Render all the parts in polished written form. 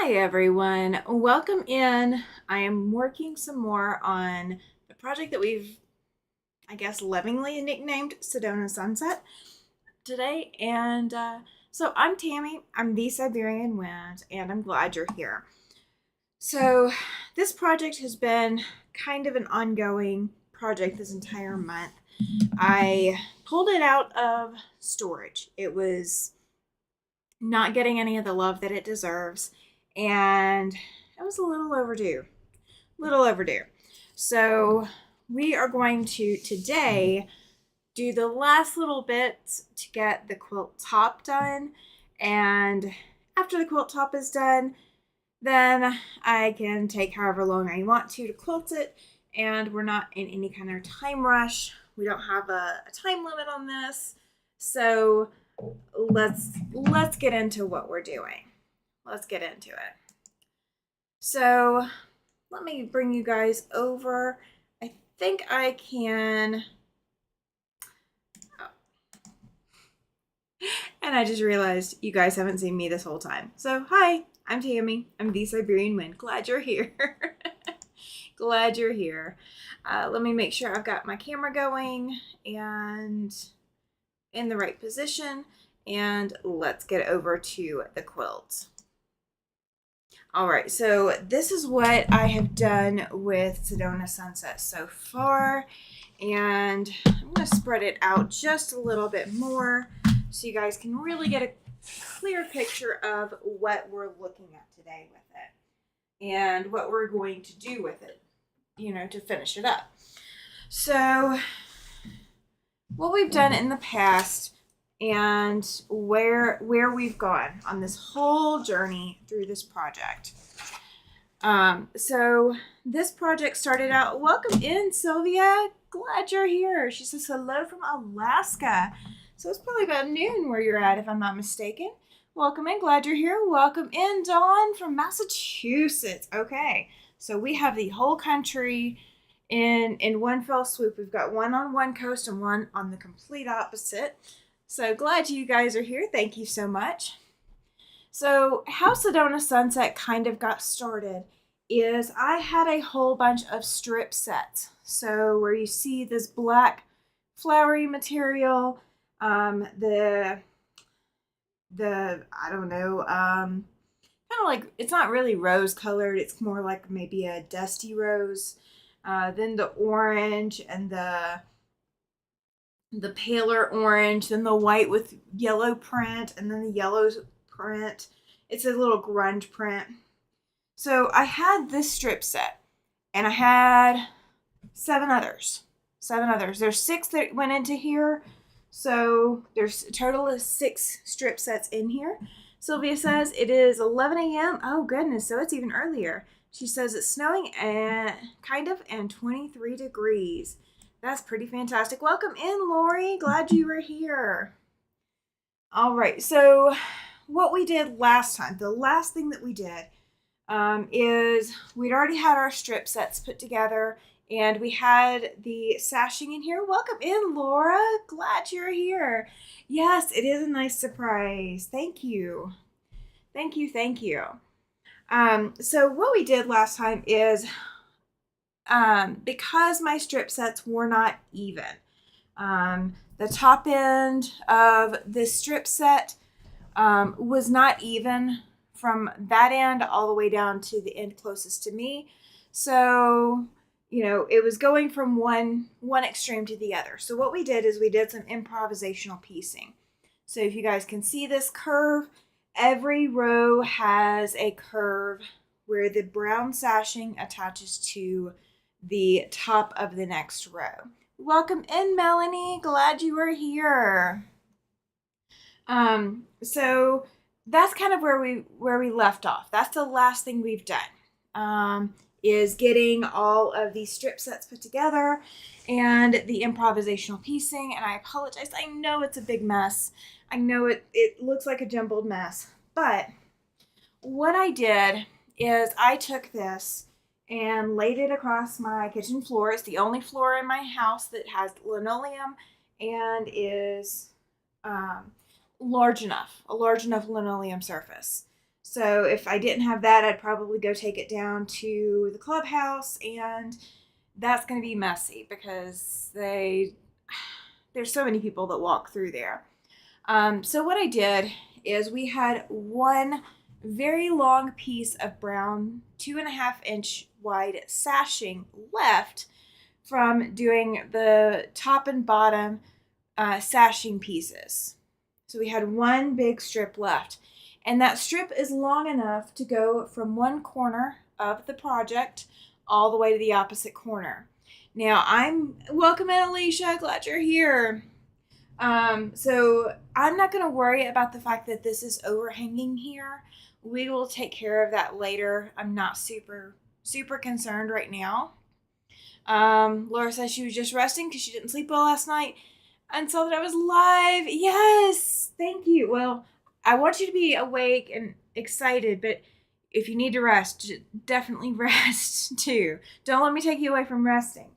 Hi everyone, welcome in. I am working some more on the project that we've, I guess, lovingly nicknamed Sedona Sunset today. And I'm Tammy, I'm the Siberian Wind, and I'm glad you're here. So this project has been kind of an ongoing project this entire month. I pulled it out of storage. It was not getting any of the love that it deserves, and it was a little overdue. Little overdue. So we are going to today do the last little bits to get the quilt top done. And after the quilt top is done, then I can take however long I want to quilt it. And we're not in any kind of time rush. We don't have a time limit on this. So let's get into what we're doing. Let's get into it. So let me bring you guys over. I think I can. Oh. And I just realized you guys haven't seen me this whole time. So, hi, I'm Tammy. I'm the Siberian Wind. Glad you're here. Glad you're here. Let me make sure I've got my camera going and in the right position. And let's get over to the quilt. All right, so this is what I have done with Sedona Sunset so far, and I'm going to spread it out just a little bit more so you guys can really get a clear picture of what we're looking at today with it and what we're going to do with it, to finish it up. So, what we've done in the past and where we've gone on this whole journey through this project. So this project started out. Welcome in, Sylvia. Glad you're here. She says hello from Alaska. So it's probably about noon where you're at, if I'm not mistaken. Welcome in. Glad you're here. Welcome in, Dawn from Massachusetts. Okay, so we have the whole country in one fell swoop. We've got one on one coast and one on the complete opposite. So glad you guys are here. Thank you so much. So how Sedona Sunset kind of got started is I had a whole bunch of strip sets. So where you see this black flowery material, the I don't know, kind of like, it's not really rose colored. It's more like maybe a dusty rose. Then the orange and the paler orange, then the white with yellow print, and then the yellow print. It's a little grunge print. So I had this strip set, and I had seven others. There's six that went into here, so there's a total of 6 strip sets in here. Sylvia says it is 11 a.m. Oh goodness, so it's even earlier. She says it's snowing and kind of and 23 degrees. That's pretty fantastic. Welcome in, Lori. Glad you were here. All right, so what we did last time, the last thing that we did is we'd already had our strip sets put together and we had the sashing in here. Welcome in, Laura. Glad you're here. Yes, it is a nice surprise. Thank you. Thank you. So what we did last time is because my strip sets were not even, the top end of this strip set was not even from that end all the way down to the end closest to me. So, it was going from one extreme to the other. So what we did is we did some improvisational piecing. So if you guys can see this curve, every row has a curve where the brown sashing attaches to the top of the next row. Welcome in, Melanie. Glad you are here. So that's kind of where we left off. That's the last thing we've done. Is getting all of these strip sets put together and the improvisational piecing. And I apologize. I know it's a big mess. I know it looks like a jumbled mess. But what I did is I took this and laid it across my kitchen floor. It's the only floor in my house that has linoleum and is a large enough linoleum surface. So if I didn't have that, I'd probably go take it down to the clubhouse, and that's going to be messy because there's so many people that walk through there. So what I did is we had one very long piece of brown 2.5-inch wide sashing left from doing the top and bottom sashing pieces. So we had one big strip left, and that strip is long enough to go from one corner of the project all the way to the opposite corner. Now welcome in, Alicia, glad you're here. So I'm not going to worry about the fact that this is overhanging here. We will take care of that later. I'm not super concerned right now. Laura says she was just resting because she didn't sleep well last night and saw that I was live. Yes, thank you. Well, I want you to be awake and excited, but if you need to rest, definitely rest too. Don't let me take you away from resting.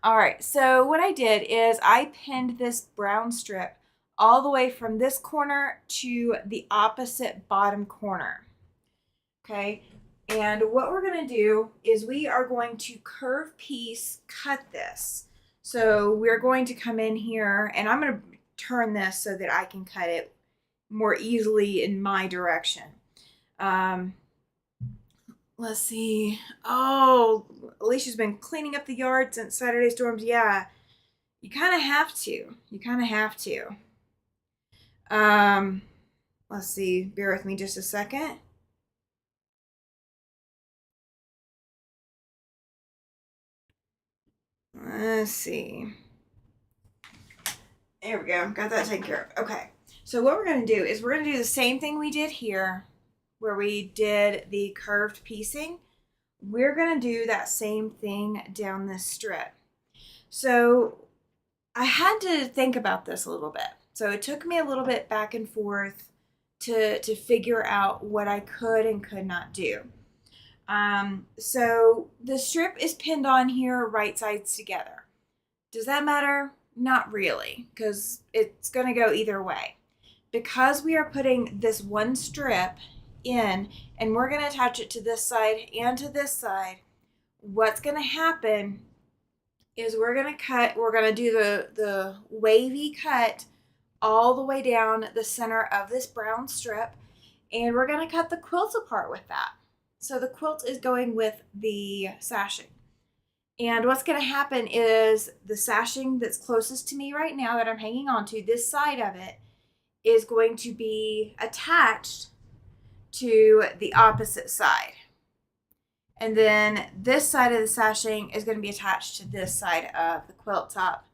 All right, so what I did is I pinned this brown strip all the way from this corner to the opposite bottom corner. Okay, and what we're going to do is we are going to curve piece cut this. So we're going to come in here, and I'm going to turn this so that I can cut it more easily in my direction. Let's see. Oh, Alicia's been cleaning up the yard since Saturday storms. Yeah, you kind of have to. Let's see. Bear with me just a second. Let's see. There we go. Got that taken care of. Okay. So what we're going to do is we're going to do the same thing we did here where we did the curved piecing. We're going to do that same thing down this strip. So I had to think about this a little bit. So it took me a little bit back and forth to figure out what I could and could not do. So the strip is pinned on here, right sides together. Does that matter? Not really, because it's going to go either way. Because we are putting this one strip in and we're going to attach it to this side and to this side, what's going to happen is we're going to do the wavy cut all the way down the center of this brown strip, and we're going to cut the quilts apart with that. So the quilt is going with the sashing. And what's going to happen is the sashing that's closest to me right now that I'm hanging on to, this side of it, is going to be attached to the opposite side. And then this side of the sashing is going to be attached to this side of the quilt top.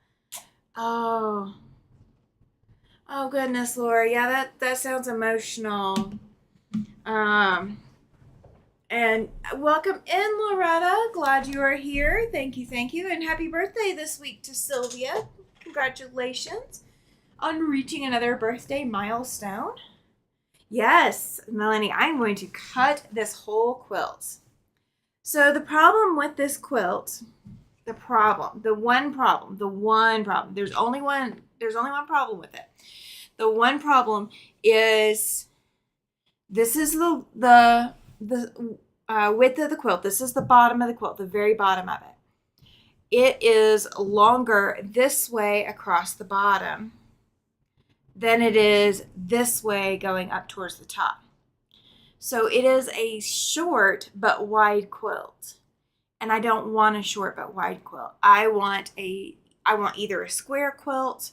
Oh goodness, Laura. Yeah, that sounds emotional. And welcome in, Loretta. Glad you are here. Thank you. And happy birthday this week to Sylvia. Congratulations on reaching another birthday milestone. Yes, Melanie, I'm going to cut this whole quilt. So the problem with this quilt, there's only one problem with it. The one problem is this is the width of the quilt. This is the bottom of the quilt, the very bottom of it. It is longer this way across the bottom than it is this way going up towards the top. So it is a short but wide quilt. And I don't want a short but wide quilt. I want either a square quilt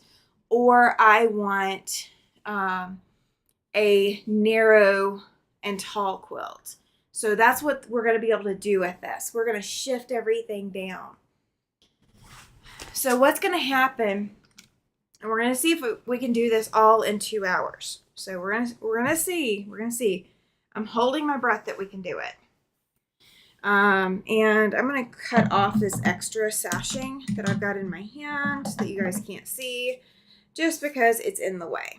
or I want a narrow and tall quilt. So that's what we're going to be able to do with this. We're going to shift everything down. So what's going to happen, and we're going to see if we can do this all in 2 hours. So we're going to see. I'm holding my breath that we can do it. And I'm going to cut off this extra sashing that I've got in my hand that you guys can't see, just because it's in the way.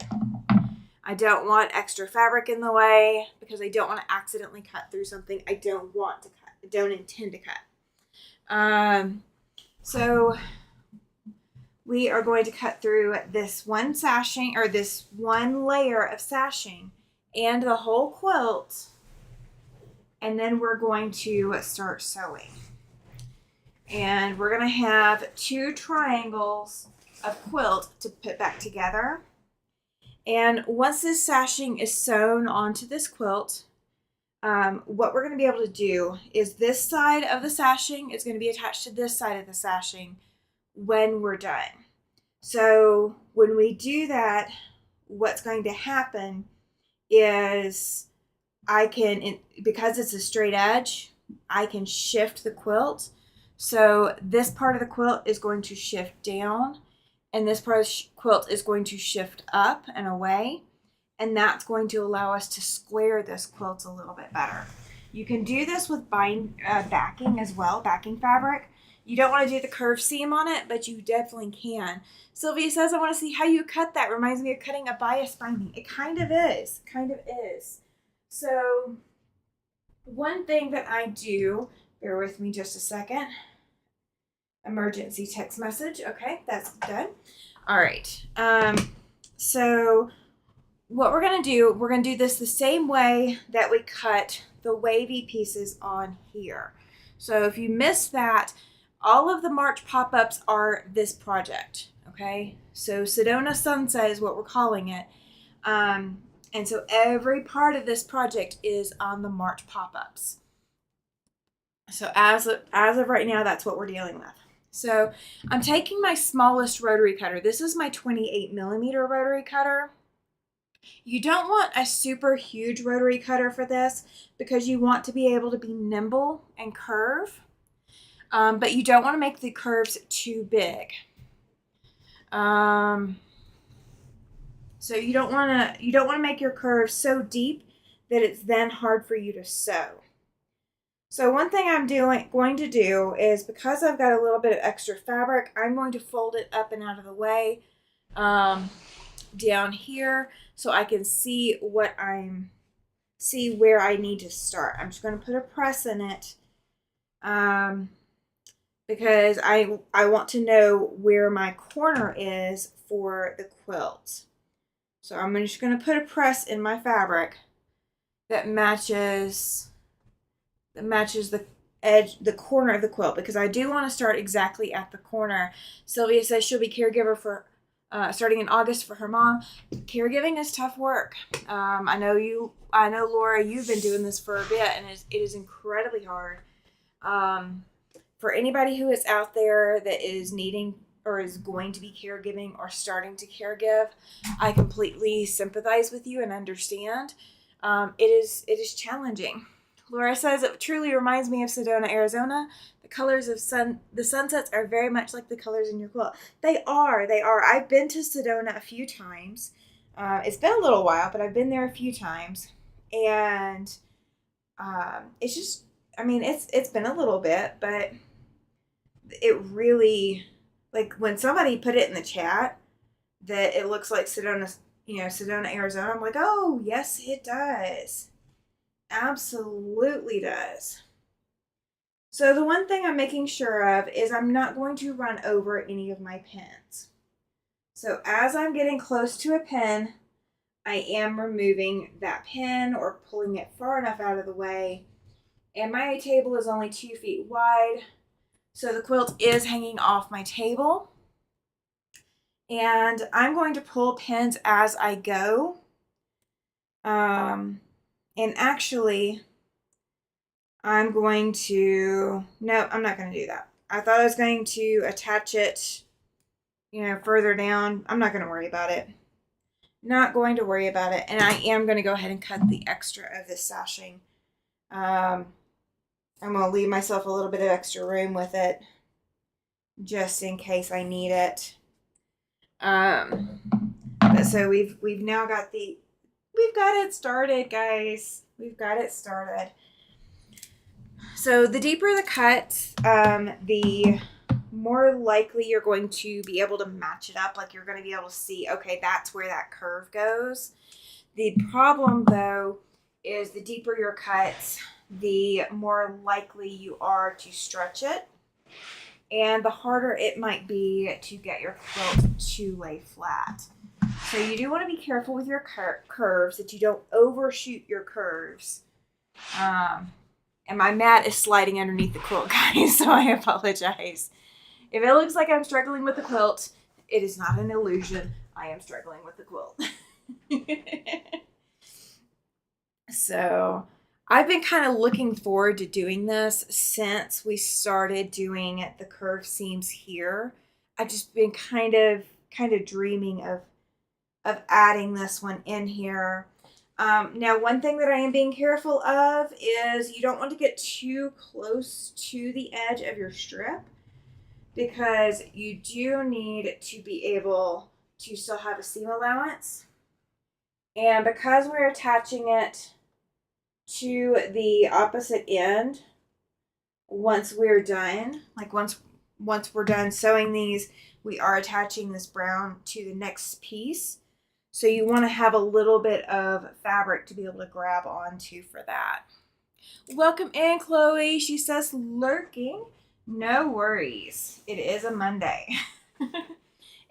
I don't want extra fabric in the way because I don't want to accidentally cut through something I don't want to cut. I don't intend to cut. So we are going to cut through this one sashing, or this one layer of sashing, and the whole quilt, and then we're going to start sewing. And we're going to have 2 triangles of quilt to put back together. And once this sashing is sewn onto this quilt, what we're going to be able to do is this side of the sashing is going to be attached to this side of the sashing when we're done. So when we do that, what's going to happen is I can, because it's a straight edge, I can shift the quilt. So this part of the quilt is going to shift down, and this part of the quilt is going to shift up and away. And that's going to allow us to square this quilt a little bit better. You can do this with backing as well, backing fabric. You don't want to do the curved seam on it, but you definitely can. Sylvia says, I want to see how you cut that. Reminds me of cutting a bias binding. It kind of is. So one thing that I do, bear with me just a second. Emergency text message. Okay, that's done. All right. So what we're going to do this the same way that we cut the wavy pieces on here. So if you missed that, all of the March pop-ups are this project, okay? So Sedona Sunset is what we're calling it. And so every part of this project is on the March pop-ups. So as of right now, that's what we're dealing with. So I'm taking my smallest rotary cutter. This is my 28 millimeter rotary cutter. You don't want a super huge rotary cutter for this because you want to be able to be nimble and curve, but you don't want to make the curves too big. So you don't want to make your curves so deep that it's then hard for you to sew. So one thing I'm going to do is, because I've got a little bit of extra fabric, I'm going to fold it up and out of the way down here so I can see where I need to start. I'm just going to put a press in it because I want to know where my corner is for the quilt. So I'm just going to put a press in my fabric that matches the edge, the corner of the quilt, because I do want to start exactly at the corner. Sylvia says she'll be caregiver for starting in August for her mom. Caregiving is tough work. I know Laura, you've been doing this for a bit, and it is incredibly hard. For anybody who is out there that is needing or is going to be caregiving or starting to caregive, I completely sympathize with you and understand. It is challenging. Laura says it truly reminds me of Sedona, Arizona. The colors of the sunsets are very much like the colors in your quilt. They are. I've been to Sedona a few times. It's been a little while, but I've been there a few times. And it's just, it's been a little bit, but it really, like when somebody put it in the chat that it looks like Sedona, Sedona, Arizona, I'm like, oh, yes, it does. Absolutely does. So the one thing I'm making sure of is I'm not going to run over any of my pins. So as I'm getting close to a pin, I am removing that pin or pulling it far enough out of the way. And my table is only 2 feet wide, so the quilt is hanging off my table. And I'm going to pull pins as I go. And actually, I'm not going to do that. I thought I was going to attach it, further down. I'm not going to worry about it. Not going to worry about it. And I am going to go ahead and cut the extra of this sashing. I'm going to leave myself a little bit of extra room with it, just in case I need it. So we've now got we've got it started, guys. We've got it started. So the deeper the cut, the more likely you're going to be able to match it up. Like you're going to be able to see, okay, that's where that curve goes. The problem, though, is the deeper your cut, the more likely you are to stretch it. And the harder it might be to get your quilt to lay flat. So you do want to be careful with your curves, that you don't overshoot your curves. And my mat is sliding underneath the quilt, guys, so I apologize. If it looks like I'm struggling with the quilt, it is not an illusion. I am struggling with the quilt. So I've been kind of looking forward to doing this since we started doing the curved seams here. I've just been kind of dreaming of adding this one in here. Now, one thing that I am being careful of is you don't want to get too close to the edge of your strip, because you do need to be able to still have a seam allowance. And because we're attaching it to the opposite end, once we're done, like once we're done sewing these, we are attaching this brown to the next piece. So you want to have a little bit of fabric to be able to grab onto for that. Welcome in, Chloe. She says lurking. No worries. It is a Monday.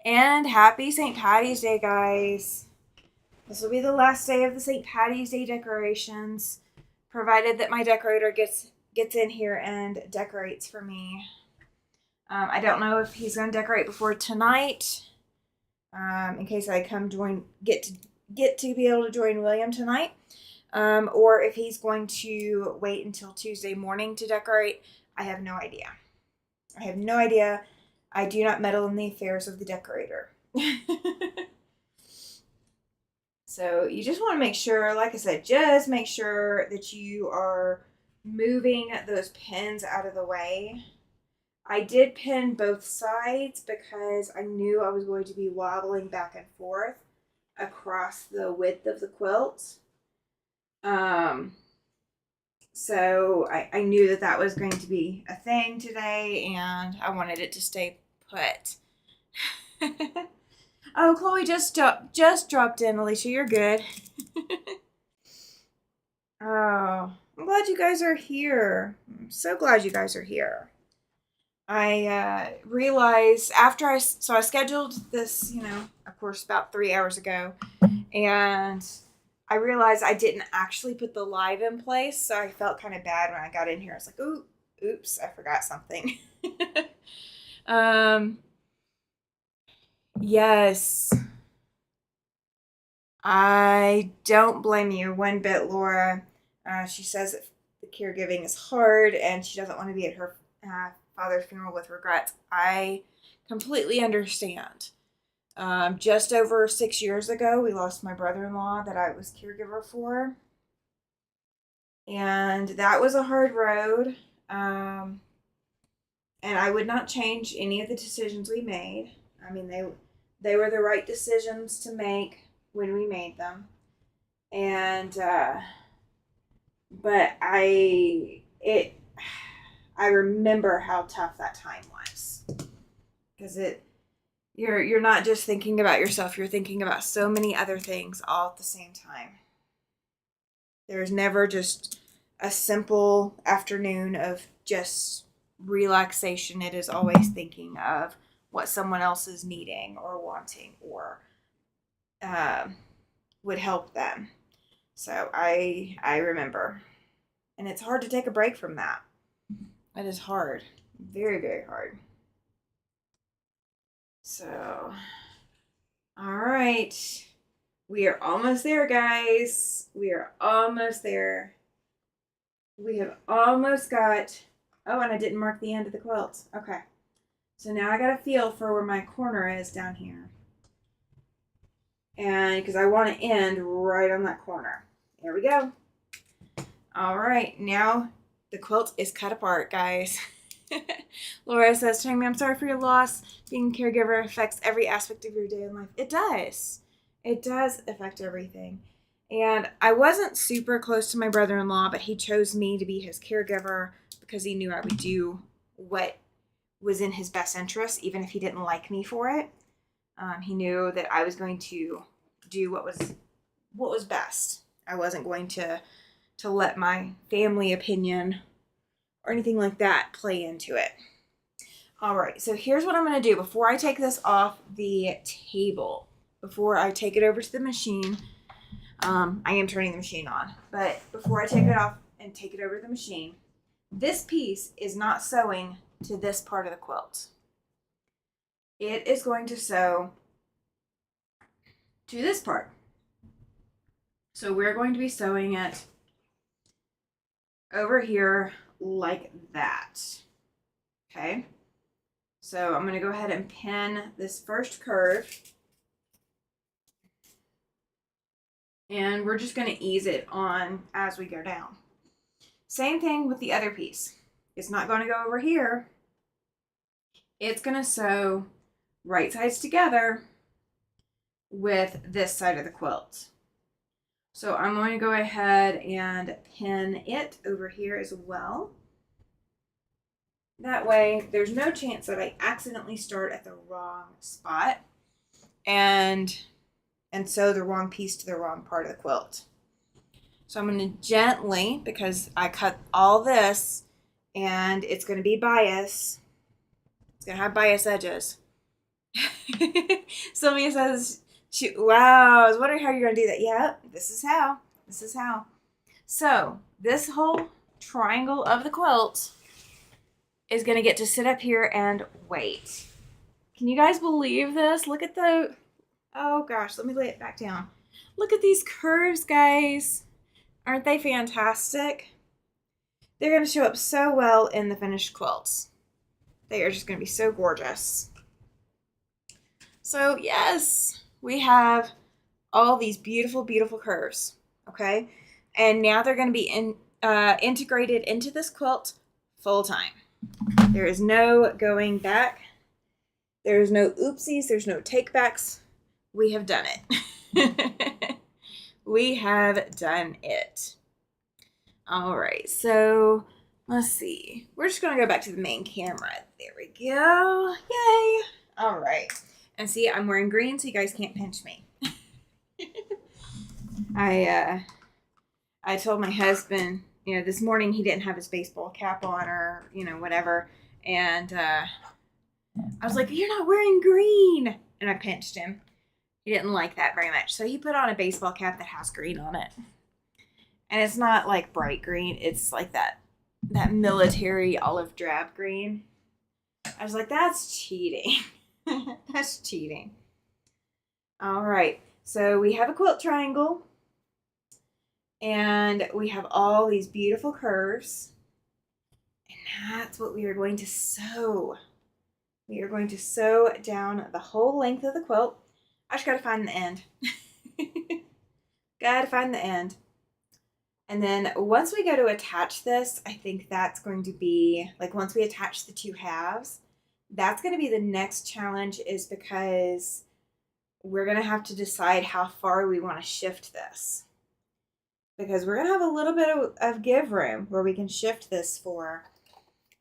And happy St. Patty's Day, guys. This will be the last day of the St. Patty's Day decorations, provided that my decorator gets in here and decorates for me. I don't know if he's going to decorate before tonight, in case I come get to be able to join William tonight, or if he's going to wait until Tuesday morning to decorate. I have no idea. I do not meddle in the affairs of the decorator. So you just want to make sure, like I said, just make sure that you are moving those pins out of the way. I did pin both sides because I knew I was going to be wobbling back and forth across the width of the quilt. So I knew that was going to be a thing today, and I wanted it to stay put. Oh, Chloe just dropped in, Alicia. You're good. Oh, I'm glad you guys are here. I'm so glad you guys are here. I realized after I scheduled this, of course, about 3 hours ago, and I realized I didn't actually put the live in place, so I felt kind of bad when I got in here. I was like, oops, I forgot something. Yes. I don't blame you one bit, Laura. She says that the caregiving is hard and she doesn't want to be at her father's funeral with regrets. I completely understand. Just over 6 years ago, we lost my brother-in-law that I was caregiver for. And that was a hard road. And I would not change any of the decisions we made. I mean, they were the right decisions to make when we made them. And but I remember how tough that time was, because you're not just thinking about yourself, you're thinking about so many other things all at the same time. There's never just a simple afternoon of just relaxation. It is always thinking of what someone else is needing or wanting or would help them. So I remember. And it's hard to take a break from that. It is hard. Very, very hard. So, all right. We are almost there, guys. We are almost there. We have almost got... Oh, and I didn't mark the end of the quilt. Okay. So now I got a feel for where my corner is down here. And because I want to end right on that corner. There we go. All right. Now the quilt is cut apart, guys. Laura says, Tammy, I'm sorry for your loss. Being a caregiver affects every aspect of your day in life. It does. It does affect everything. And I wasn't super close to my brother-in-law, but he chose me to be his caregiver because he knew I would do what was in his best interest, even if he didn't like me for it. He knew that I was going to do what was best. I wasn't going to let my family opinion or anything like that play into it. All right, so here's what I'm going to do before I take this off the table. before I take it over to the machine. I am turning the machine on, but before I take it off and take it over to the machine, this piece is not sewing to this part of the quilt. It is going to sew to this part. So we're going to be sewing it over here like that. Okay. So I'm going to go ahead and pin this first curve. And we're just going to ease it on as we go down. Same thing with the other piece. It's not going to go over here. It's going to sew right sides together with this side of the quilt. So I'm going to go ahead and pin it over here as well. That way there's no chance that I accidentally start at the wrong spot and sew the wrong piece to the wrong part of the quilt. So I'm going to gently, because I cut all this and it's going to be bias. It's going to have bias edges. Sylvia says, wow, I was wondering how you're going to do that. Yeah, this is how. This is how. So this whole triangle of the quilt is going to get to sit up here and wait. Can you guys believe this? Look at the... Oh gosh, let me lay it back down. Look at these curves, guys. Aren't they fantastic? They're going to show up so well in the finished quilts. They are just going to be so gorgeous. So yes, we have all these beautiful, beautiful curves, okay? And now they're going to be integrated into this quilt full time. There is no going back. There's no oopsies. There's no takebacks. We have done it. We have done it. All right, so let's see. We're just going to go back to the main camera. There we go. Yay. All right. And see, I'm wearing green, so you guys can't pinch me. I told my husband, this morning he didn't have his baseball cap on or, whatever. And I was like, you're not wearing green. And I pinched him. He didn't like that very much. So he put on a baseball cap that has green on it. And it's not like bright green. It's like that military olive drab green. I was like, that's cheating. That's cheating. All right. So we have a quilt triangle. And we have all these beautiful curves. And that's what we are going to sew. We are going to sew down the whole length of the quilt. I just got to find the end. Got to find the end. And then once we go to attach this, I think that's going to be, like once we attach the two halves, that's going to be the next challenge, is because we're going to have to decide how far we want to shift this. Because we're going to have a little bit of give room where we can shift this for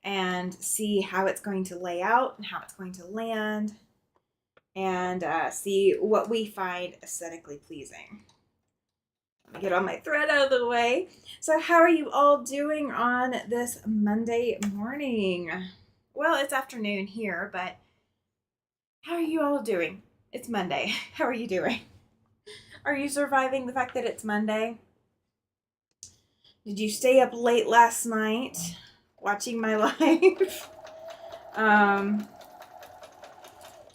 and see how it's going to lay out and how it's going to land, and see what we find aesthetically pleasing. Let me get all my thread out of the way. So how are you all doing on this Monday morning? Well, it's afternoon here, but how are you all doing? It's Monday. How are you doing? Are you surviving the fact that it's Monday? Did you stay up late last night watching my live?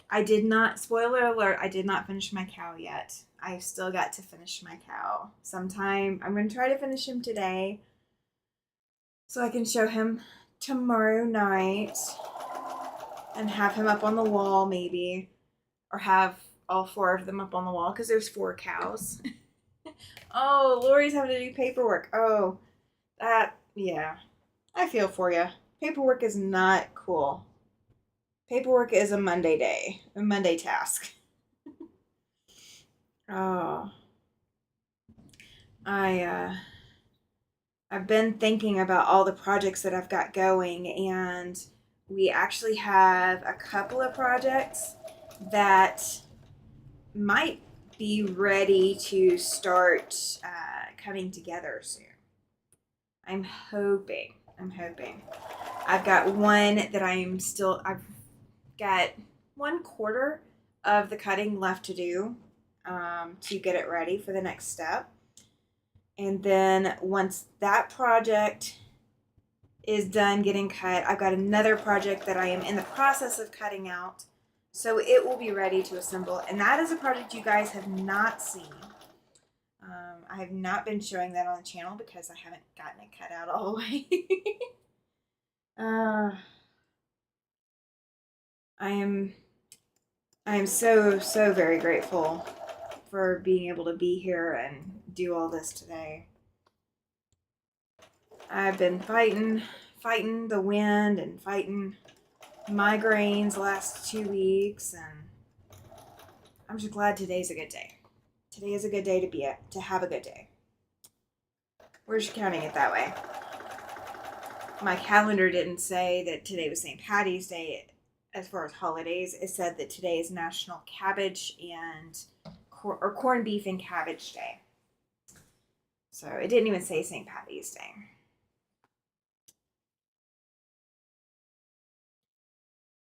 I did not, spoiler alert, I did not finish my cow yet. I've still got to finish my cow. Sometime, I'm going to try to finish him today so I can show him tomorrow night and have him up on the wall maybe, or have all 4 of them up on the wall because there's 4 cows. Oh, Lori's having to do paperwork. Oh, yeah, I feel for you. Paperwork is not cool. Paperwork is a Monday task. Oh, I've been thinking about all the projects that I've got going, and we actually have a couple of projects that might be ready to start coming together soon. I'm hoping. I've got one that I've got 1/4 of the cutting left to do. to get it ready for the next step. And then once that project is done getting cut, I've got another project that I am in the process of cutting out. So it will be ready to assemble. And that is a project you guys have not seen. I have not been showing that on the channel because I haven't gotten it cut out all the way. I am so very grateful for being able to be here and do all this today. I've been fighting the wind and fighting migraines the last 2 weeks, and I'm just glad today's a good day. Today is a good day to have a good day. We're just counting it that way. My calendar didn't say that today was St. Patty's Day as far as holidays. It said that today is National Cabbage and Corned Beef and Cabbage Day. So it didn't even say St. Patty's Day.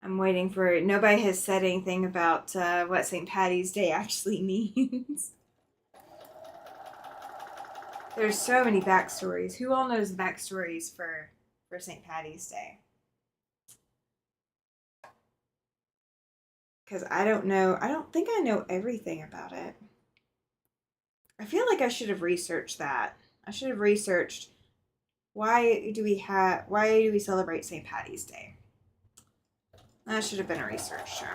I'm waiting for, nobody has said anything about what St. Patty's Day actually means. There's so many backstories. Who all knows the backstories for St. Patty's Day? Because I don't know. I don't think I know everything about it. I feel like I should have researched that. I should have researched why do we celebrate St. Patty's Day? That should have been a research show.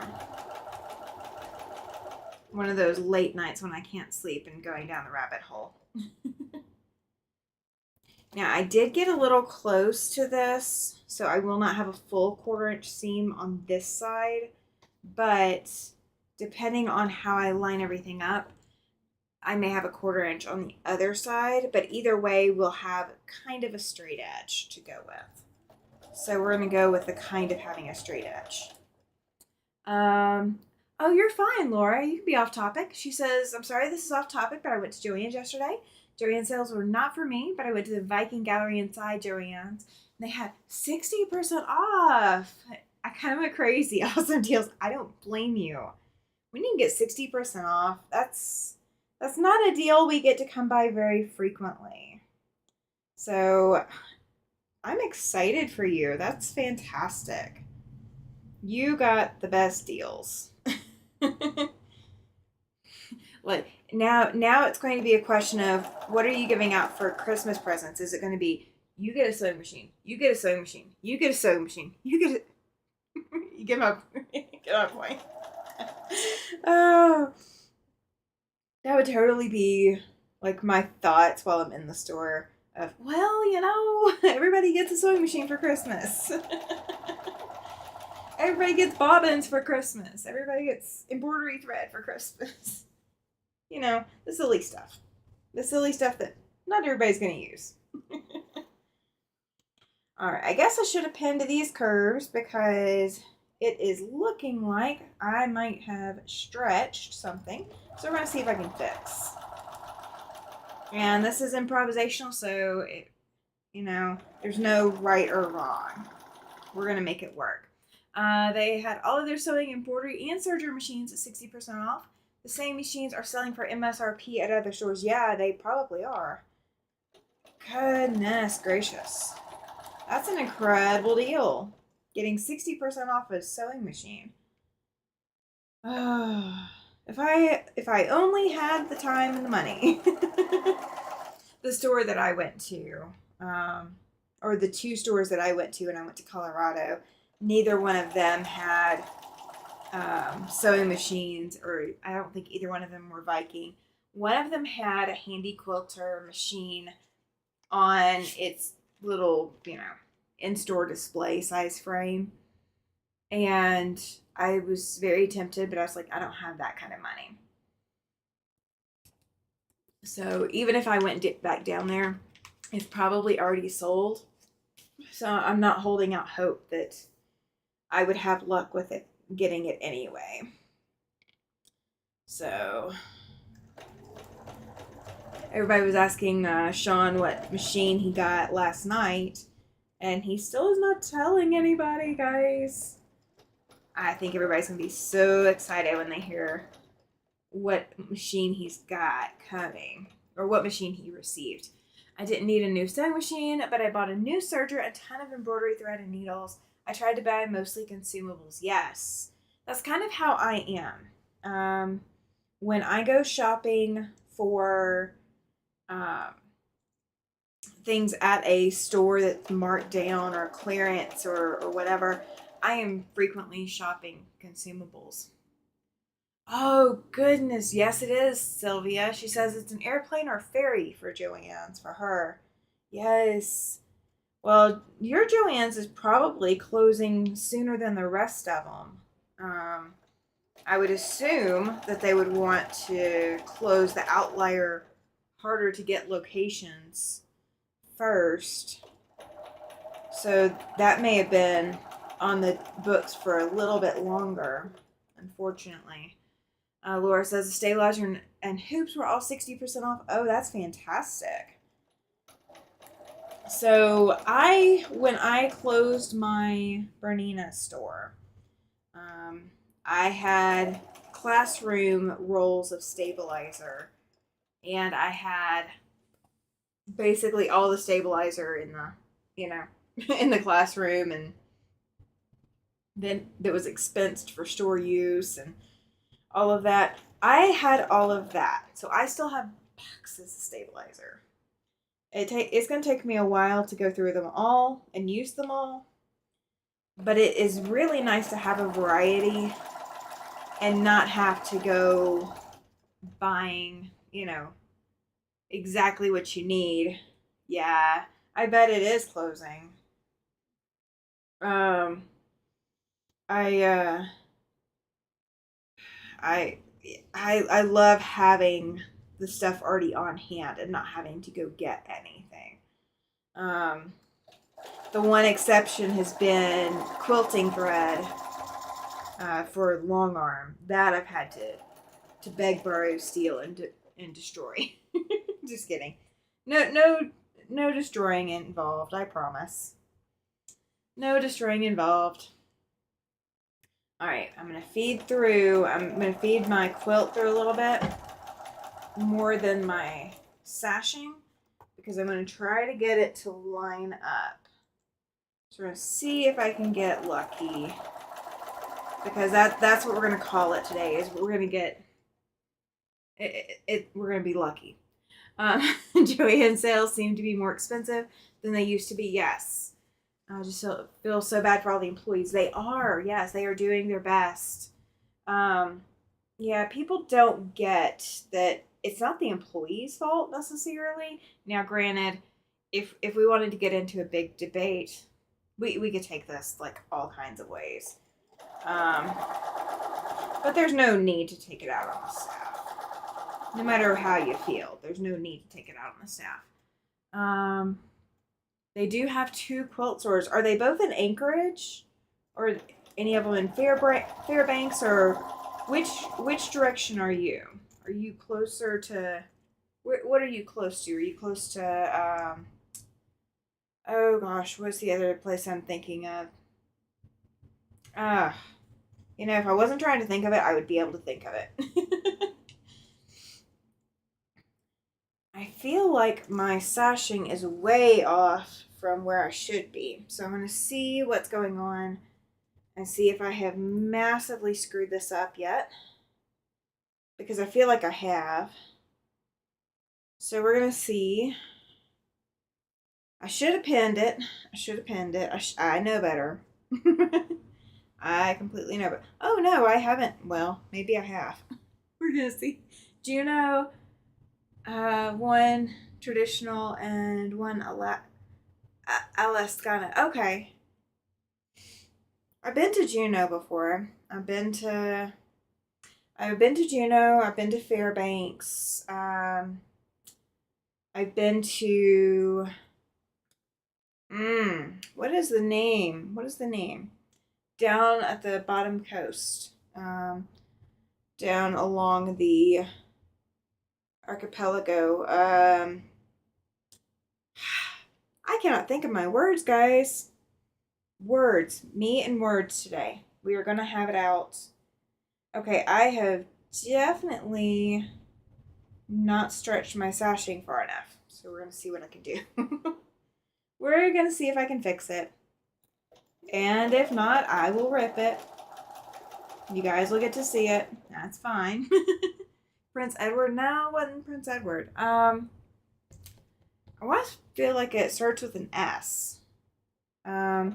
One of those late nights when I can't sleep and going down the rabbit hole. Now, I did get a little close to this, so I will not have a full 1/4 inch seam on this side, but depending on how I line everything up, I may have a 1/4 inch on the other side, but either way, we'll have kind of a straight edge to go with. So we're going to go with the kind of having a straight edge. Oh, you're fine, Laura. You can be off topic. She says, I'm sorry this is off topic, but I went to Joann's yesterday. Joann's sales were not for me, but I went to the Viking Gallery inside Joann's. And they had 60% off. I kind of went crazy. Awesome deals. I don't blame you. When you can get 60% off, that's not a deal we get to come by very frequently. So I'm excited for you. That's fantastic. You got the best deals. Like now it's going to be a question of what are you giving out for Christmas presents? Is it going to be you get a sewing machine, you get a sewing machine, you get a sewing machine, you get a you get my point. Oh, that would totally be like my thoughts while I'm in the store of, well, you know, everybody gets a sewing machine for Christmas. Everybody gets bobbins for Christmas. Everybody gets embroidery thread for Christmas. You know, the silly stuff. The silly stuff that not everybody's going to use. Alright, I guess I should have pinned these curves because it is looking like I might have stretched something. So we're going to see if I can fix. And this is improvisational, so there's no right or wrong. We're going to make it work. They had all of their sewing, embroidery, and serger machines at 60% off. The same machines are selling for MSRP at other stores. Yeah, they probably are. Goodness gracious. That's an incredible deal. Getting 60% off a sewing machine. If I only had the time and the money. The store that I went to, or the 2 stores that I went to when I went to Colorado, neither one of them had sewing machines, or I don't think either one of them were Viking. One of them had a Handy Quilter machine on its little, in-store display size frame. And I was very tempted, but I was like, I don't have that kind of money. So even if I went back down there, it's probably already sold. So I'm not holding out hope that I would have luck with it, getting it anyway. So everybody was asking Sean what machine he got last night, and he still is not telling anybody, guys. I think everybody's going to be so excited when they hear what machine he's got coming, or what machine he received. I didn't need a new sewing machine, but I bought a new serger, a ton of embroidery thread and needles. I tried to buy mostly consumables. Yes, that's kind of how I am. When I go shopping for things at a store that's marked down or clearance or whatever, I am frequently shopping consumables. Oh, goodness. Yes, it is, Sylvia. She says it's an airplane or ferry for Joann's, for her. Yes. Well, your Joann's is probably closing sooner than the rest of them. I would assume that they would want to close the outlier, harder to get locations first. So that may have been on the books for a little bit longer, unfortunately. Laura says the stabilizer and hoops were all 60% off. Oh, that's fantastic. So when I closed my Bernina store, I had classroom rolls of stabilizer, and I had basically all the stabilizer in in the classroom, and then that was expensed for store use and all of that. I had all of that, so I still have boxes of stabilizer. It's going to take me a while to go through them all and use them all, but it is really nice to have a variety and not have to go buying, exactly what you need. Yeah, I bet it is closing. Um, I I I love having the stuff already on hand and not having to go get anything. Um, the one exception has been quilting thread for long arm. That I've had to beg, borrow, steal, and destroy. Just kidding. No destroying involved. I promise. No destroying involved. All right, I'm going to feed through. I'm going to feed my quilt through a little bit more than my sashing because I'm going to try to get it to line up. So we're going to see if I can get lucky because that's what we're going to call it today. Is we're going to get it. We're going to be lucky. Joann sales seem to be more expensive than they used to be. Yes. I just feel so bad for all the employees. They are. Yes, they are doing their best. Yeah, people don't get that it's not the employee's fault necessarily. Now, granted, if we wanted to get into a big debate, we could take this like all kinds of ways. But there's no need to take it out on the staff. No matter how you feel, there's no need to take it out on the staff. They do have 2 quilt stores. Are they both in Anchorage? Or any of them in Fairbanks? Or which direction are you? Are you closer to... What are you close to? Are you close to... oh gosh, what's the other place I'm thinking of? If I wasn't trying to think of it, I would be able to think of it. I feel like my sashing is way off from where I should be. So I'm going to see what's going on and see if I have massively screwed this up yet. Because I feel like I have. So we're going to see. I should have pinned it. I know better. I completely know better. Oh no, I haven't. Well, maybe I have. We're going to see. Juno, one traditional and one Alaskana. Okay. I've been to Juneau before. I've been to Juneau. I've been to Fairbanks. I've been to what is the name? Down at the bottom coast. Down along the archipelago. I cannot think of my words, guys. Words. Me and words today. We are going to have it out. Okay, I have definitely not stretched my sashing far enough. So we're going to see what I can do. We're going to see if I can fix it. And if not, I will rip it. You guys will get to see it. That's fine. Prince Edward? No, it wasn't Prince Edward. I want to feel like it starts with an S.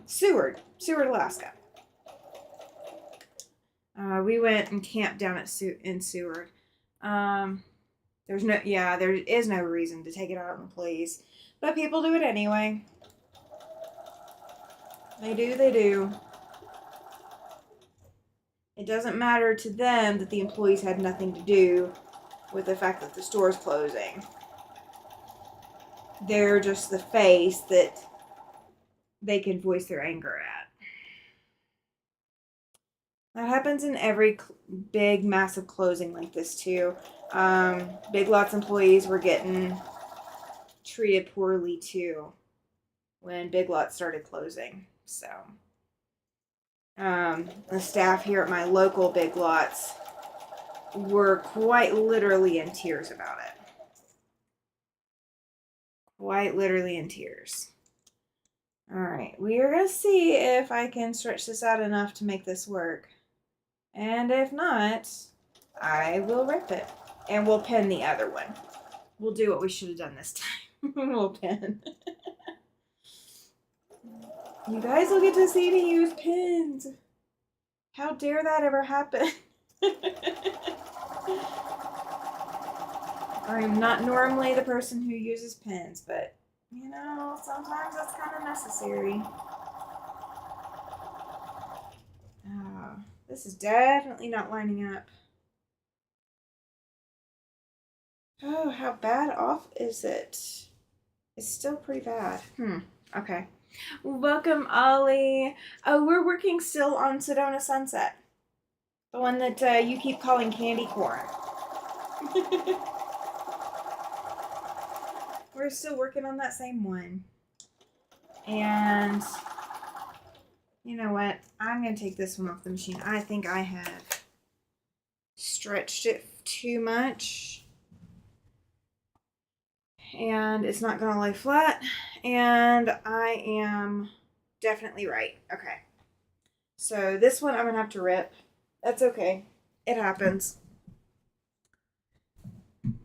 Seward, Alaska. We went and camped down in Seward. There is no reason to take it out on employees, but people do it anyway. They do. It doesn't matter to them that the employees had nothing to do with the fact that the store's closing. They're just the face that they can voice their anger at. That happens in every big, massive closing like this, too. Big Lots employees were getting treated poorly, too, when Big Lots started closing. So, the staff here at my local Big Lots were quite literally in tears about it. Quite literally in tears. Alright, we are going to see if I can stretch this out enough to make this work. And if not, I will rip it. And we'll pin the other one. We'll do what we should have done this time. We'll pin. You guys will get to see me use pins. How dare that ever happen? I'm not normally the person who uses pins, but, you know, sometimes that's kind of necessary. This is definitely not lining up. Oh, how bad off is it? It's still pretty bad. Okay. Welcome, Ollie. Oh, we're working still on Sedona Sunset. The one that you keep calling candy corn. We're still working on that same one. And you know what? I'm going to take this one off the machine. I think I have stretched it too much. And it's not going to lay flat. And I am definitely right. Okay. So this one I'm going to have to rip. That's okay. It happens.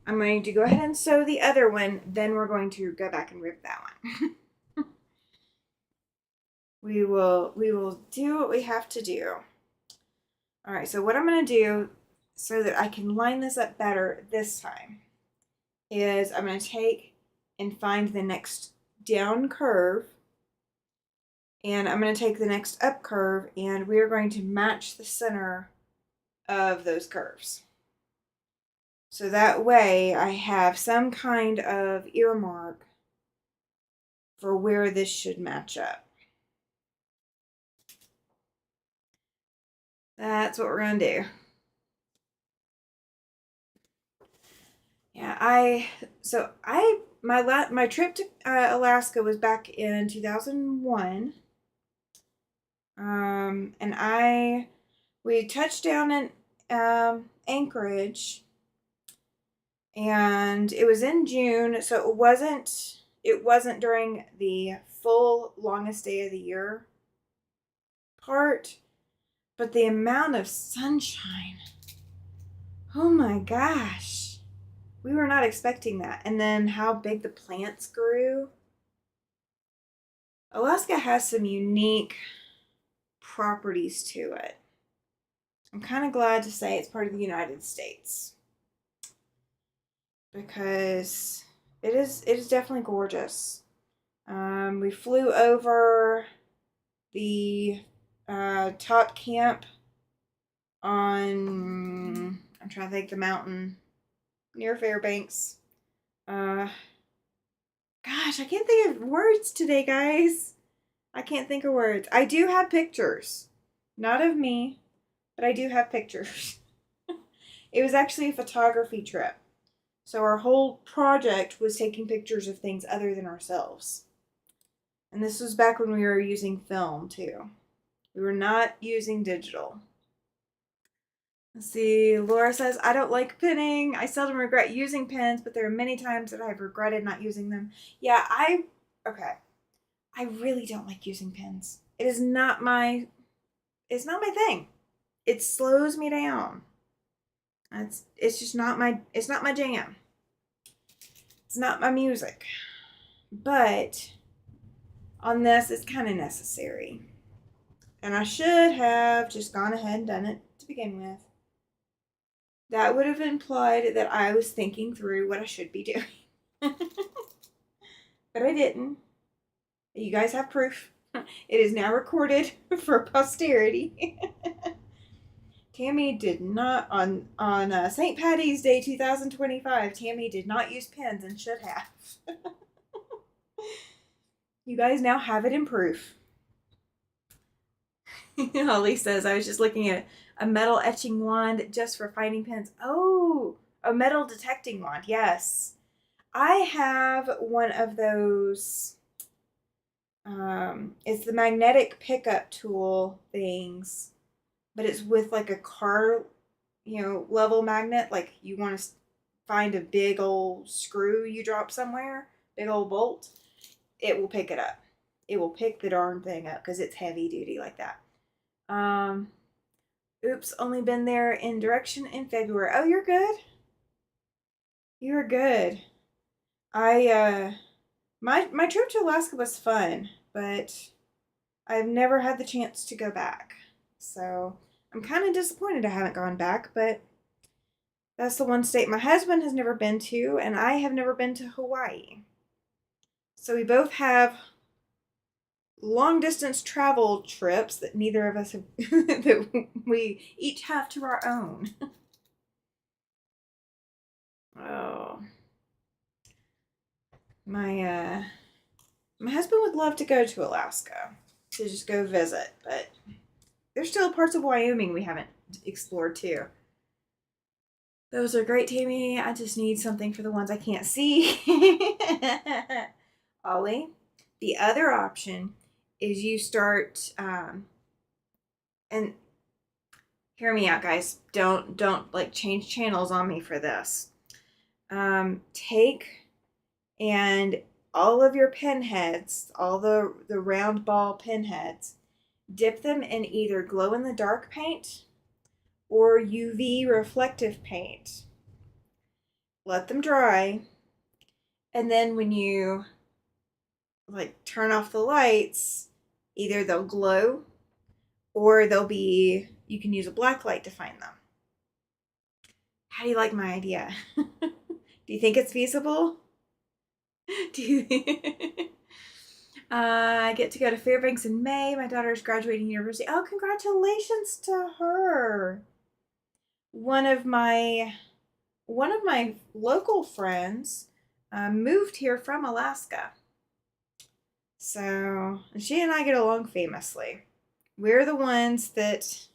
I'm going to go ahead and sew the other one. Then we're going to go back and rip that one. We will do what we have to do. All right, so what I'm going to do so that I can line this up better this time is I'm going to take and find the next down curve, and I'm going to take the next up curve, and we are going to match the center of those curves. So that way I have some kind of earmark for where this should match up. That's what we're going to do. Yeah, my trip to Alaska was back in 2001. And we touched down in Anchorage, and it was in June, so it wasn't during the full longest day of the year part, but the amount of sunshine. Oh my gosh. We were not expecting that. And then how big the plants grew. Alaska has some unique properties to it. I'm kind of glad to say it's part of the United States, because it is definitely gorgeous. We flew over the top camp on, I'm trying to think, the mountain near Fairbanks. Gosh, I can't think of words today, guys. I can't think of words. I do have pictures. Not of me, but I do have pictures. It was actually a photography trip. So our whole project was taking pictures of things other than ourselves. And this was back when we were using film, too. We were not using digital. Let's see. Laura says, I don't like pinning. I seldom regret using pins, but there are many times that I've regretted not using them. Yeah, okay. I really don't like using pins. It's not my thing. It slows me down. It's just not my jam. It's not my music. But on this, it's kind of necessary. And I should have just gone ahead and done it to begin with. That would have implied that I was thinking through what I should be doing. But I didn't. You guys have proof. It is now recorded for posterity. Tammy did not, on St. Patty's Day 2025, Tammy did not use pens and should have. You guys now have it in proof. Holly says, I was just looking at a metal etching wand just for finding pens. Oh, a metal detecting wand. Yes. I have one of those. It's the magnetic pickup tool things, but it's with like a car, level magnet. Like you want to find a big old screw you drop somewhere, big old bolt. It will pick it up. It will pick the darn thing up because it's heavy duty like that. Oops, only been there in direction in February. Oh, you're good. You're good. My trip to Alaska was fun, but I've never had the chance to go back. So I'm kind of disappointed I haven't gone back, but that's the one state my husband has never been to, and I have never been to Hawaii. So we both have long distance travel trips that neither of us have, that we each have to our own. Oh. My husband would love to go to Alaska to just go visit, but there's still parts of Wyoming we haven't explored too. Those are great, Tammy. I just need something for the ones I can't see. Ollie, the other option is you start, and hear me out, guys. Don't like change channels on me for this. Take and all of your pin heads, all the round ball pin heads, dip them in either glow in the dark paint or UV reflective paint. Let them dry. And then when you like turn off the lights, either they'll glow or you can use a black light to find them. How do you like my idea? Do you think it's feasible? Do you I get to go to Fairbanks in May. My daughter is graduating university. Oh, congratulations to her. One of my local friends moved here from Alaska. So she and I get along famously. We're the ones that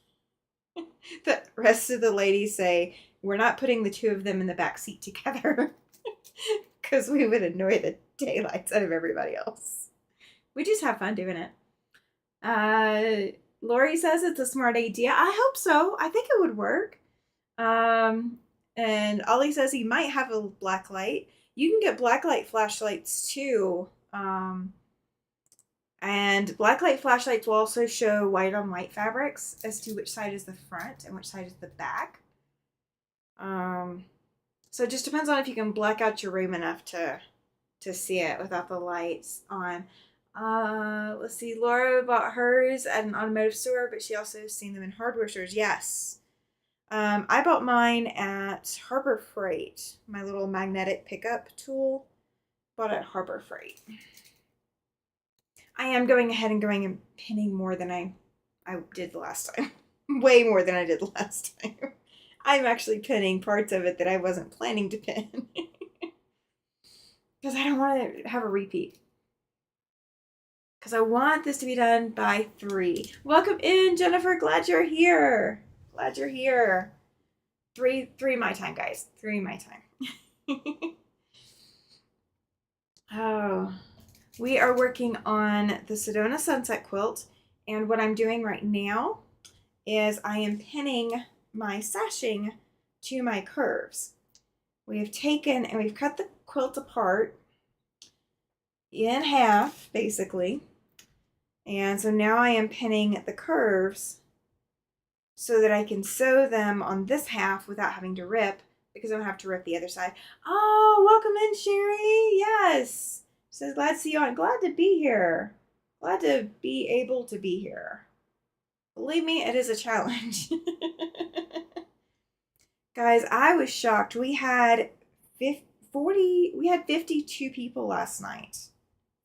the rest of the ladies say, we're not putting the two of them in the back seat together because we would annoy the daylights out of everybody else. We just have fun doing it. Lori says it's a smart idea. I hope so. I think it would work. And Ollie says he might have a black light. You can get blacklight flashlights too. And blacklight flashlights will also show white on white fabrics as to which side is the front and which side is the back. So it just depends on if you can black out your room enough to see it without the lights on. Let's see. Laura bought hers at an automotive store, but she also has seen them in hardware stores. Yes. I bought mine at Harbor Freight. My little magnetic pickup tool. Bought at Harbor Freight. I am going ahead and pinning more than I did the last time. Way more than I did the last time. I'm actually pinning parts of it that I wasn't planning to pin. Because I don't want to have a repeat. Because I want this to be done by 3. Welcome in, Jennifer. Glad you're here. Glad you're here. 3 my time, guys. 3 my time. Oh, we are working on the Sedona Sunset Quilt. And what I'm doing right now is I am pinning my sashing to my curves. We have taken and we've cut the quilt apart in half, basically. And so now I am pinning the curves so that I can sew them on this half without having to rip, because I don't have to rip the other side. Oh, welcome in, Sherry. Yes. Says, glad to see you on. Glad to be here. Glad to be able to be here. Believe me, it is a challenge. Guys, I was shocked. We had 52 people last night.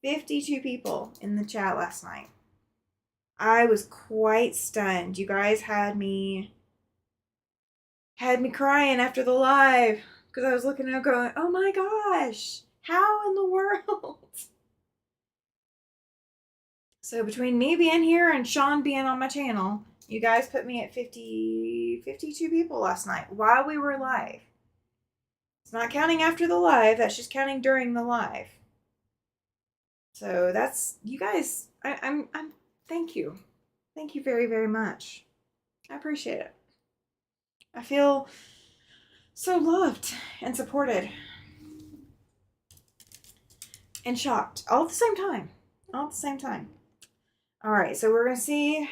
52 people in the chat last night. I was quite stunned. You guys had me crying after the live because I was looking at it going, oh my gosh, how in the world? So between me being here and Sean being on my channel, you guys put me at 52 people last night while we were live. It's not counting after the live, that's just counting during the live. So that's, you guys, I'm thank you. Thank you very, very much. I appreciate it. I feel so loved and supported and shocked all at the same time. All at the same time. All right, so we're going to see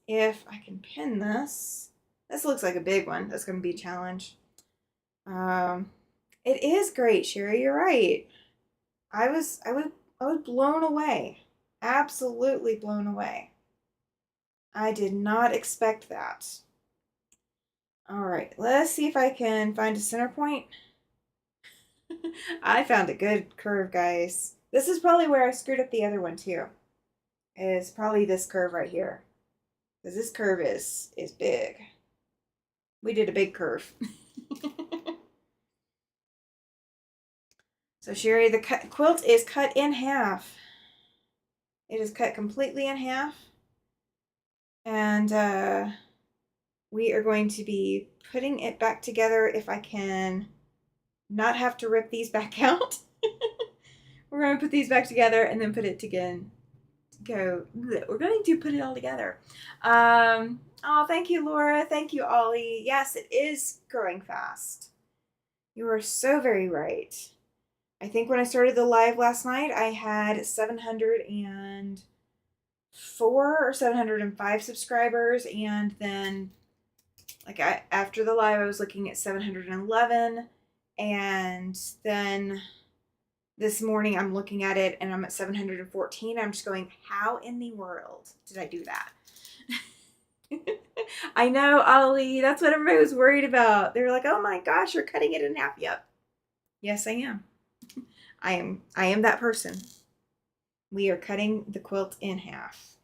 if I can pin this. This looks like a big one. That's going to be a challenge. It is great, Sherry. You're right. I was blown away. Absolutely blown away. I did not expect that. All right, let's see if I can find a center point. I found a good curve, guys. This is probably where I screwed up the other one too. Is probably this curve right here. Because this curve is big. We did a big curve. So Sherry, the quilt is cut in half. It is cut completely in half. And we are going to be putting it back together if I can not have to rip these back out. We're going to put these back together and then put it again. We're going to put it all together. Oh, thank you, Laura. Thank you, Ollie. Yes, it is growing fast. You are so very right. I think when I started the live last night, I had 704 or 705 subscribers, and then after the live, I was looking at 711, and then this morning I'm looking at it and I'm at 714. I'm just going, how in the world did I do that? I know, Ollie, that's what everybody was worried about. They were like, oh my gosh, you're cutting it in half. Yep. Yes, I am. I am that person. We are cutting the quilt in half.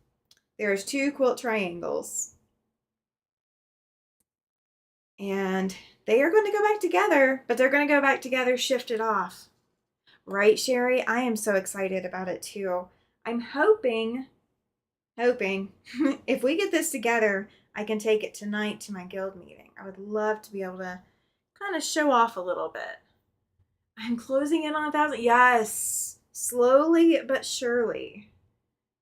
There's 2 quilt triangles. And they are going to go back together, but they're going to go back together shifted off. Right, Sherry? I am so excited about it too. I'm hoping, if we get this together, I can take it tonight to my guild meeting. I would love to be able to kind of show off a little bit. I'm closing in on 1,000. Yes, slowly but surely.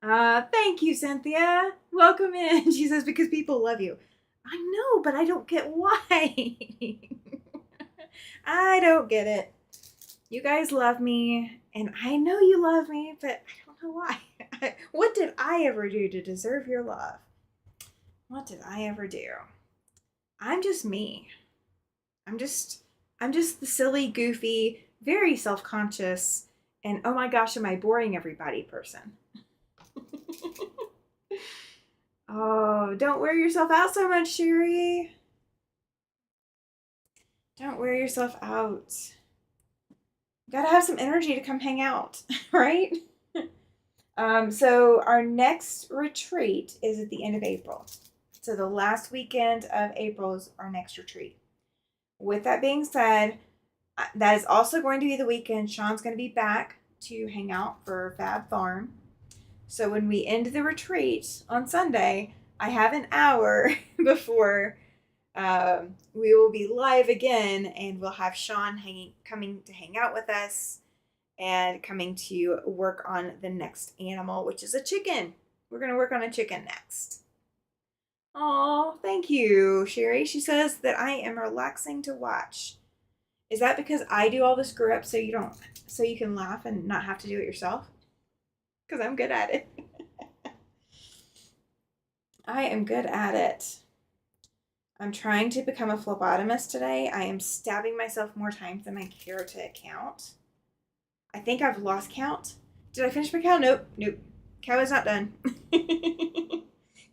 Thank you, Cynthia. Welcome in. She says, because people love you. I know, but I don't get why. I don't get it. You guys love me, and I know you love me, but I don't know why. What did I ever do to deserve your love? What did I ever do? I'm just me. I'm just the silly, goofy, very self-conscious, and oh my gosh, am I boring everybody person. Oh, don't wear yourself out so much, Sherry. Don't wear yourself out. You gotta have some energy to come hang out, right? So our next retreat is at the end of April. So the last weekend of April is our next retreat. With that being said, that is also going to be the weekend Sean's going to be back to hang out for Fab Farm. So when we end the retreat on Sunday, I have an hour before we will be live again, and we'll have Sean coming to hang out with us and coming to work on the next animal, which is a chicken. We're going to work on a chicken next. Oh, thank you, Sherry. She says that I am relaxing to watch. Is that because I do all the screw up so you can laugh and not have to do it yourself? Because I'm good at it. I am good at it. I'm trying to become a phlebotomist today. I am stabbing myself more times than I care to count. I think I've lost count. Did I finish my cow? Nope. Nope. Cow is not done.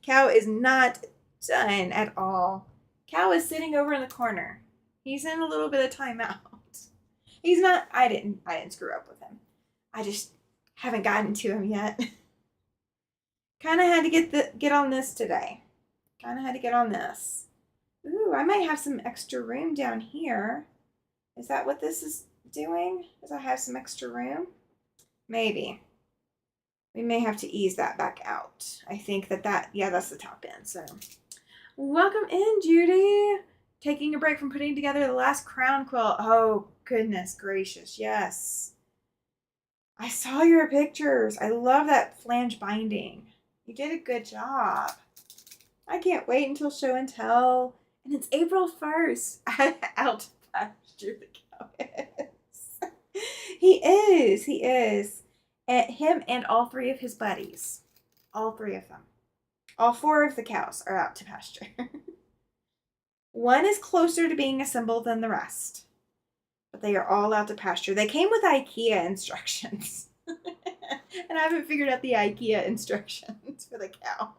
Cow is not done at all. Cow is sitting over in the corner. He's in a little bit of timeout. He's not. I didn't screw up with him. I just haven't gotten to him yet. Kind of had to get on this today. Kind of had to get on this. Ooh, I might have some extra room down here. Is that what this is doing? Does I have some extra room? Maybe. We may have to ease that back out. I think yeah, that's the top end. So, welcome in, Judy. Taking a break from putting together the last crown quilt. Oh, goodness gracious, yes. I saw your pictures. I love that flange binding. You did a good job. I can't wait until show and tell. And it's April 1st. Out to pasture the cow is. He is. And him and all three of his buddies. All three of them. All four of the cows are out to pasture. One is closer to being assembled than the rest. But they are all out to pasture. They came with IKEA instructions. And I haven't figured out the IKEA instructions for the cow.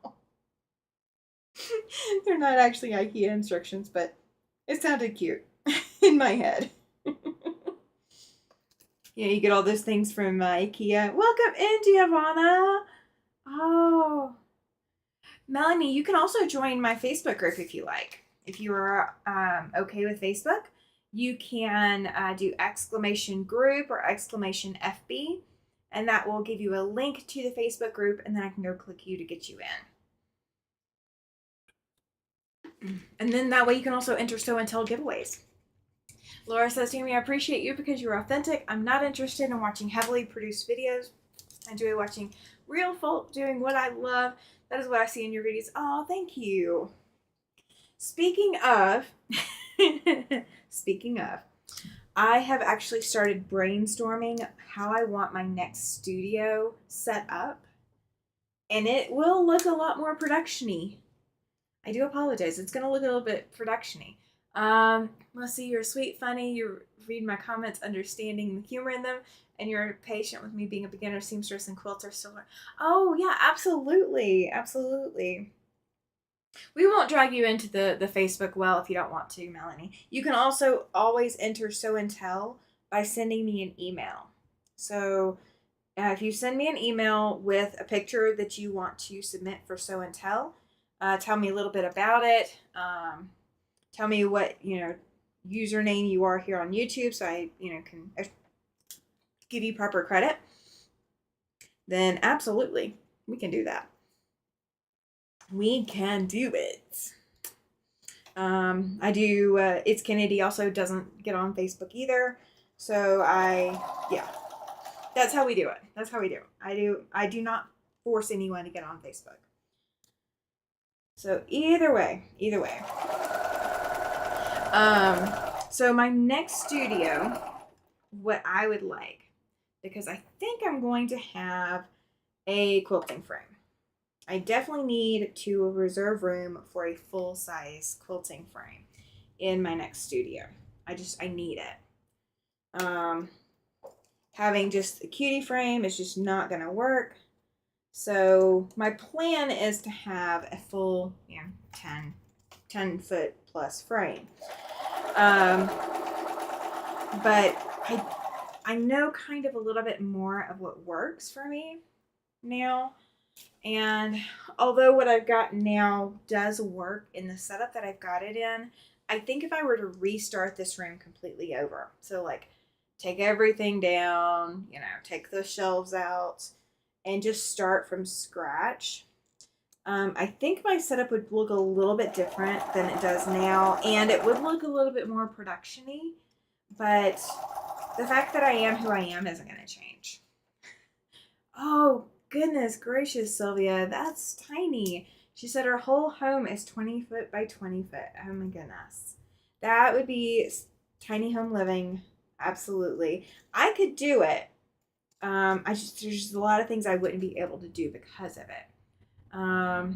They're not actually IKEA instructions, but it sounded cute in my head. Yeah, you get all those things from IKEA. Welcome in, Giovanna. Oh, Melanie, you can also join my Facebook group if you like. If you are okay with Facebook, you can do !group or !FB, and that will give you a link to the Facebook group, and then I can go click you to get you in. And then that way you can also enter show and tell giveaways. Laura says, Tammy, I appreciate you because you're authentic. I'm not interested in watching heavily produced videos. I enjoy watching real folk doing what I love. That is what I see in your videos. Oh, thank you. Speaking of, I have actually started brainstorming how I want my next studio set up. And it will look a lot more production-y. I do apologize. It's going to look a little bit production-y. Let's see, you're sweet, funny, you read my comments, understanding the humor in them, and you're patient with me being a beginner seamstress and quilter still. Oh, yeah, absolutely. Absolutely. We won't drag you into the Facebook well if you don't want to, Melanie. You can also always enter show and tell by sending me an email. So if you send me an email with a picture that you want to submit for show and tell, tell me a little bit about it. Tell me what, username you are here on YouTube so I, can give you proper credit. Then absolutely, we can do that. We can do it. I do, It's Kennedy also doesn't get on Facebook either. So that's how we do it. That's how we do it. I do not force anyone to get on Facebook. So either way. So my next studio, what I would like, because I think I'm going to have a quilting frame. I definitely need to reserve room for a full-size quilting frame in my next studio. I need it. Having just a cutie frame is just not going to work. So my plan is to have a full 10 foot plus frame. But I know kind of a little bit more of what works for me now. And although what I've got now does work in the setup that I've got it in, I think if I were to restart this room completely over, so like take everything down, take the shelves out and just start from scratch, I think my setup would look a little bit different than it does now, and it would look a little bit more production-y, but the fact that I am who I am isn't going to change. Oh, goodness gracious, Sylvia, that's tiny. She said her whole home is 20 foot by 20 foot. Oh my goodness. That would be tiny home living. Absolutely. I could do it. There's just a lot of things I wouldn't be able to do because of it. Oh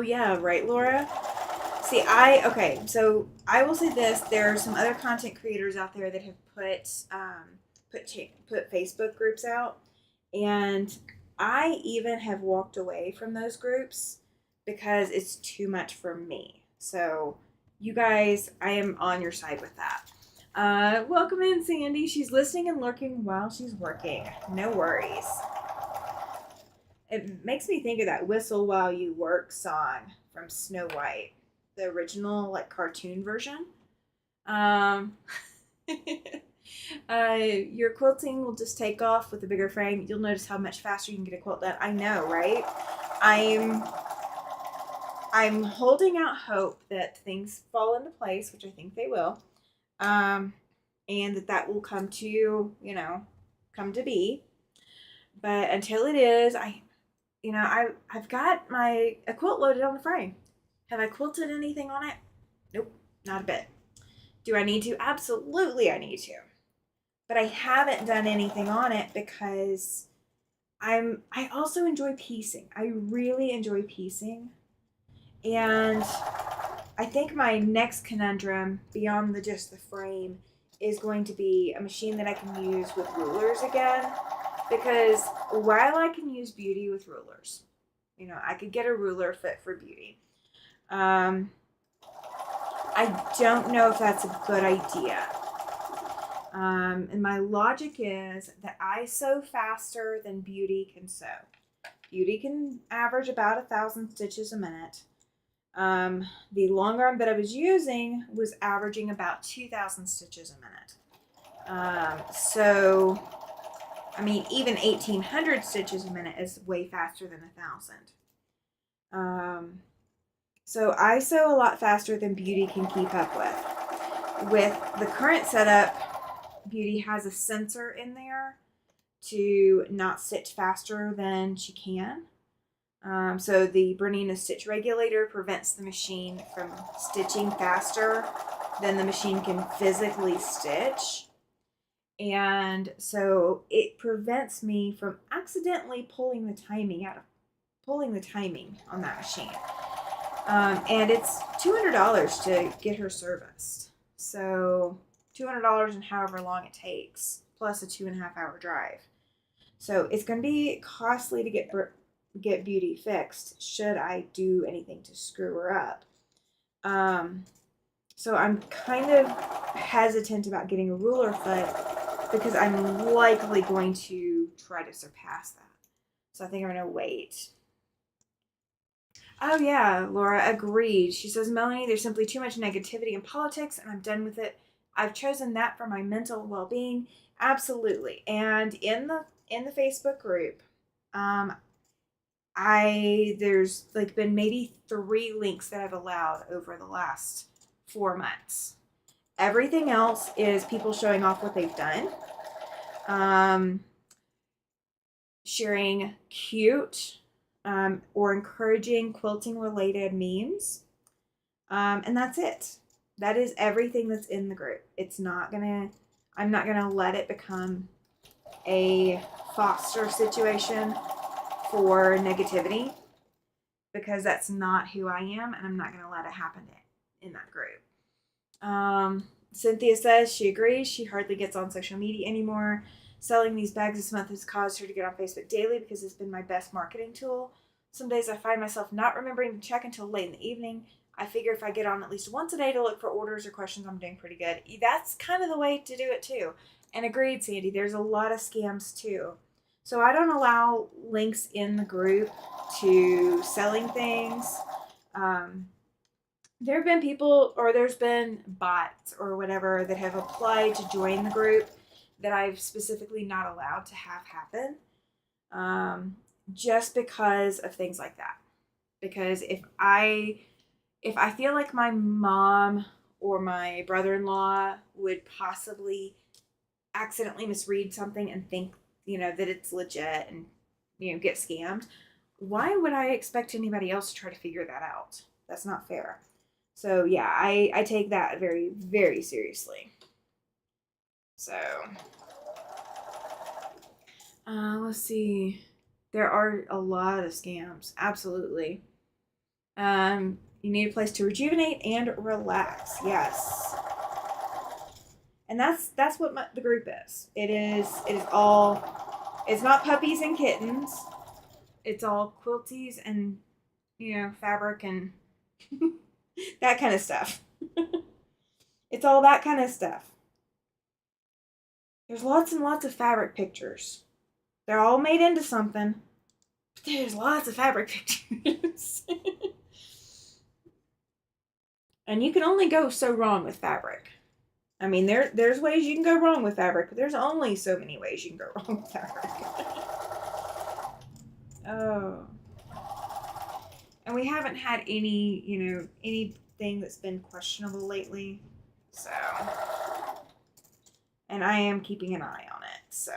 yeah, right, Laura? See, okay, so I will say this: there are some other content creators out there that have put Facebook groups out, and I even have walked away from those groups because it's too much for me. So, you guys, I am on your side with that. Welcome in, Sandy. She's listening and lurking while she's working. No worries. It makes me think of that "Whistle While You Work" song from Snow White, the original like cartoon version. Um, your quilting will just take off with a bigger frame. You'll notice how much faster you can get a quilt done. I know, right? I'm holding out hope that things fall into place, which I think they will, and that will come to come to be. But until it is, I've got a quilt loaded on the frame. Have I quilted anything on it? Nope, not a bit. Do I need to? Absolutely, I need to. But I haven't done anything on it because I also enjoy piecing. I really enjoy piecing. And I think my next conundrum beyond just the frame is going to be a machine that I can use with rulers again. Because while I can use Beauty with rulers, I could get a ruler fit for Beauty. I don't know if that's a good idea. And my logic is that I sew faster than Beauty can sew. Beauty can average about 1,000 stitches a minute. The long arm that I was using was averaging about 2,000 stitches a minute. So, I mean, even 1,800 stitches a minute is way faster than 1,000. So I sew a lot faster than Beauty can keep up with. With the current setup, Beauty has a sensor in there to not stitch faster than she can. So the Bernina stitch regulator prevents the machine from stitching faster than the machine can physically stitch. And so it prevents me from accidentally pulling the timing on that machine. And it's $200 to get her serviced. So $200 and however long it takes, plus a 2.5 hour drive. So it's going to be costly to get Beauty fixed should I do anything to screw her up. So I'm kind of hesitant about getting a ruler foot because I'm likely going to try to surpass that. So I think I'm going to wait. Oh yeah, Laura, agreed. She says, Melanie, there's simply too much negativity in politics and I'm done with it. I've chosen that for my mental well-being. Absolutely. And in the Facebook group, there's like been maybe 3 links that I've allowed over the last 4 months. Everything else is people showing off what they've done, sharing cute or encouraging quilting related memes, and that's it. That is everything that's in the group. I'm not gonna let it become a foster situation for negativity because that's not who I am, and I'm not going to let it happen in that group. Cynthia says she agrees. She hardly gets on social media anymore. Selling these bags this month has caused her to get on Facebook daily because it's been my best marketing tool. Some days I find myself not remembering to check until late in the evening. I figure if I get on at least once a day to look for orders or questions, I'm doing pretty good. That's kind of the way to do it too. And agreed, Sandy, there's a lot of scams too. So I don't allow links in the group to selling things. There have been people, or there's been bots or whatever that have applied to join the group that I've specifically not allowed to have happen, just because of things like that. Because if I feel like my mom or my brother-in-law would possibly accidentally misread something and think, that it's legit and, get scammed, why would I expect anybody else to try to figure that out? That's not fair. So yeah, I take that very, very seriously. So let's see. There are a lot of scams. Absolutely. You need a place to rejuvenate and relax. Yes. And that's what the group is. It is all. It's not puppies and kittens. It's all quilties and fabric and that kind of stuff. It's all that kind of stuff. There's lots and lots of fabric pictures. They're all made into something. But there's lots of fabric pictures. And you can only go so wrong with fabric. I mean, there's ways you can go wrong with fabric, but there's only so many ways you can go wrong with fabric. Oh. And we haven't had anything that's been questionable lately. So. And I am keeping an eye on it. So.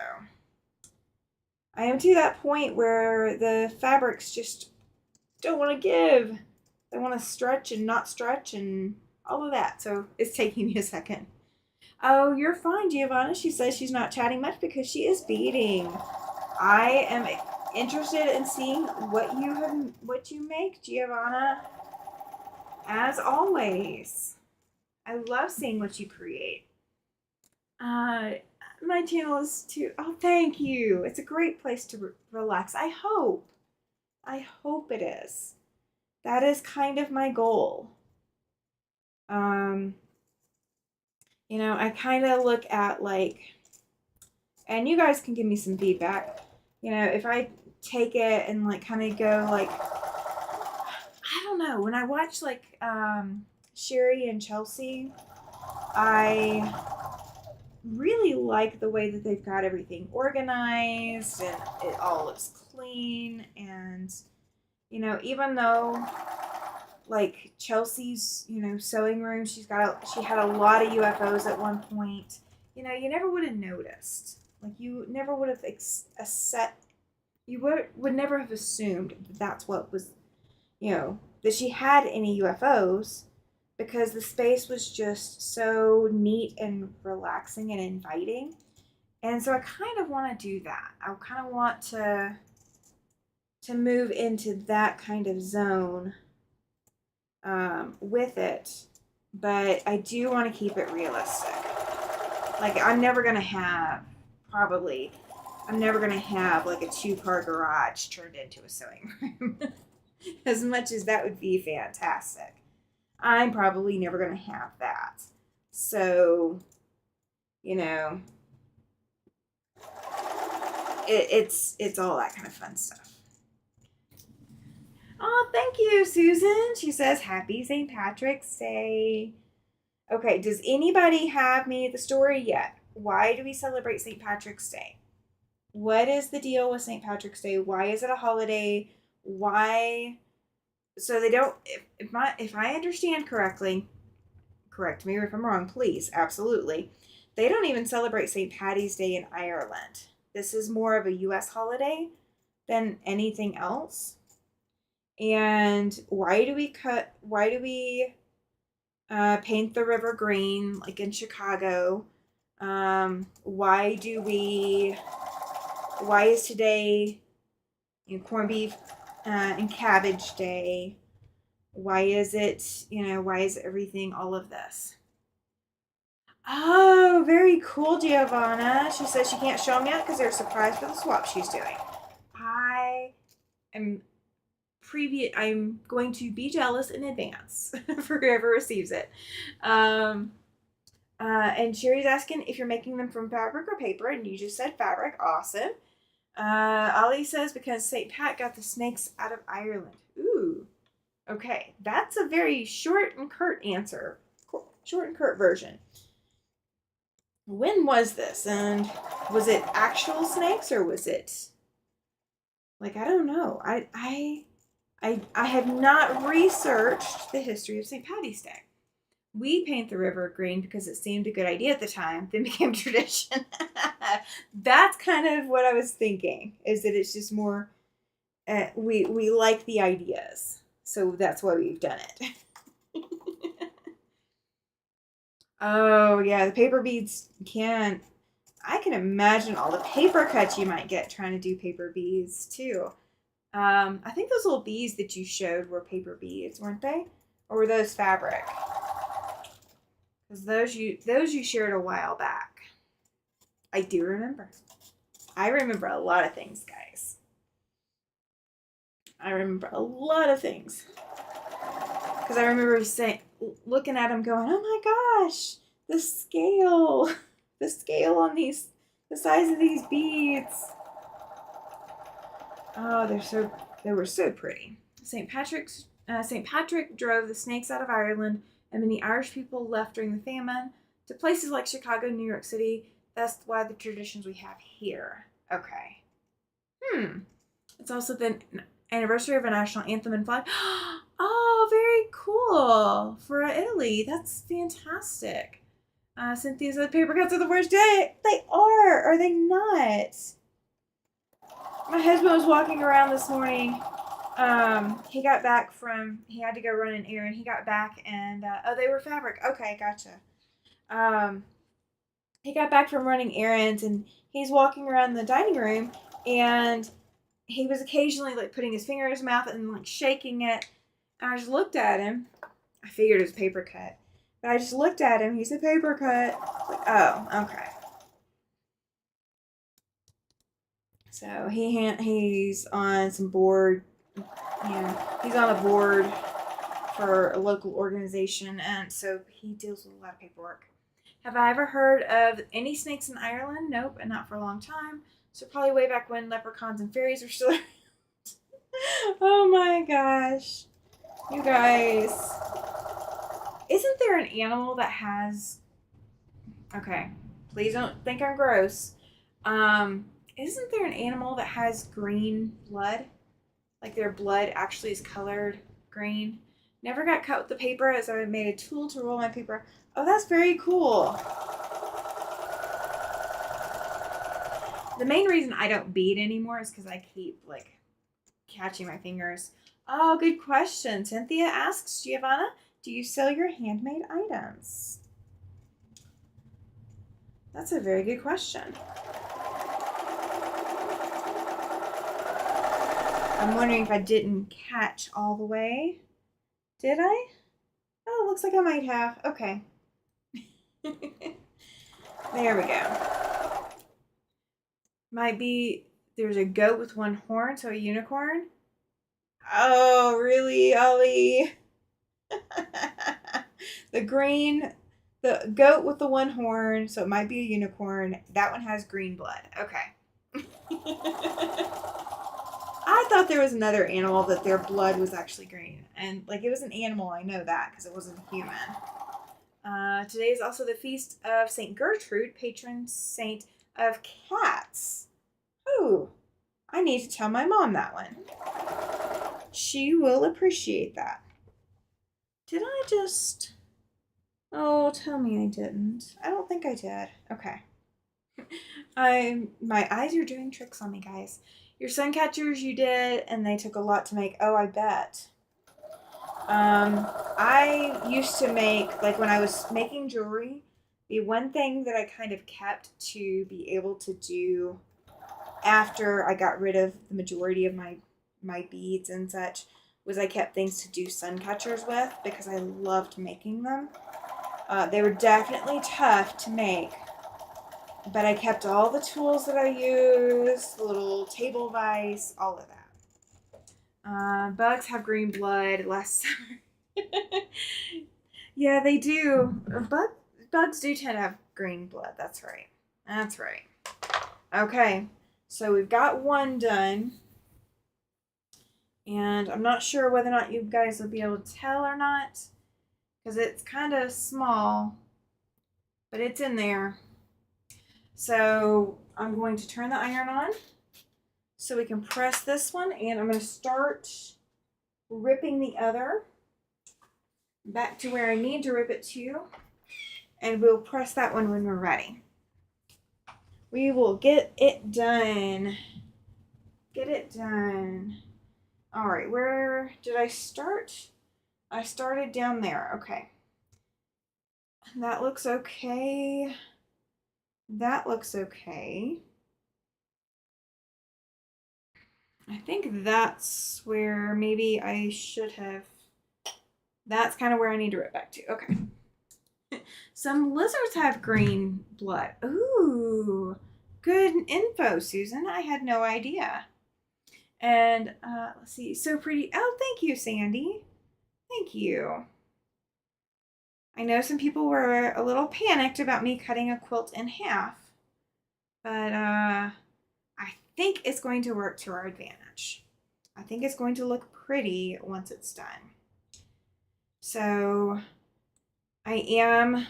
I am to that point where the fabrics just don't want to give. They want to stretch and not stretch and all of that. So it's taking me a second. Oh, you're fine, Giovanna. She says she's not chatting much because she is feeding. I am interested in seeing what you make, Giovanna. As always. I love seeing what you create. My channel is too. Oh, thank you. It's a great place to relax. I hope it is. That is kind of my goal. I kind of look at and you guys can give me some feedback. If I take it and kind of go I don't know. When I watch Sherry and Chelsea, I really like the way that they've got everything organized and it all looks clean. And even though Chelsea's sewing room, she had a lot of UFOs at one point. You never would have noticed. You never would have would never have assumed that that's what was that she had any UFOs, because the space was just so neat and relaxing and inviting. And so I kind of want to do that. I kind of want to move into that kind of zone with it, but I do want to keep it realistic. I'm never going to have a 2-car garage turned into a sewing room. As much as that would be fantastic, I'm probably never going to have that. So, it's all that kind of fun stuff. Oh, thank you, Susan. She says, happy St. Patrick's Day. Okay, does anybody have me the story yet? Why do we celebrate St. Patrick's Day? What is the deal with St. Patrick's Day? Why is it a holiday? Why? So they don't, if I understand correctly, correct me if I'm wrong, please, absolutely. They don't even celebrate St. Paddy's Day in Ireland. This is more of a U.S. holiday than anything else. And why do we paint the river green like in Chicago? Why is today corned beef and cabbage day? Why is it, why is everything all of this? Oh, very cool, Giovanna. She says she can't show them yet because they're surprised for the swap she's doing. I'm going to be jealous in advance for whoever receives it. And Sherry's asking if you're making them from fabric or paper, and you just said fabric. Awesome. Ollie says because St. Pat got the snakes out of Ireland. Ooh. Okay, that's a very short and curt answer. Short and curt version. When was this? And was it actual snakes or was it I don't know. I have not researched the history of St. Paddy's Day. We paint the river green because it seemed a good idea at the time, then became tradition. That's kind of what I was thinking, is that it's just more we like the ideas, so that's why we've done it. Oh yeah, the paper beads can. I can imagine all the paper cuts you might get trying to do paper beads too. I think those little beads that you showed were paper beads, weren't they? Or were those fabric? Because those you shared a while back. I do remember. I remember a lot of things, guys. I remember a lot of things. Because I remember looking at them going, oh my gosh, the scale on these, the size of these beads. Oh, they were so pretty. St. Patrick drove the snakes out of Ireland, and many Irish people left during the famine to places like Chicago, New York City. That's why the traditions we have here. Okay. It's also the anniversary of a national anthem and flag. Oh, very cool. For Italy. That's fantastic. Cynthia said paper cuts are the worst day. They are they not? My husband was walking around this morning. He got back he had to go run an errand. He got back and, oh, they were fabric. Okay, gotcha. He got back from running errands and he's walking around the dining room and he was occasionally like putting his finger in his mouth and like shaking it. And I just looked at him. I figured it was paper cut. But I just looked at him. He said paper cut. Like, oh, okay. So he's on some board. He's on a board for a local organization, and so he deals with a lot of paperwork. Have I ever heard of any snakes in Ireland? Nope, and not for a long time. So probably way back when leprechauns and fairies were still. Oh my gosh, you guys! Isn't there an animal that has? Okay, please don't think I'm gross. Isn't there an animal that has green blood? Like their blood actually is colored green. Never got cut with the paper as I made a tool to roll my paper. Oh, that's very cool. The main reason I don't bead anymore is because I keep like catching my fingers. Oh, good question. Cynthia asks, Giovanna, do you sell your handmade items? That's a very good question. I'm wondering if I didn't catch all the way. Did I? Oh, looks like I might have. Okay. There we go. Might be there's a goat with one horn, so a unicorn. Oh, really, Ollie? The goat with the one horn, so it might be a unicorn. That one has green blood. Okay. I thought there was another animal that their blood was actually green. And, like, it was an animal, I know that, because it wasn't human. Today is also the feast of St. Gertrude, patron saint of cats. Oh, I need to tell my mom that one. She will appreciate that. Did I just... Oh, tell me I didn't. I don't think I did. Okay. My eyes are doing tricks on me, guys. Your sun catchers you did, and they took a lot to make. Oh, I bet. I used to make, like when I was making jewelry, the one thing that I kind of kept to be able to do after I got rid of the majority of my beads and such was I kept things to do sun catchers with because I loved making them. They were definitely tough to make, but I kept all the tools that I used, the little table vise, all of that. Bugs have green blood last summer. Yeah, they do. Bugs do tend to have green blood. That's right. That's right. Okay, so we've got one done. And I'm not sure whether or not you guys will be able to tell or not, because it's kind of small, but it's in there. So I'm going to turn the iron on so we can press this one, and I'm going to start ripping the other back to where I need to rip it to, and we'll press that one when we're ready. We will get it done. Get it done. All right, where did I start? I started down there. Okay. That looks okay. That looks okay. I think that's where maybe I should have. That's kind of where I need to rip back to. Okay. Some lizards have green blood. Ooh, good info, Susan. I had no idea. And let's see. So pretty. Oh, thank you, Sandy. Thank you. I know some people were a little panicked about me cutting a quilt in half, but I think it's going to work to our advantage. I think it's going to look pretty once it's done. So I'm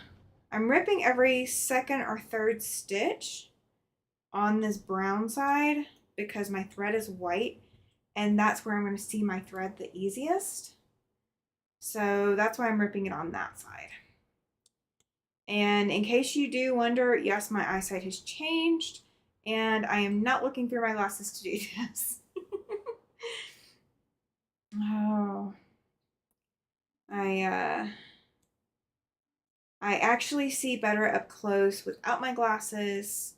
ripping every second or third stitch on this brown side because my thread is white and that's where I'm going to see my thread the easiest. So that's why I'm ripping it on that side. And in case you do wonder, yes, my eyesight has changed and I am not looking through my glasses to do this. Oh, I actually see better up close without my glasses,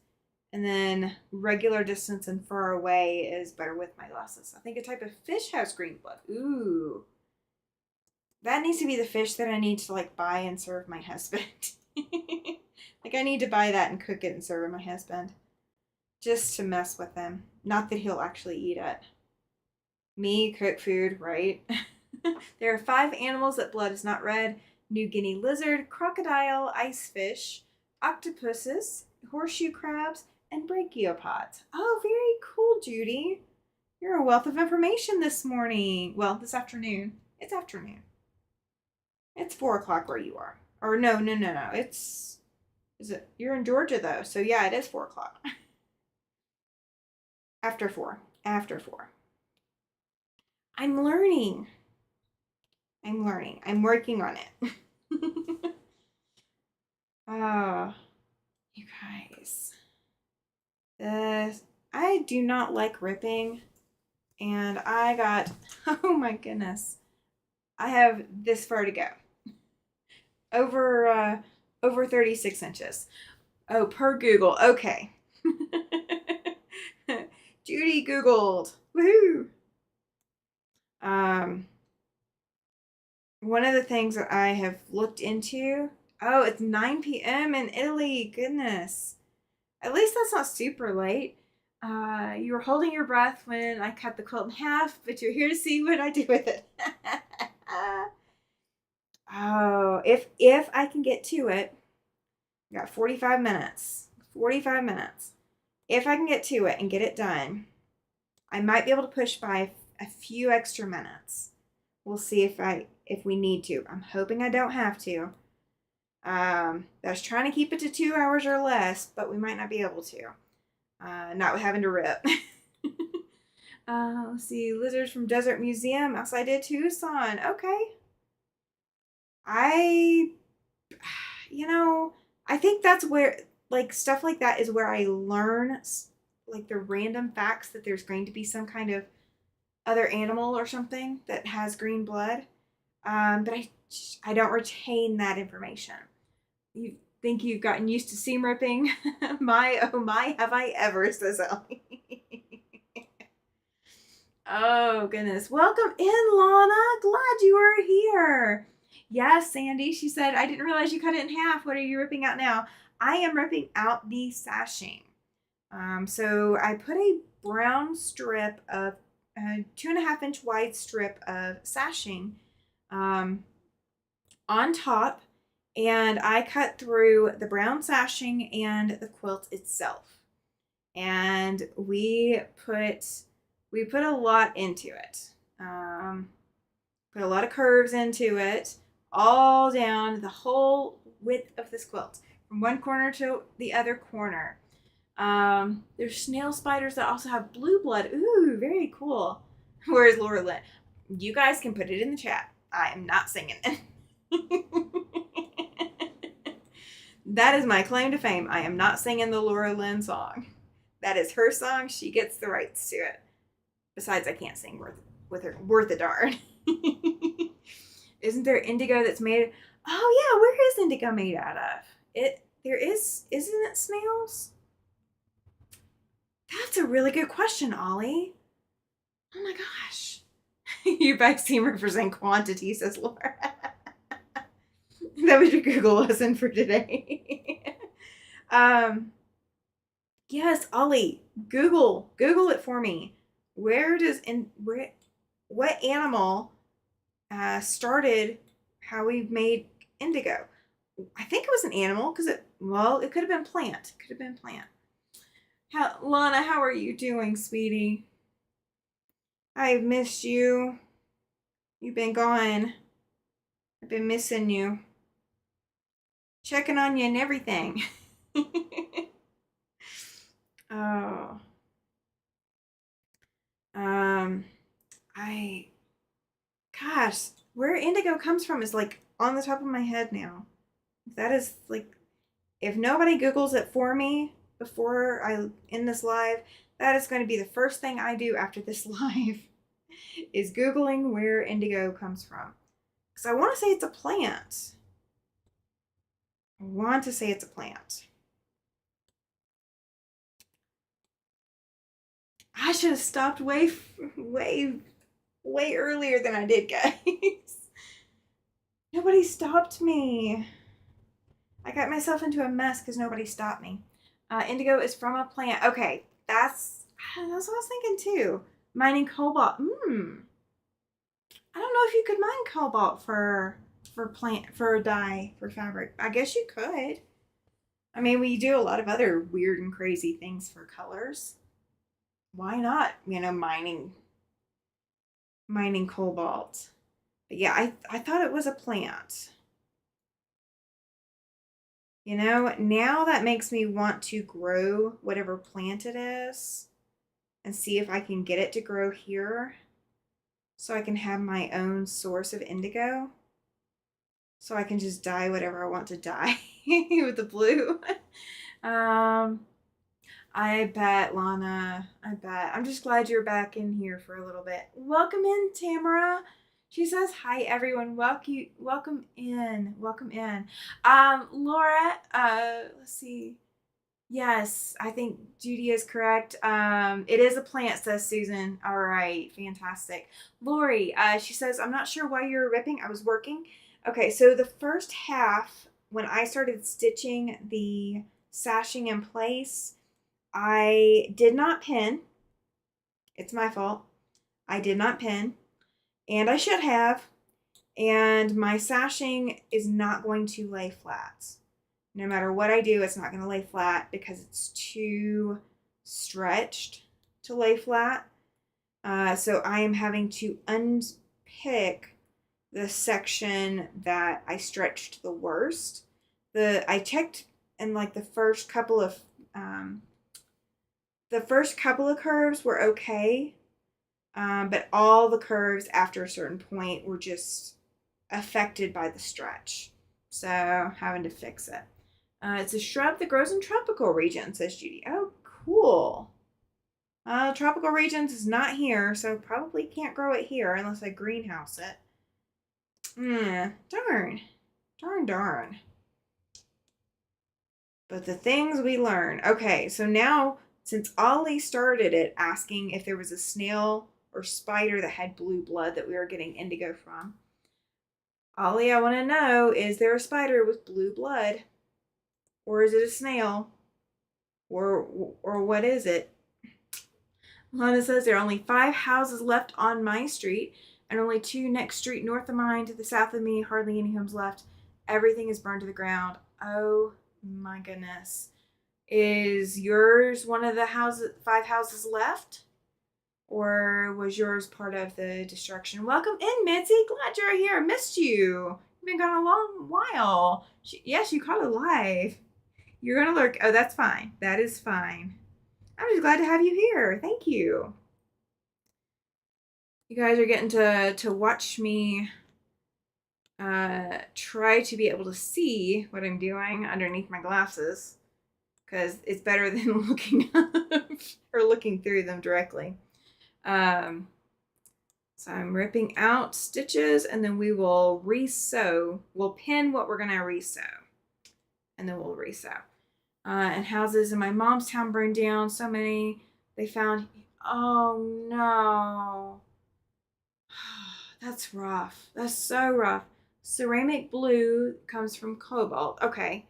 and then regular distance and far away is better with my glasses. I think a type of fish has green blood. Ooh. That needs to be the fish that I need to like buy and serve my husband. Like I need to buy that and cook it and serve my husband. Just to mess with him. Not that he'll actually eat it. Me, cook food, right? There are 5 animals that blood is not red: New Guinea lizard, crocodile, ice fish, octopuses, horseshoe crabs, and brachiopods. Oh, very cool, Judy. You're a wealth of information this morning. Well, this afternoon. It's afternoon. It's 4 o'clock where you are. Or no. Is it? You're in Georgia though, so yeah, it is 4 o'clock. After 4. After 4. I'm learning. I'm working on it. Oh, you guys. I do not like ripping. And I got, oh my goodness. I have this far to go. Over 36 inches. Oh, per Google. Okay. Judy Googled. Woohoo! One of the things that I have looked into. Oh, it's 9 p.m. in Italy. Goodness. At least that's not super late. You were holding your breath when I cut the quilt in half, but you're here to see what I do with it. Oh, if I can get to it, I got 45 minutes. 45 minutes. If I can get to it and get it done, I might be able to push by a few extra minutes. We'll see if we need to. I'm hoping I don't have to. I was trying to keep it to 2 hours or less, but we might not be able to. Not having to rip. Let's see. Lizards from Desert Museum outside of Tucson. Okay. I think that's where, like, stuff like that is where I learn, like, the random facts that there's going to be some kind of other animal or something that has green blood. But I don't retain that information. You think you've gotten used to seam ripping? My, oh my, have I ever, says Ellie. Oh, goodness. Welcome in, Lana. Glad you are here. Yes, Sandy, she said, I didn't realize you cut it in half. What are you ripping out now? I am ripping out the sashing. So I put a brown strip of, a 2.5-inch wide strip of sashing on top, and I cut through the brown sashing and the quilt itself. And we put a lot into it. Put a lot of curves into it, all down the whole width of this quilt, from one corner to the other corner. There's snail spiders that also have blue blood. Ooh, very cool. Where's Laura Lynn? You guys can put it in the chat. I am not singing it. That is my claim to fame. I am not singing the Laura Lynn song. That is her song. She gets the rights to it. Besides, I can't sing worth a darn. Isn't there indigo that's made? Oh yeah, where is indigo made out of? Isn't it snails? That's a really good question, Ollie. Oh my gosh. You vaccine represent quantity, says Laura. That was your Google lesson for today. Yes, Ollie, Google it for me. What animal started how we made indigo? I think it was an animal because it could have been plant. Could have been plant. Lana, how are you doing, sweetie? I've missed you. You've been gone. I've been missing you. Checking on you and everything. Oh. Gosh, where indigo comes from is like on the top of my head now. That is like, if nobody Googles it for me before I end this live, that is going to be the first thing I do after this live is Googling where indigo comes from. Because I want to say it's a plant. I should have stopped way earlier than I did, guys. Nobody stopped me. I got myself into a mess because nobody stopped me. Indigo is from a plant. Okay, that's what I was thinking too. Mining cobalt. I don't know if you could mine cobalt for dye, for fabric. I guess you could. I mean, we do a lot of other weird and crazy things for colors. Why not, mining cobalt? But yeah, I thought it was a plant. Now that makes me want to grow whatever plant it is and see if I can get it to grow here so I can have my own source of indigo. So I can just dye whatever I want to dye with the blue. I bet, Lana. I bet. I'm just glad you're back in here for a little bit. Welcome in, Tamara. She says, hi, everyone. Welcome in. Laura, let's see. Yes, I think Judy is correct. It is a plant, says Susan. All right, fantastic. Lori, she says, I'm not sure why you're ripping. I was working. Okay, so the first half, when I started stitching the sashing in place, I did not pin. It's my fault. I did not pin, and I should have. And my sashing is not going to lay flat. No matter what I do, it's not going to lay flat because it's too stretched to lay flat. So I am having to unpick the section that I stretched the worst. I checked in like the first couple of curves were okay, but all the curves after a certain point were just affected by the stretch. So having to fix it. It's a shrub that grows in tropical regions, says Judy. Oh, cool. Tropical regions is not here, so probably can't grow it here unless I greenhouse it. Darn. But the things we learn. Okay, so now, since Ollie started it asking if there was a snail or spider that had blue blood that we were getting indigo from, Ollie, I want to know, is there a spider with blue blood? Or is it a snail? Or what is it? Lana says there are only 5 houses left on my street and only 2 next street north of mine. To the south of me, hardly any homes left. Everything is burned to the ground. Oh my goodness. Is yours one of the 5 houses left? Or was yours part of the destruction? Welcome in, Mitzi. Glad you're here. Missed you. You've been gone a long while. Yes, you caught it live. You're going to lurk. Oh, that's fine. That is fine. I'm just glad to have you here. Thank you. You guys are getting to watch me try to be able to see what I'm doing underneath my glasses, because it's better than looking up or looking through them directly. So So I'm ripping out stitches, and then we will resew. We'll pin what we're gonna resew, and then we'll resew. And houses in my mom's town burned down. So many they found. Oh no. That's rough. That's so rough. Ceramic blue comes from cobalt. Okay.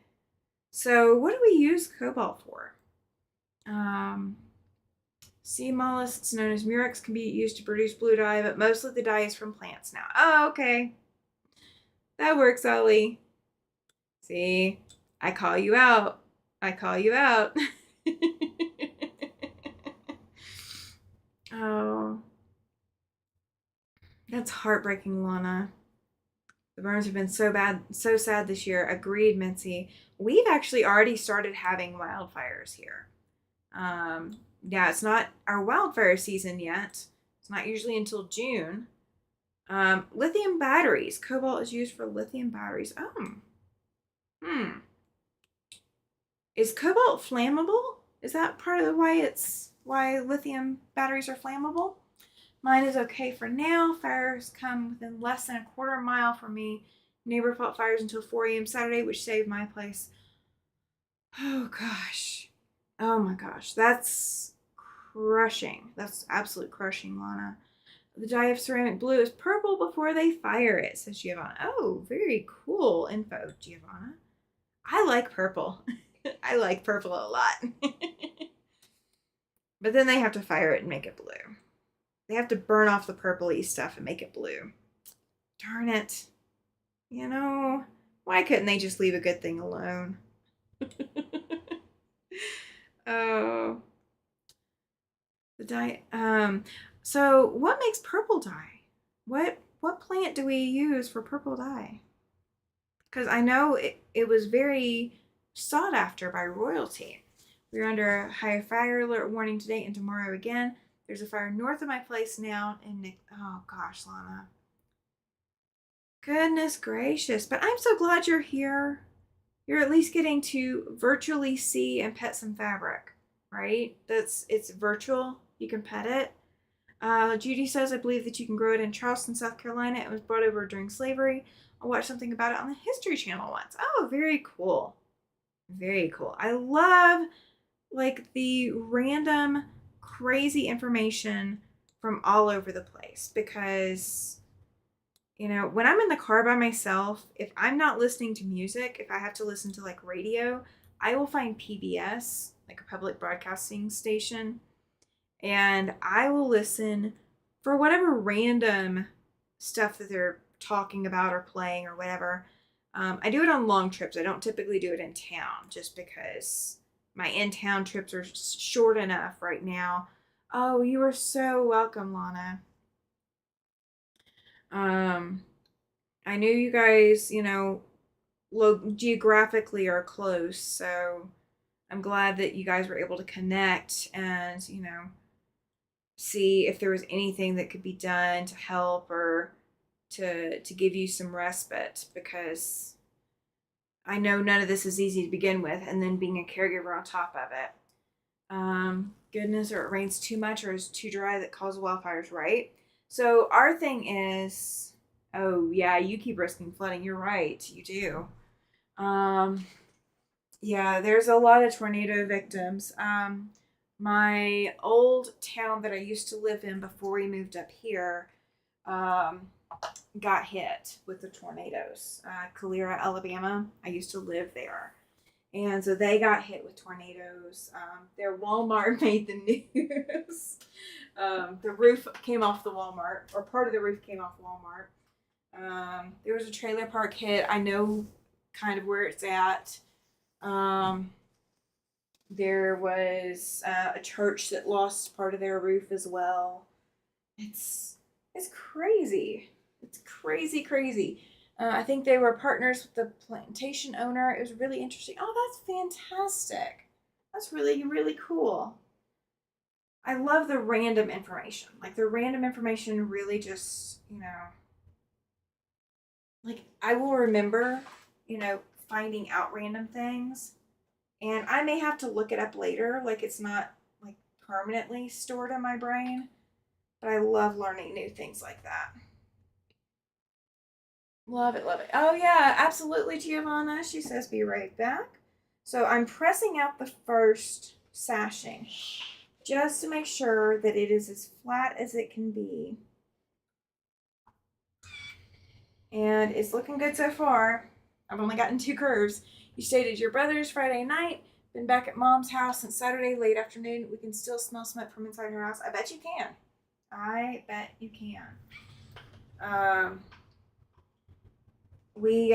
So what do we use cobalt for? Sea mollusks known as murex can be used to produce blue dye, but mostly the dye is from plants now. Oh, okay. That works, Ollie. See, I call you out. I call you out. Oh, that's heartbreaking, Lana. The burns have been so bad, so sad this year. Agreed, Mitzi. We've actually already started having wildfires here. Yeah, it's not our wildfire season yet. It's not usually until June. Lithium batteries. Cobalt is used for lithium batteries. Oh. Is cobalt flammable? Is that part of why lithium batteries are flammable? Mine is okay for now. Fires come within less than a quarter mile from me. Neighbor fought fires until 4 a.m. Saturday, which saved my place. Oh gosh. Oh my gosh. That's crushing. That's absolute crushing, Lana. The dye of ceramic blue is purple before they fire it, says Giovanna. Oh, very cool info, Giovanna. I like purple. I like purple a lot. But then they have to fire it and make it blue. They have to burn off the purpley stuff and make it blue. Darn it. You know, why couldn't they just leave a good thing alone? Oh. The dye. So what makes purple dye? What plant do we use for purple dye? Because I know it was very sought after by royalty. We're under a high fire alert warning today and tomorrow again. There's a fire north of my place now in oh gosh, Lana. Goodness gracious. But I'm so glad you're here. You're at least getting to virtually see and pet some fabric, right? It's virtual. You can pet it. Judy says, I believe that you can grow it in Charleston, South Carolina. It was brought over during slavery. I watched something about it on the History Channel once. Oh, very cool. Very cool. I love like the random crazy information from all over the place because when I'm in the car by myself, if I'm not listening to music, if I have to listen to like radio, I will find PBS, like a public broadcasting station, and I will listen for whatever random stuff that they're talking about or playing or whatever. I do it on long trips. I don't typically do it in town just because my in-town trips are short enough right now. Oh, you are so welcome, Lana. I knew you guys, geographically are close, so I'm glad that you guys were able to connect and, see if there was anything that could be done to help or to give you some respite because I know none of this is easy to begin with, and then being a caregiver on top of it. Goodness, or it rains too much or is too dry that causes wildfires, right? So our thing is, oh yeah, you keep risking flooding. You're right, you do. Yeah, there's a lot of tornado victims. My old town that I used to live in before we moved up here, got hit with the tornadoes. Calera, Alabama. I used to live there. And so they got hit with tornadoes. Their Walmart made the news. The roof came off the Walmart, or part of the roof came off Walmart. There was a trailer park hit. I know kind of where it's at. There was a church that lost part of their roof as well. It's crazy. It's crazy, crazy. I think they were partners with the plantation owner. It was really interesting. Oh, that's fantastic. That's really, really cool. I love the random information. Like, the random information really just, like, I will remember, finding out random things. And I may have to look it up later. Like, it's not, like, permanently stored in my brain. But I love learning new things like that. Love it, love it. Oh, yeah, absolutely, Giovanna. She says, be right back. So I'm pressing out the first sashing just to make sure that it is as flat as it can be. And it's looking good so far. I've only gotten 2 curves. You stayed at your brother's Friday night, been back at mom's house since Saturday late afternoon. We can still smell smoke from inside her house. I bet you can. I bet you can. We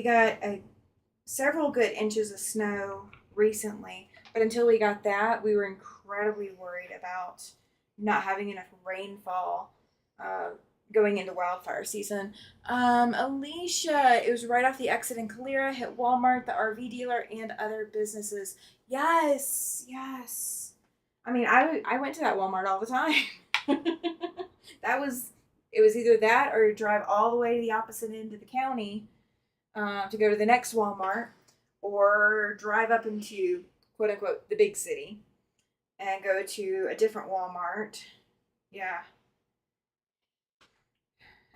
got several good inches of snow recently, but until we got that, we were incredibly worried about not having enough rainfall going into wildfire season. Alicia, it was right off the exit in Calera, hit Walmart, the RV dealer, and other businesses. Yes, yes. I mean, I went to that Walmart all the time. It was either that or drive all the way to the opposite end of the county to go to the next Walmart, or drive up into quote unquote the big city and go to a different Walmart. Yeah.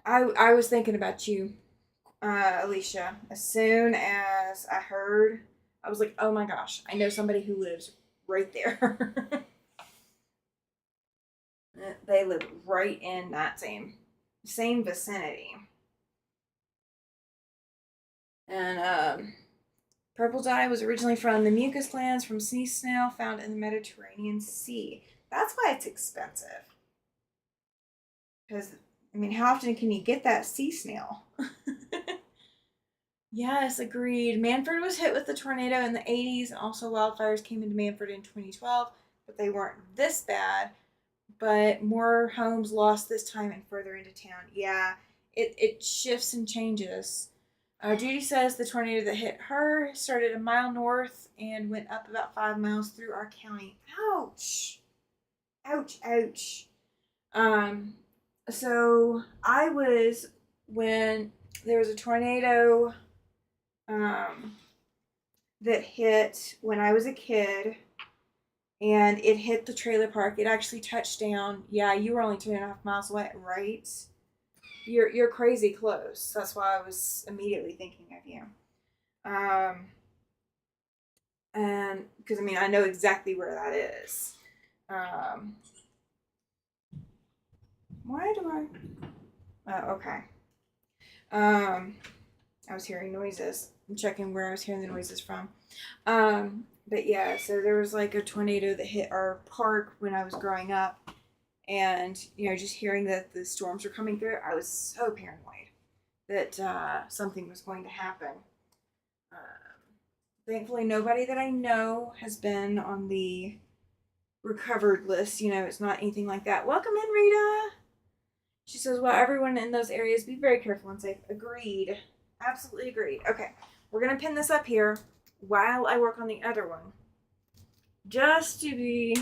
I was thinking about you, Alicia. As soon as I heard, I was like, oh my gosh, I know somebody who lives right there. They live right in that same vicinity. And purple dye was originally from the mucus glands from sea snail found in the Mediterranean Sea. That's why it's expensive. Because, I mean, how often can you get that sea snail? Yes, agreed. Manford was hit with the tornado in the 80s, and also wildfires came into Manford in 2012, but they weren't this bad. But more homes lost this time and further into town. Yeah, it shifts and changes. Judy says the tornado that hit her started a mile north and went up about 5 miles through our county. Ouch. Ouch, ouch. So I was, when there was a tornado that hit when I was a kid, and it hit the trailer park. It actually touched down. Yeah, you were only 2.5 miles away, right? You're crazy close. That's why I was immediately thinking of you. And because I mean I know exactly where that is. Why do I? Oh, okay. I was hearing noises. I'm checking where I was hearing the noises from. But yeah, so there was like a tornado that hit our park when I was growing up, and just hearing that the storms were coming through, I was so paranoid that something was going to happen. Thankfully, nobody that I know has been on the recovered list. It's not anything like that. Welcome in, Rita. She says, well, everyone in those areas, be very careful and safe. Agreed. Absolutely agreed. Okay, we're going to pin this up here while I work on the other one, just to be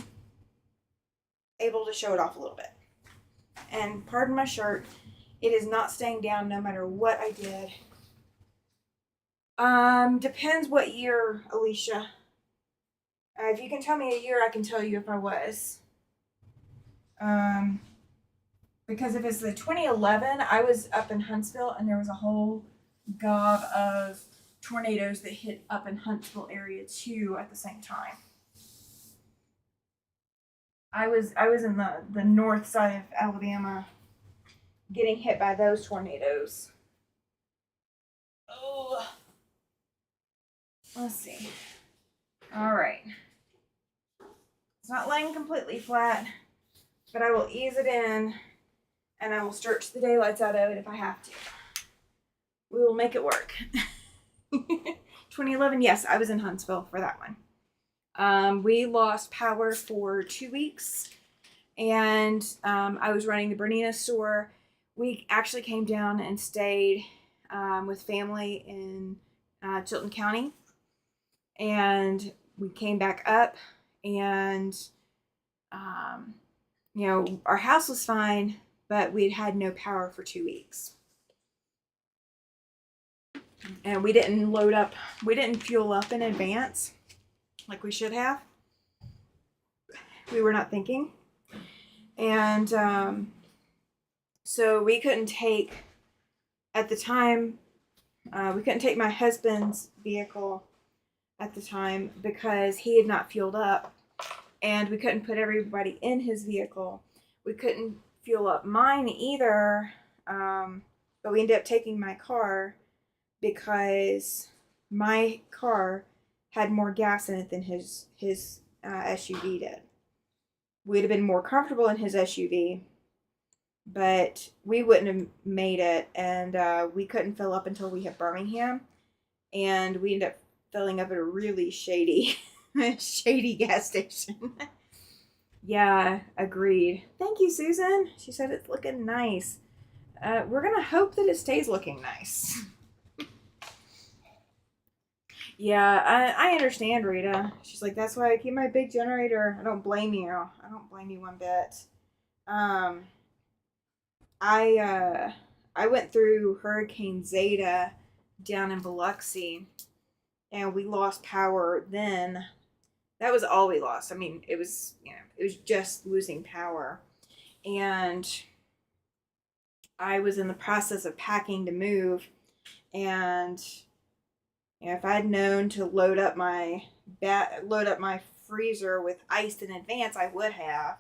able to show it off a little bit. And pardon my shirt, it is not staying down no matter what I did. Depends what year, Alicia. If you can tell me a year, I can tell you if I was. Because if it's the 2011, I was up in Huntsville, and there was a whole gob of tornadoes that hit up in Huntsville area too at the same time. I was in the north side of Alabama getting hit by those tornadoes. Oh, let's see. All right. It's not laying completely flat, but I will ease it in, and I will stretch the daylights out of it if I have to. We will make it work. 2011, yes, I was in Huntsville for that one. We lost power for 2 weeks, and I was running the Bernina store. We actually came down and stayed with family in Chilton County, and we came back up, and our house was fine, but we'd had no power for 2 weeks. And we didn't fuel up in advance like we should have. We were not thinking. And so we couldn't take, at the time, we couldn't take my husband's vehicle at the time because he had not fueled up, and we couldn't put everybody in his vehicle. We couldn't fuel up mine either, but we ended up taking my car because my car had more gas in it than his SUV did. We'd have been more comfortable in his SUV, but we wouldn't have made it, and we couldn't fill up until we hit Birmingham, and we ended up filling up at a really shady shady gas station. Yeah, agreed. Thank you, Susan. She said it's looking nice. We're gonna hope that it stays looking nice. Yeah, I understand, Rita. She's like, that's why I keep my big generator. I don't blame you. I don't blame you one bit. Um, I went through Hurricane Zeta down in Biloxi, and we lost power then. That was all we lost. I mean, it was it was just losing power, and I was in the process of packing to move, and if I'd known to load up my freezer with ice in advance, I would have.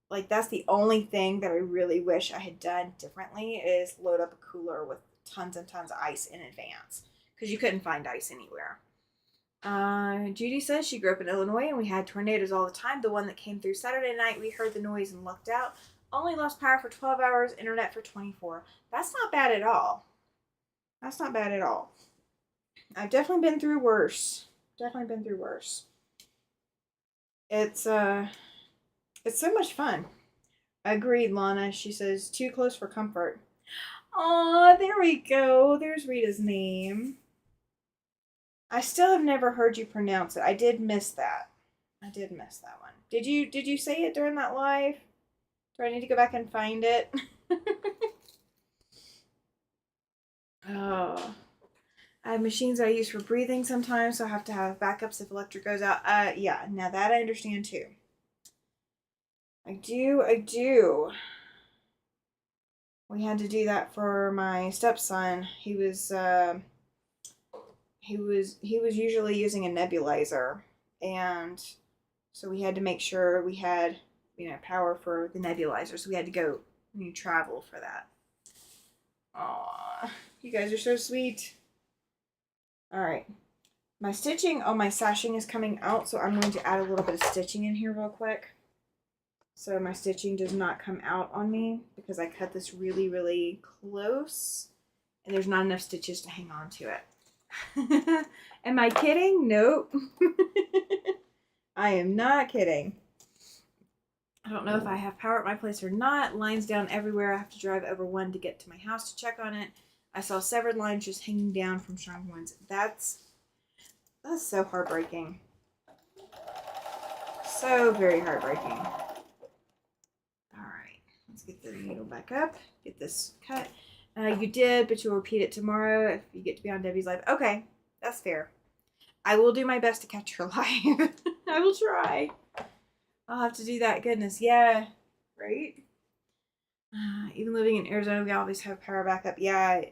Like, that's the only thing that I really wish I had done differently, is load up a cooler with tons and tons of ice in advance, because you couldn't find ice anywhere. Judy says she grew up in Illinois and we had tornadoes all the time. The one that came through Saturday night, we heard the noise and lucked out. Only lost power for 12 hours, internet for 24. That's not bad at all. That's not bad at all. I've definitely been through worse. Definitely been through worse. It's so much fun. Agreed, Lana. She says, too close for comfort. Aw, there we go. There's Rita's name. I still have never heard you pronounce it. I did miss that. I did miss that one. Did you say it during that live? Do I need to go back and find it? Oh. I have machines I use for breathing sometimes, so I have to have backups if electric goes out. Yeah, now that I understand too. I do. We had to do that for my stepson. He was usually using a nebulizer, and so we had to make sure we had power for the nebulizer. So we had to go travel for that. Aw, you guys are so sweet. All right, my stitching on my sashing is coming out, so I'm going to add a little bit of stitching in here real quick, so my stitching does not come out on me, because I cut this really, really close, and there's not enough stitches to hang on to it. Am I kidding? Nope. I am not kidding. I don't know if I have power at my place or not. Lines down everywhere. I have to drive over one to get to my house to check on it. I saw severed lines just hanging down from strong winds. That's so heartbreaking. So very heartbreaking. All right, let's get the needle back up. Get this cut. You did, but you'll repeat it tomorrow if you get to be on Debbie's live. Okay, that's fair. I will do my best to catch her live. I will try. I'll have to do that. Goodness, yeah, right? Even living in Arizona, we always have power backup. Yeah,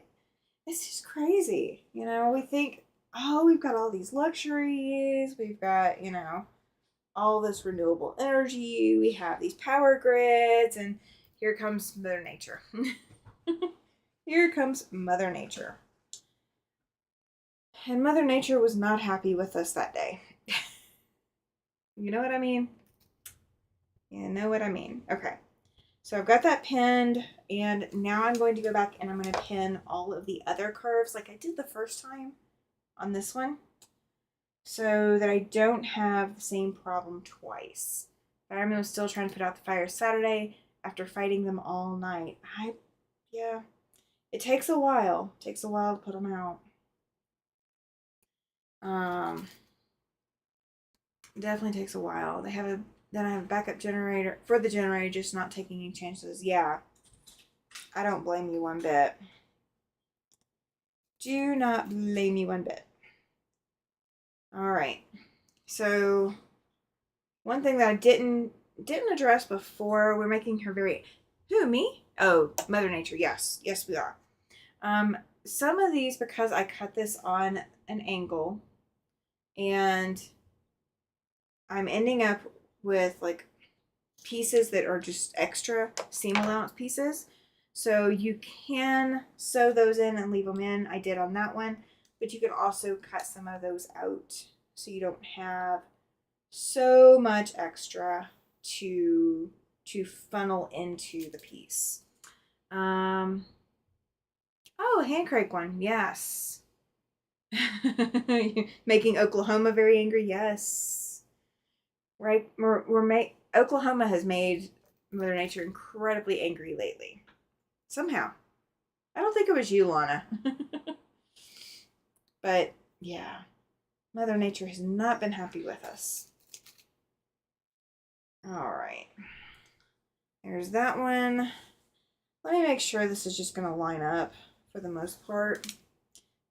it's just crazy. We think, oh, we've got all these luxuries. We've got, all this renewable energy. We have these power grids, and here comes Mother Nature. Here comes Mother Nature. And Mother Nature was not happy with us that day. You know what I mean? You know what I mean. Okay. So I've got that pinned, and now I'm going to go back and I'm going to pin all of the other curves like I did the first time on this one, so that I don't have the same problem twice. Fireman was still trying to put out the fire Saturday after fighting them all night. Yeah, it takes a while. It takes a while to put them out. Definitely takes a while. Then I have a backup generator for the generator, just not taking any chances. Yeah, I don't blame you one bit. Do not blame me one bit. All right. So one thing that I didn't didn't address before, we're making her very... Who, me? Oh, Mother Nature. Yes. Yes, we are. Some of these, because I cut this on an angle, and I'm ending up with like pieces that are just extra seam allowance pieces. So you can sew those in and leave them in. I did on that one, but you can also cut some of those out so you don't have so much extra to funnel into the piece. Oh, hand crank one, yes. Making Oklahoma very angry, yes. Right, Oklahoma has made Mother Nature incredibly angry lately. Somehow. I don't think it was you, Lana. But, yeah. Mother Nature has not been happy with us. Alright. There's that one. Let me make sure this is just going to line up for the most part,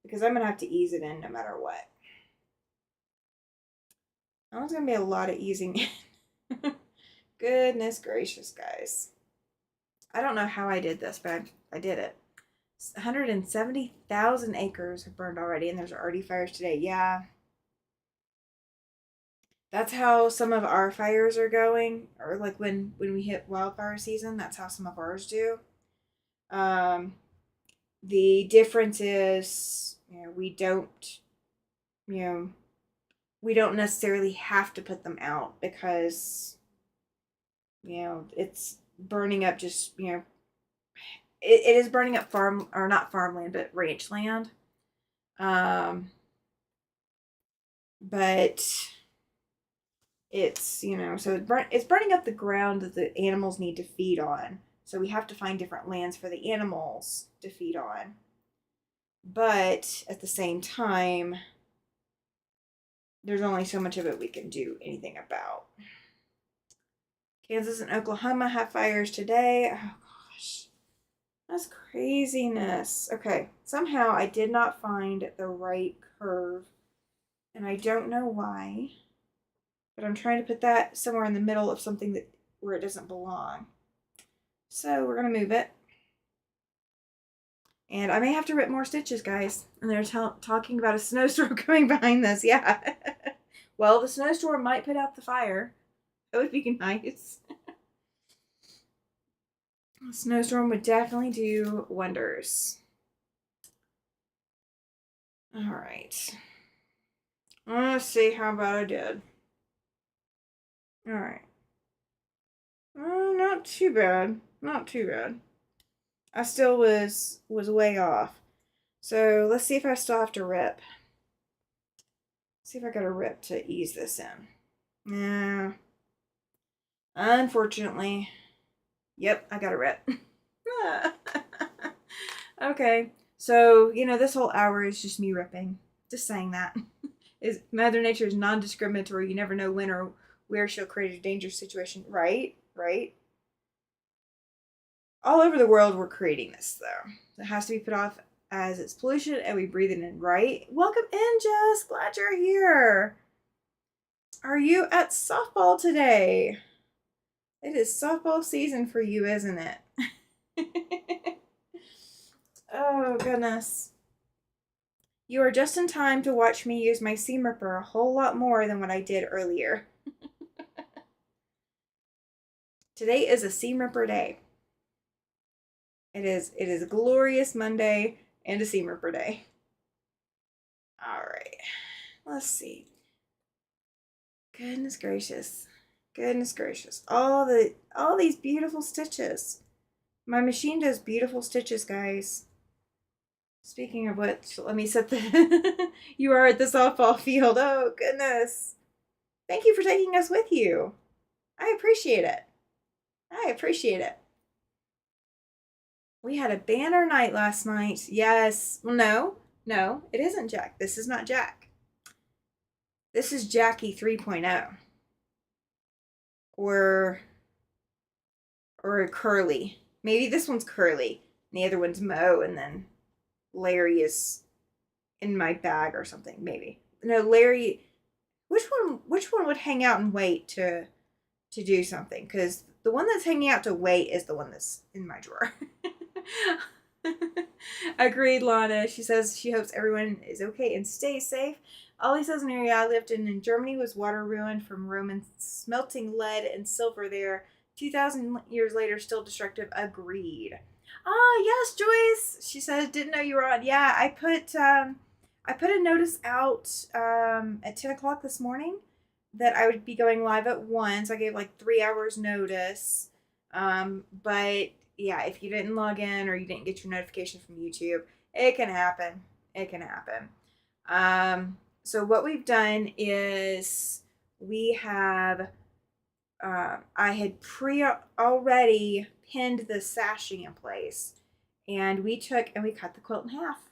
because I'm going to have to ease it in no matter what. That one's going to be a lot of easing in. Goodness gracious, guys. I don't know how I did this, but I did it. 170,000 acres have burned already, and there's already fires today. Yeah. That's how some of our fires are going, or like when we hit wildfire season, that's how some of ours do. The difference is, we don't necessarily have to put them out because, it's burning up just, it is burning up not farmland, but ranch land. But it's, so it's burning up the ground that the animals need to feed on. So we have to find different lands for the animals to feed on. But at the same time, there's only so much of it we can do anything about. Kansas and Oklahoma have fires today. Oh gosh, that's craziness. Okay, somehow I did not find the right curve, and I don't know why, but I'm trying to put that somewhere in the middle of something where it doesn't belong. So we're gonna move it. And I may have to rip more stitches, guys. And they're talking about a snowstorm coming behind this. Yeah. Well, the snowstorm might put out the fire. That would be nice. A snowstorm would definitely do wonders. All right. Let's see how bad I did. All right. Not too bad. Not too bad. I still was way off. So let's see if I still have to rip. See if I got to rip to ease this in. Yeah. Unfortunately. Yep, I got to rip. Okay. So, this whole hour is just me ripping. Just saying that. Mother Nature is non-discriminatory. You never know when or where she'll create a dangerous situation. Right? Right? All over the world, we're creating this, though. It has to be put off as it's pollution and we breathe it in, right? Welcome in, Jess. Glad you're here. Are you at softball today? It is softball season for you, isn't it? Oh, goodness. You are just in time to watch me use my seam ripper a whole lot more than what I did earlier. Today is a seam ripper day. It is a glorious Monday and a seam ripper day. All right. Let's see. Goodness gracious. Goodness gracious. All these beautiful stitches. My machine does beautiful stitches, guys. Speaking of which, let me set the... You are at the softball field. Oh, goodness. Thank you for taking us with you. I appreciate it. I appreciate it. We had a banner night last night. Yes. Well, no, it isn't Jack. This is not Jack. This is Jackie 3.0. Or Curly. Maybe this one's Curly. And the other one's Mo, and then Larry is in my bag or something. Maybe. No, Larry. Which one would hang out and wait to to do something because the one that's hanging out to wait is the one that's in my drawer. Agreed, Lana. She says she hopes everyone is okay and stays safe. Ollie says an area I lived in Germany was water ruined from Romans smelting lead and silver there. 2,000 years later, still destructive. Agreed. Oh, yes, Joyce. She says, didn't know you were on. Yeah, I put a notice out at 10 o'clock this morning that I would be going live at 1. So I gave like 3 hours notice. But yeah, if you didn't log in or you didn't get your notification from YouTube, it can happen. It can happen. So what we've done is we have, I had already pinned the sashing in place, and we cut the quilt in half.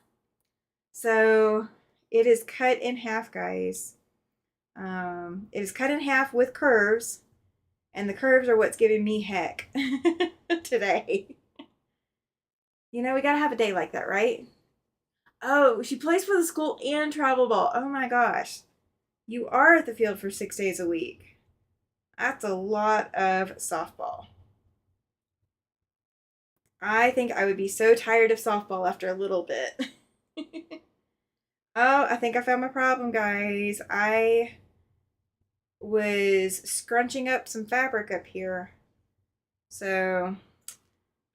So it is cut in half, guys. It is cut in half with curves, and the curves are what's giving me heck today. You know, we gotta have a day like that, right? Oh, she plays for the school and travel ball. Oh my gosh. You are at the field for 6 days a week. That's a lot of softball. I think I would be so tired of softball after a little bit. Oh, I think I found my problem, guys. I was scrunching up some fabric up here. So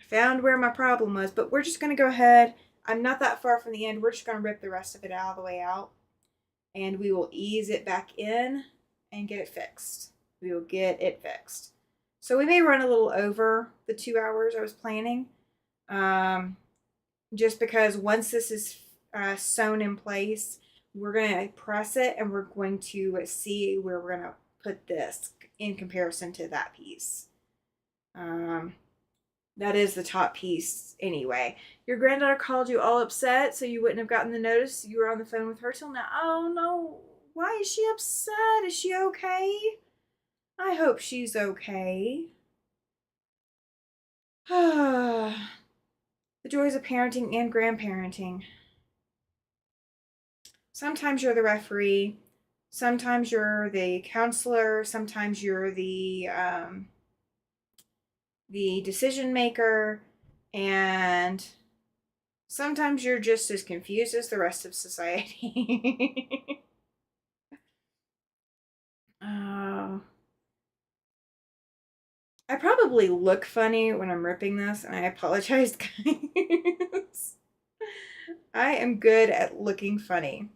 I found where my problem was, but we're just going to go ahead. I'm not that far from the end. We're just going to rip the rest of it all the way out, and we will ease it back in and get it fixed. We will get it fixed. So we may run a little over the 2 hours I was planning, just because once this is sewn in place, we're going to press it and we're going to see where we're going to put this in comparison to that piece. That is the top piece anyway. Your granddaughter called you all upset, so you wouldn't have gotten the notice. You were on the phone with her till now. Oh no, why is she upset? Is she okay? I hope she's okay. The joys of parenting and grandparenting. Sometimes you're the referee. Sometimes you're the counselor. Sometimes you're the decision maker. And sometimes you're just as confused as the rest of society. I probably look funny when I'm ripping this, and I apologize, guys. I am good at looking funny.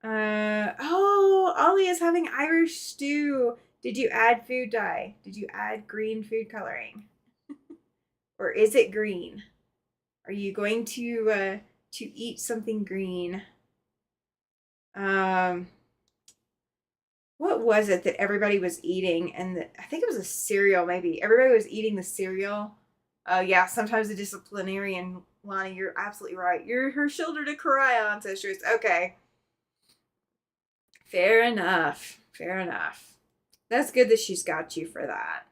Oh, Ollie is having Irish stew. Did you add food dye? Did you add green food coloring? Or is it green? Are you going to eat something green? What was it that everybody was eating? And I think it was a cereal, maybe. Everybody was eating the cereal. Yeah, sometimes the disciplinarian, Lonnie, you're absolutely right. You're her shoulder to cry on, says Truth. Okay. Fair enough. Fair enough. That's good that she's got you for that.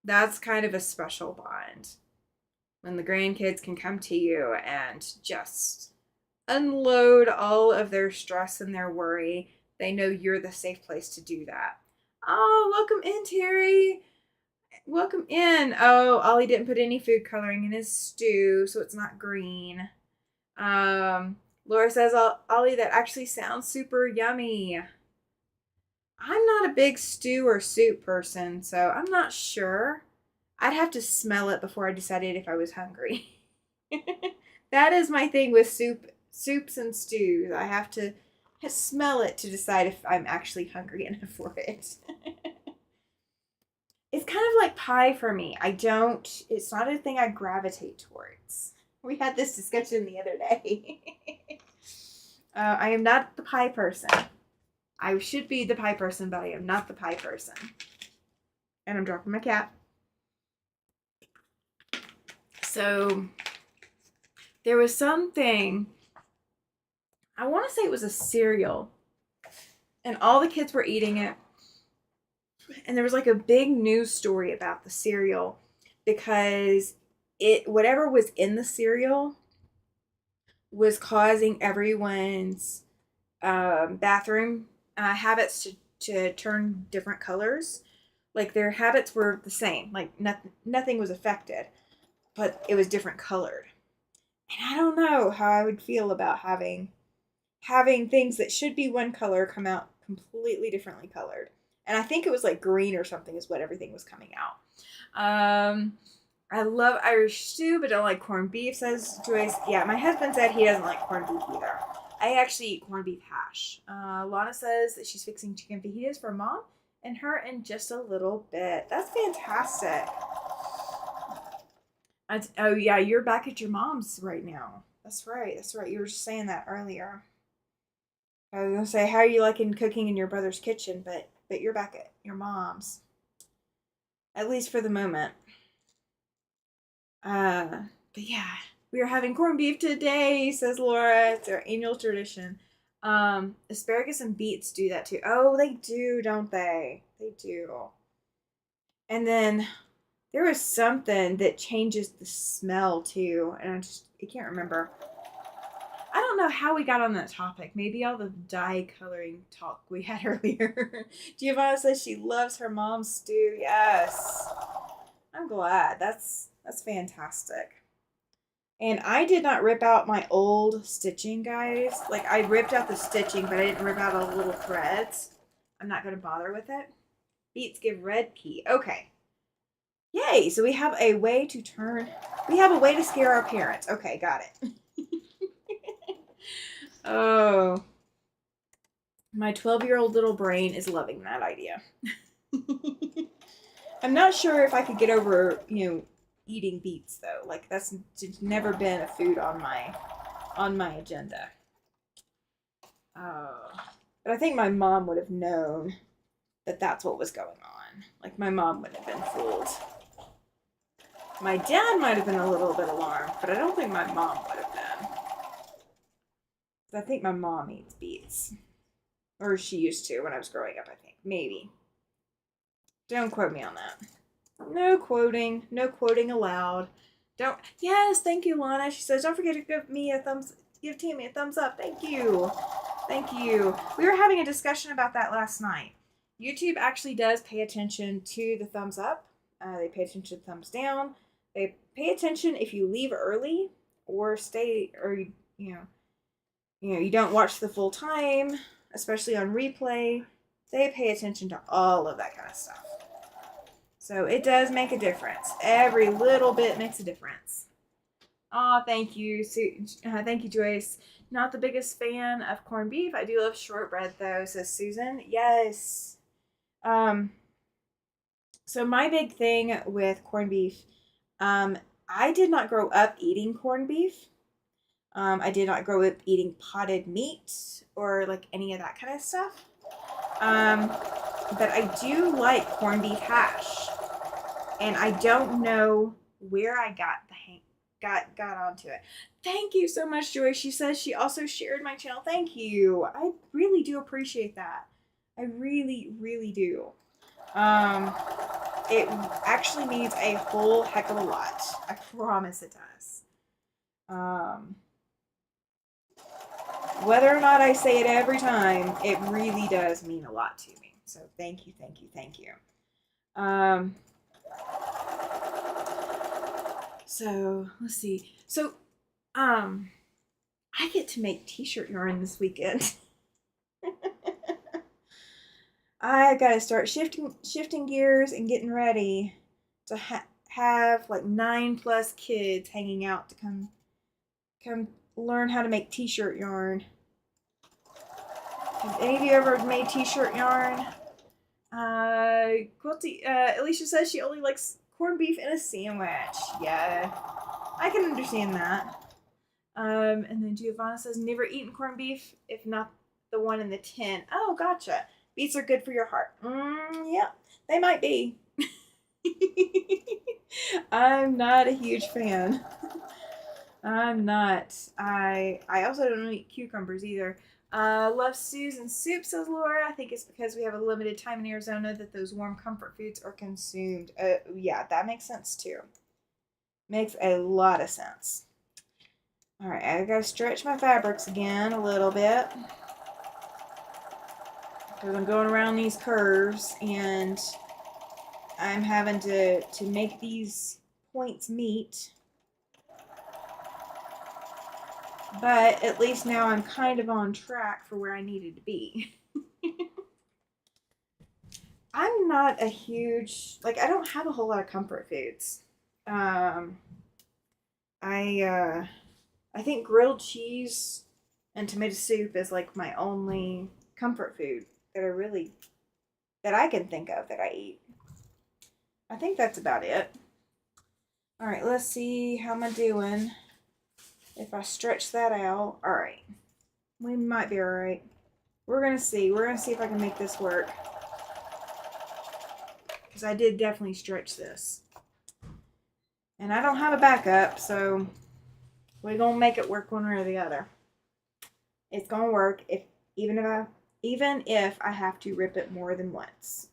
That's kind of a special bond. When the grandkids can come to you and just unload all of their stress and their worry. They know you're the safe place to do that. Oh, welcome in, Terry. Welcome in. Oh, Ollie didn't put any food coloring in his stew, so it's not green. Laura says, Ollie, that actually sounds super yummy. I'm not a big stew or soup person, so I'm not sure. I'd have to smell it before I decided if I was hungry. That is my thing with soups and stews. I have to smell it to decide if I'm actually hungry enough for it. It's kind of like pie for me. It's not a thing I gravitate towards. We had this discussion the other day. I am not the pie person. I should be the pie person, but I am not the pie person. And I'm dropping my cap. So there was something, I want to say it was a cereal, and all the kids were eating it. And there was like a big news story about the cereal because whatever was in the cereal was causing everyone's bathroom habits to turn different colors. Like their habits were the same. Like nothing was affected, but it was different colored. And I don't know how I would feel about having things that should be one color come out completely differently colored. And I think it was like green or something is what everything was coming out. I love Irish stew, but don't like corned beef, says Joyce. Yeah, my husband said he doesn't like corned beef either. I actually eat corned beef hash. Lana says that she's fixing chicken fajitas for mom and her in just a little bit. That's fantastic. Oh, yeah, you're back at your mom's right now. That's right. That's right. You were just saying that earlier. I was gonna say, how are you liking cooking in your brother's kitchen? But you're back at your mom's, at least for the moment. But yeah, we are having corned beef today, says Laura. It's our annual tradition. Asparagus and beets do that too. Oh, they do, don't they? They do. And then there was something that changes the smell too, and I can't remember. I don't know how we got on that topic. Maybe all the dye coloring talk we had earlier. Giovanna says she loves her mom's stew. Yes. I'm glad. That's fantastic. And I did not rip out my old stitching, guys. Like, I ripped out the stitching, but I didn't rip out all the little threads. I'm not going to bother with it. Beets give red pea. Okay. Yay! So we have a way to scare our parents. Okay, got it. Oh. My 12-year-old little brain is loving that idea. I'm not sure if I could get over, eating beets though. Like that's never been a food on my agenda. But I think my mom would have known that that's what was going on. Like my mom wouldn't have been fooled. My dad might have been a little bit alarmed, but I don't think my mom would have been. I think my mom eats beets. Or she used to when I was growing up, I think. Maybe. Don't quote me on that. No quoting. No quoting allowed. Don't. Yes, thank you, Lana. She says, don't forget to give Tammy a thumbs up. Thank you. Thank you. We were having a discussion about that last night. YouTube actually does pay attention to the thumbs up. They pay attention to thumbs down. They pay attention if you leave early or stay, or you don't watch the full time, especially on replay. They pay attention to all of that kind of stuff. So it does make a difference. Every little bit makes a difference. Oh, thank you. Thank you, Joyce. Not the biggest fan of corned beef. I do love shortbread, though, says Susan. Yes. So my big thing with corned beef, I did not grow up eating corned beef. I did not grow up eating potted meat or like any of that kind of stuff. But I do like corned beef hash. And I don't know where I got onto it. Thank you so much, Joy. She says she also shared my channel. Thank you. I really do appreciate that. I really, really do. It actually means a whole heck of a lot. I promise it does. Whether or not I say it every time, it really does mean a lot to me. So thank you, thank you, thank you. So let's see. So, I get to make t-shirt yarn this weekend. I gotta start shifting gears and getting ready to have like 9+ kids hanging out to come learn how to make t-shirt yarn. Have any of you ever made t-shirt yarn? Alicia says she only likes corned beef in a sandwich. Yeah, I can understand that. And then Giovanna says never eaten corned beef if not the one in the tin. Oh, gotcha. Beets are good for your heart. Yeah, they might be. I'm not a huge fan. I'm not. I also don't eat cucumbers either. Love stews and soup, says Laura. I think it's because we have a limited time in Arizona that those warm comfort foods are consumed. Yeah, that makes sense too. Makes a lot of sense. All right, I gotta stretch my fabrics again a little bit because I'm going around these curves, and I'm having to make these points meet. But at least now I'm kind of on track for where I needed to be. I'm not a huge, like, I don't have a whole lot of comfort foods. Um, I think grilled cheese and tomato soup is like my only comfort food that I can think of that I eat. I think that's about it. All right, let's see how am I doing. If I stretch that out, all right, we might be all right. We're gonna see. We're gonna see if I can make this work. Because I did definitely stretch this. And I don't have a backup, so we're gonna make it work one way or the other. It's gonna work even if I have to rip it more than once.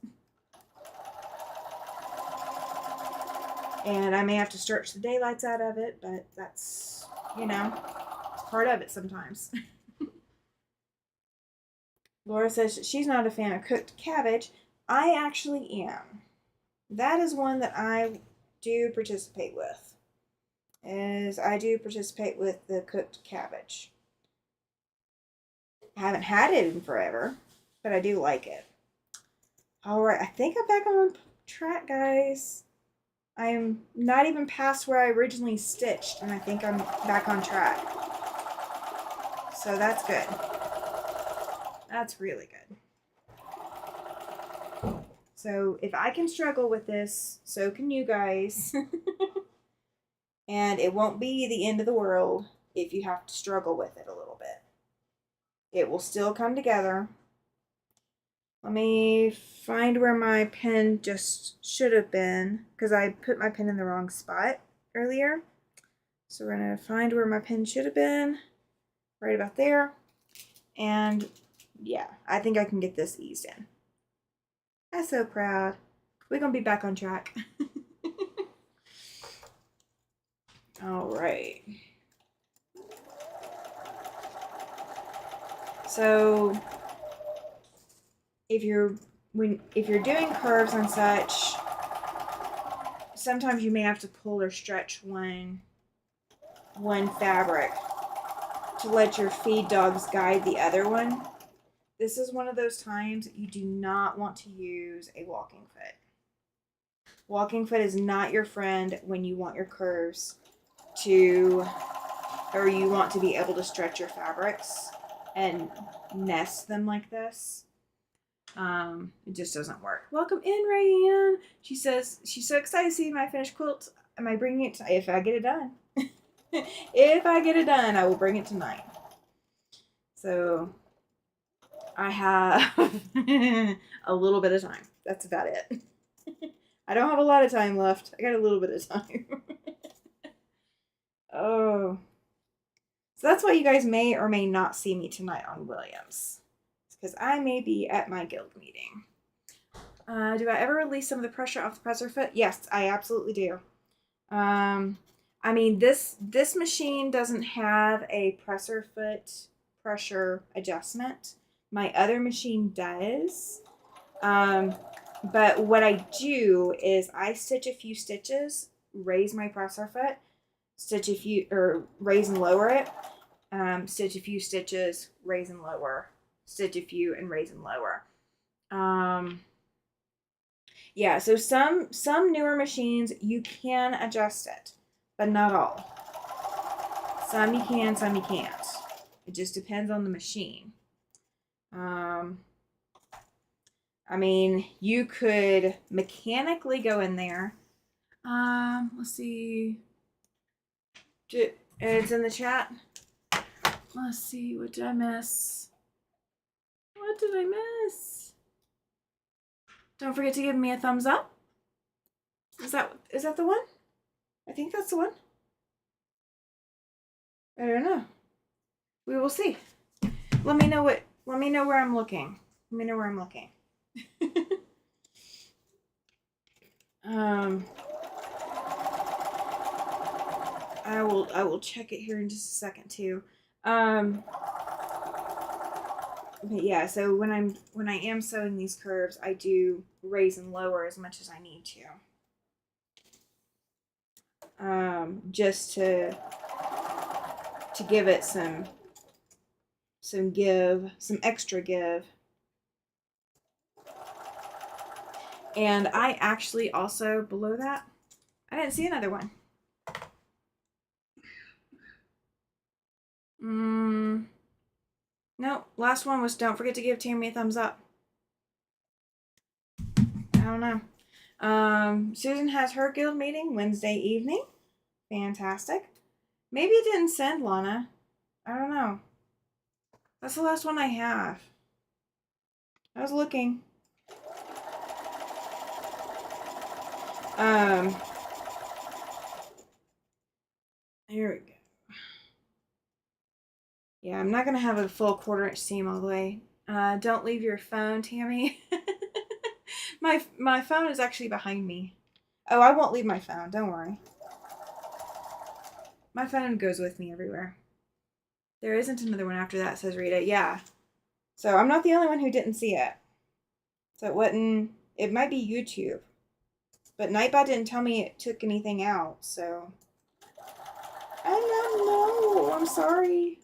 And I may have to stretch the daylights out of it, but that's, it's part of it sometimes. Laura says she's not a fan of cooked cabbage. I actually am. That is one that I do participate with. I do participate with the cooked cabbage. I haven't had it in forever, but I do like it. All right, I think I'm back on track, guys. I am not even past where I originally stitched, and I think I'm back on track. So that's good. That's really good. So if I can struggle with this, so can you guys. And it won't be the end of the world if you have to struggle with it a little bit. It will still come together. Let me find where my pen just should have been, because I put my pen in the wrong spot earlier. So we're going to find where my pen should have been, right about there. And yeah, I think I can get this eased in. I'm so proud. We're going to be back on track. All right. So if you're doing curves and such, sometimes you may have to pull or stretch one fabric to let your feed dogs guide the other one. This is one of those times you do not want to use a walking foot. Walking foot is not your friend when you want your curves or you want to be able to stretch your fabrics and nest them like this. It just doesn't work. Welcome in, Rayanne. She says she's so excited to see my finished quilt. Am I bringing it if I get it done? If I get it done, I will bring it tonight. So I have a little bit of time. That's about it. I don't have a lot of time left. I got a little bit of time. Oh. So that's why you guys may or may not see me tonight on Williams. Because I may be at my guild meeting. Do I ever release some of the pressure off the presser foot? Yes, I absolutely do. I mean, this machine doesn't have a presser foot pressure adjustment. My other machine does. But what I do is I stitch a few stitches, raise my presser foot, stitch a few, or raise and lower it, stitch a few stitches, raise and lower, stitch a few and raise and lower. Yeah, so some newer machines you can adjust it, but not all. Some you can, some you can't. It just depends on the machine. I mean, you could mechanically go in there. Let's see. It's in the chat. Let's see. What did I miss? What did I miss? Don't forget to give me a thumbs up. Is that the one? I think that's the one. I don't know. We will see. Let me know where I'm looking. Let me know where I'm looking. I will check it here in just a second too. But yeah, so when I am sewing these curves, I do raise and lower as much as I need to, just to give it some give, some extra give. And I actually also below that, I didn't see another one. No, last one was don't forget to give Tammy a thumbs up. I don't know. Susan has her guild meeting Wednesday evening. Fantastic. Maybe it didn't send, Lana. I don't know. That's the last one I have. I was looking. Here we go. Yeah, I'm not gonna have a full 1/4 inch seam all the way. Don't leave your phone, Tammy. my phone is actually behind me. Oh, I won't leave my phone. Don't worry. My phone goes with me everywhere. There isn't another one after that, says Rita. Yeah. So I'm not the only one who didn't see it. So it wasn't. It might be YouTube, but Nightbot didn't tell me it took anything out. So I don't know. I'm sorry.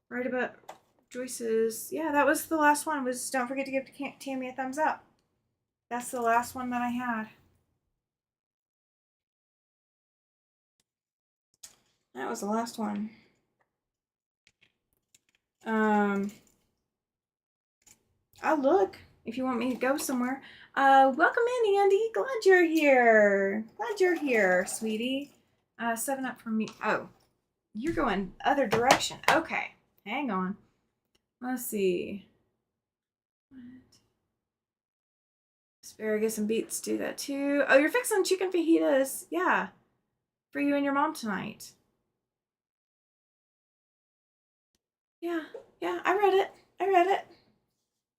Right about Joyce's. Yeah, that was the last one. Was don't forget to give Tammy a thumbs up. That's the last one that I had. That was the last one. I'll look if you want me to go somewhere. Welcome in, Andy. Glad you're here. Glad you're here, sweetie. 7-Up for me. Oh, you're going other direction. Okay, hang on. Let's see. Asparagus and beets do that too. Oh, you're fixing chicken fajitas. Yeah, for you and your mom tonight. Yeah, I read it.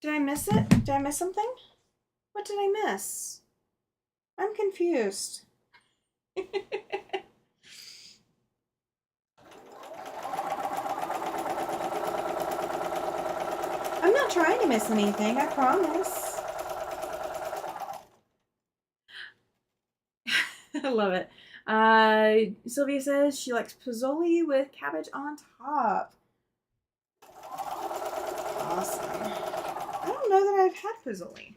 Did I miss it? Did I miss something? What did I miss? I'm confused. I'm not trying to miss anything, I promise. I love it. Sylvia says she likes Pozzoli with cabbage on top. Awesome. I don't know that I've had Pozzoli.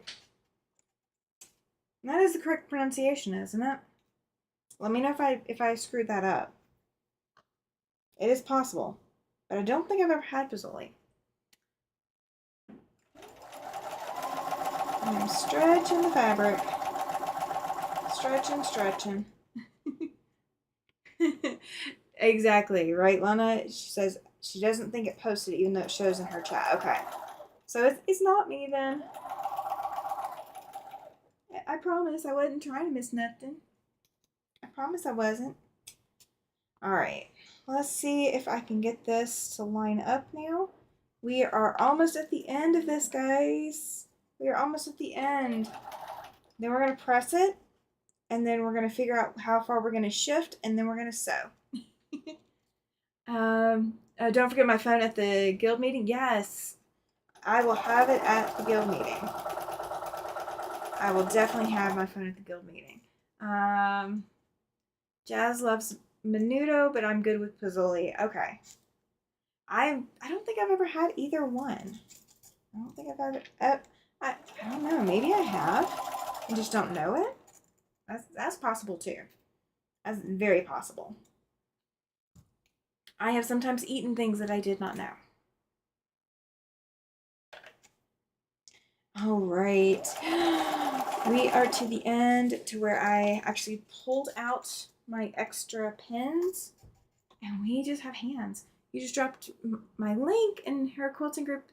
That is the correct pronunciation, isn't it? Let me know if I screwed that up. It is possible, but I don't think I've ever had Pozzoli. I'm stretching the fabric. Stretching. Exactly, right, Lana? She says she doesn't think it posted even though it shows in her chat. Okay. So it's not me then. I promise I wasn't trying to miss nothing. I promise I wasn't. Alright. Let's see if I can get this to line up now. We are almost at the end of this, guys. We are almost at the end. Then we're going to press it. And then we're going to figure out how far we're going to shift. And then we're going to sew. Don't forget my phone at the guild meeting. Yes. I will have it at the guild meeting. I will definitely have my phone at the guild meeting. Jazz loves menudo, but I'm good with Pozzoli. Okay. I don't think I've ever had either one. I don't think I've ever. I don't know. Maybe I have. I just don't know it. That's possible too. That's very possible. I have sometimes eaten things that I did not know. All right. We are to the end to where I actually pulled out my extra pins and we just have hands. You just dropped my link in her quilting group.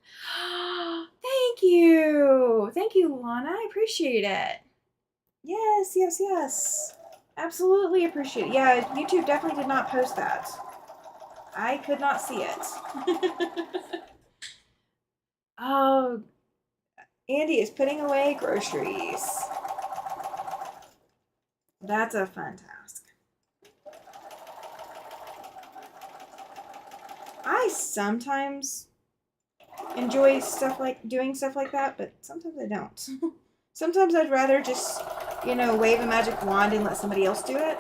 Thank you. Thank you, Lana. I appreciate it. Yes. Absolutely appreciate it. Yeah, YouTube definitely did not post that. I could not see it. Oh, Andy is putting away groceries. That's a fun task. I sometimes enjoy doing stuff like that, but sometimes I don't. Sometimes I'd rather just, wave a magic wand and let somebody else do it.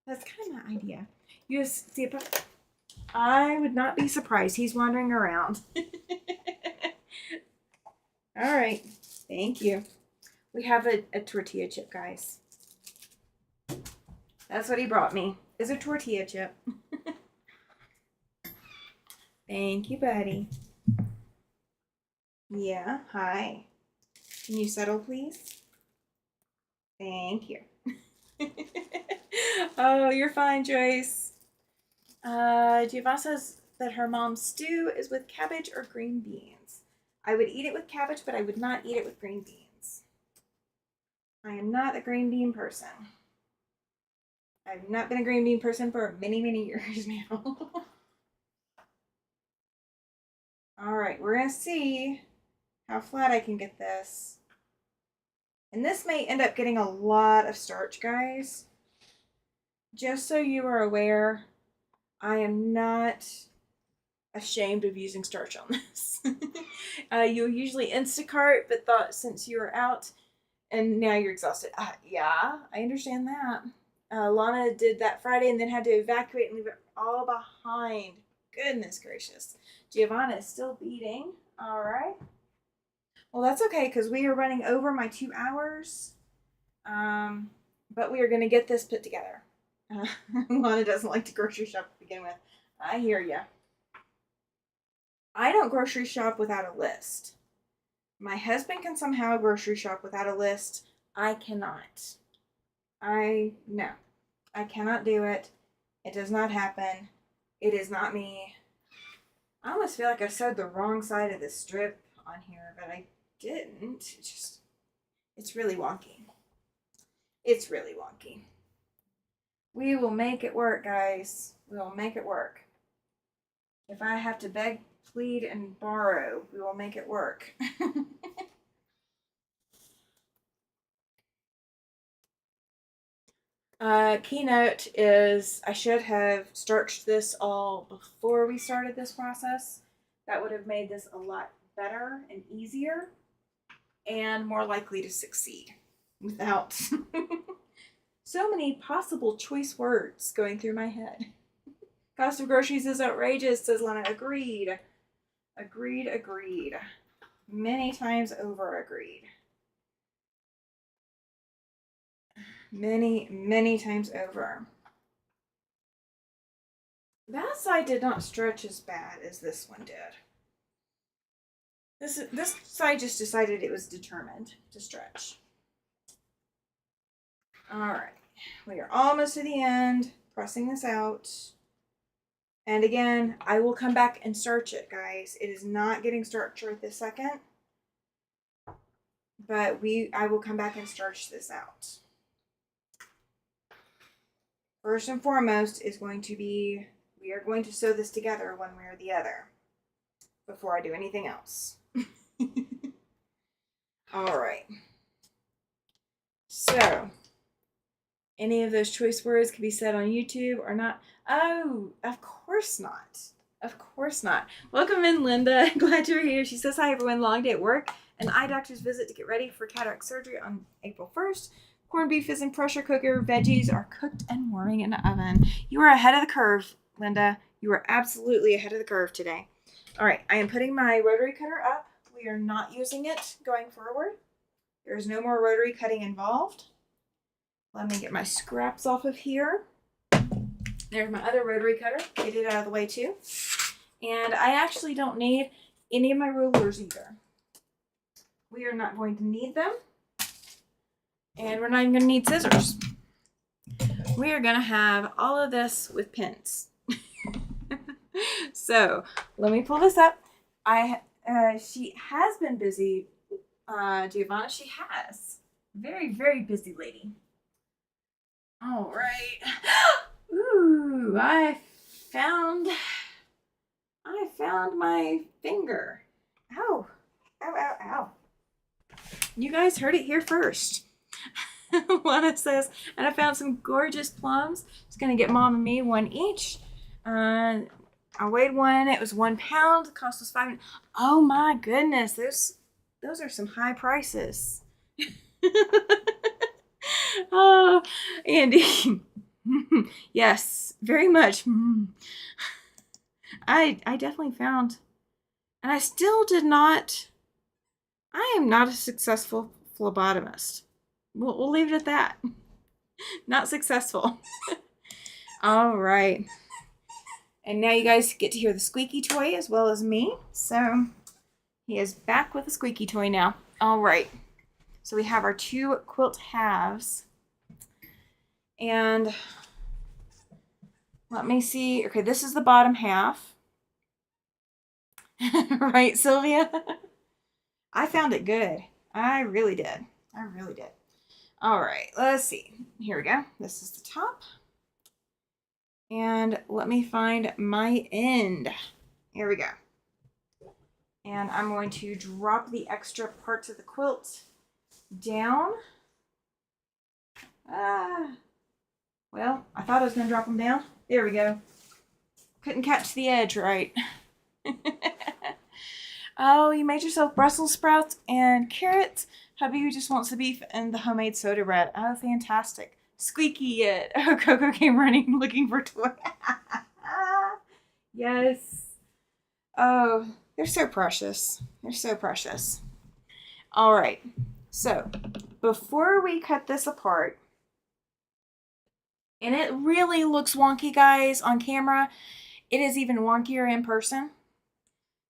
That's kind of my idea. You just see if I would not be surprised. He's wandering around. All right. Thank you. We have a tortilla chip, guys. That's what he brought me, is a tortilla chip. Thank you, buddy. Yeah, hi. Can you settle, please? Thank you. Oh, you're fine, Joyce. Giovanna says that her mom's stew is with cabbage or green beans. I would eat it with cabbage, but I would not eat it with green beans. I am not a green bean person. I've not been a green bean person for many, many years now. All right, we're going to see how flat I can get this. And this may end up getting a lot of starch, guys. Just so you are aware, I am not ashamed of using starch on this. You'll usually Instacart, but thought since you were out and now you're exhausted. Yeah, I understand that. Lana did that Friday and then had to evacuate and leave it all behind. Goodness gracious. Giovanna is still beating. All right. Well, that's okay because we are running over my 2 hours. But we are going to get this put together. Lana doesn't like to grocery shop to begin with. I hear ya. I don't grocery shop without a list. My husband can somehow grocery shop without a list. I cannot. No. I cannot do it. It does not happen. It is not me. I almost feel like I sewed the wrong side of the strip on here, but I didn't. It's really wonky. It's really wonky. We will make it work, guys. We will make it work. If I have to beg, plead, and borrow, we will make it work. Keynote is I should have starched this all before we started this process. That would have made this a lot better and easier and more likely to succeed without so many possible choice words going through my head. Cost of groceries is outrageous, says Lana. Agreed. Agreed. Many times over agreed. Many times over. That side did not stretch as bad as this one did. This side just decided it was determined to stretch. All right, we are almost to the end, pressing this out. And again, I will come back and starch it, guys. It is not getting starched right this second, but I will come back and starch this out. First and foremost is going to be, we are going to sew this together one way or the other before I do anything else. All right. So, any of those choice words can be said on YouTube or not. Oh, of course not. Of course not. Welcome in, Linda. Glad you're here. She says, hi, everyone. Long day at work. An eye doctor's visit to get ready for cataract surgery on April 1st. Corned beef is in pressure cooker. Veggies are cooked and warming in the oven. You are ahead of the curve, Linda. You are absolutely ahead of the curve today. All right, I am putting my rotary cutter up. We are not using it going forward. There is no more rotary cutting involved. Let me get my scraps off of here. There's my other rotary cutter. Get it out of the way too. And I actually don't need any of my rulers either. We are not going to need them. And we're not even going to need scissors. We are going to have all of this with pins. So let me pull this up. She has been busy, Giovanna. She has. Very, very busy lady. All right. Ooh, I found my finger. Ow. Ow, ow, ow. You guys heard it here first. Lana says, and I found some gorgeous plums. Just going to get Mom and me one each. I weighed one. It was 1 pound. The cost was $5. Oh my goodness. Those are some high prices. Oh, Andy. Yes, very much. I definitely found, and I still did not. I am not a successful phlebotomist. We'll leave it at that. Not successful. All right. And now you guys get to hear the squeaky toy as well as me. So he is back with the squeaky toy now. All right. So we have our 2 quilt halves. And let me see. Okay, this is the bottom half. Right, Sylvia? I found it good. I really did. I really did. All right, let's see. Here we go. This is the top. And let me find my end. Here we go. And I'm going to drop the extra parts of the quilt down. Well, I thought I was going to drop them down. There we go. Couldn't catch the edge right. Oh, you made yourself Brussels sprouts and carrots. Hubby just wants the beef and the homemade soda bread. Oh, fantastic. Squeaky it. Oh, Coco came running looking for toy. Yes. Oh, they're so precious. They're so precious. All right. So before we cut this apart, and it really looks wonky, guys, on camera. It is even wonkier in person.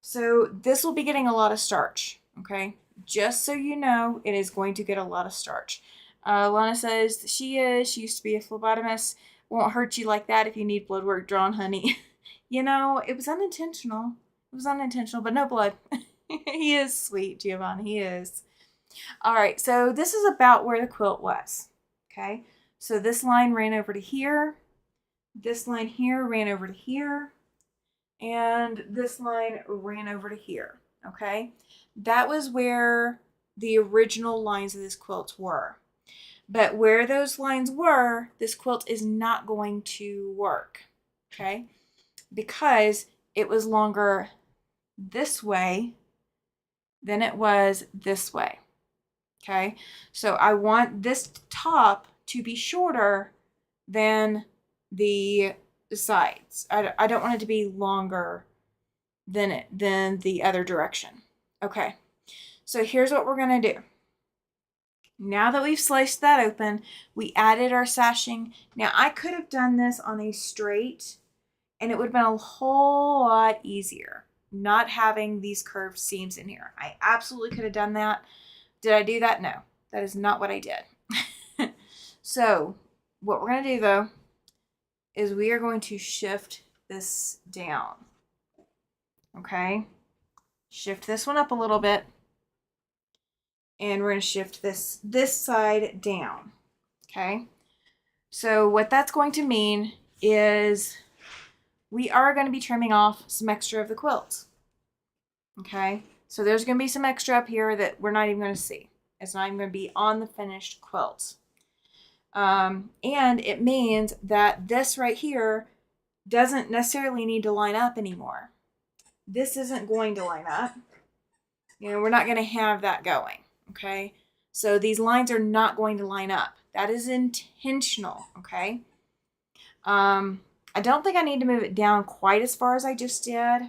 So this will be getting a lot of starch, okay? Just so you know, it is going to get a lot of starch. Lana says she used to be a phlebotomist. Won't hurt you like that if you need blood work drawn, honey. You know, it was unintentional. It was unintentional, but no blood. He is sweet, Giovanni. He is. All right, so this is about where the quilt was, okay? So this line ran over to here. This line here ran over to here. And this line ran over to here, okay? That was where the original lines of this quilt were. But where those lines were, this quilt is not going to work, okay? Because it was longer this way than it was this way, okay? So I want this top to be shorter than the sides. I don't want it to be longer than the other direction. Okay, so here's what we're gonna do. Now that we've sliced that open, we added our sashing. Now I could have done this on a straight and it would have been a whole lot easier not having these curved seams in here. I absolutely could have done that. Did I do that? No, that is not what I did. So what we're going to do though is we are going to shift this down. Okay, shift this one up a little bit, and we're going to shift this side down. Okay, so what that's going to mean is we are going to be trimming off some extra of the quilt. Okay, so there's going to be some extra up here that we're not even going to see. It's not even going to be on the finished quilt. And it means that this right here doesn't necessarily need to line up anymore. This isn't going to line up. You know, we're not going to have that going, okay? So these lines are not going to line up. That is intentional, okay? I don't think I need to move it down quite as far as I just did.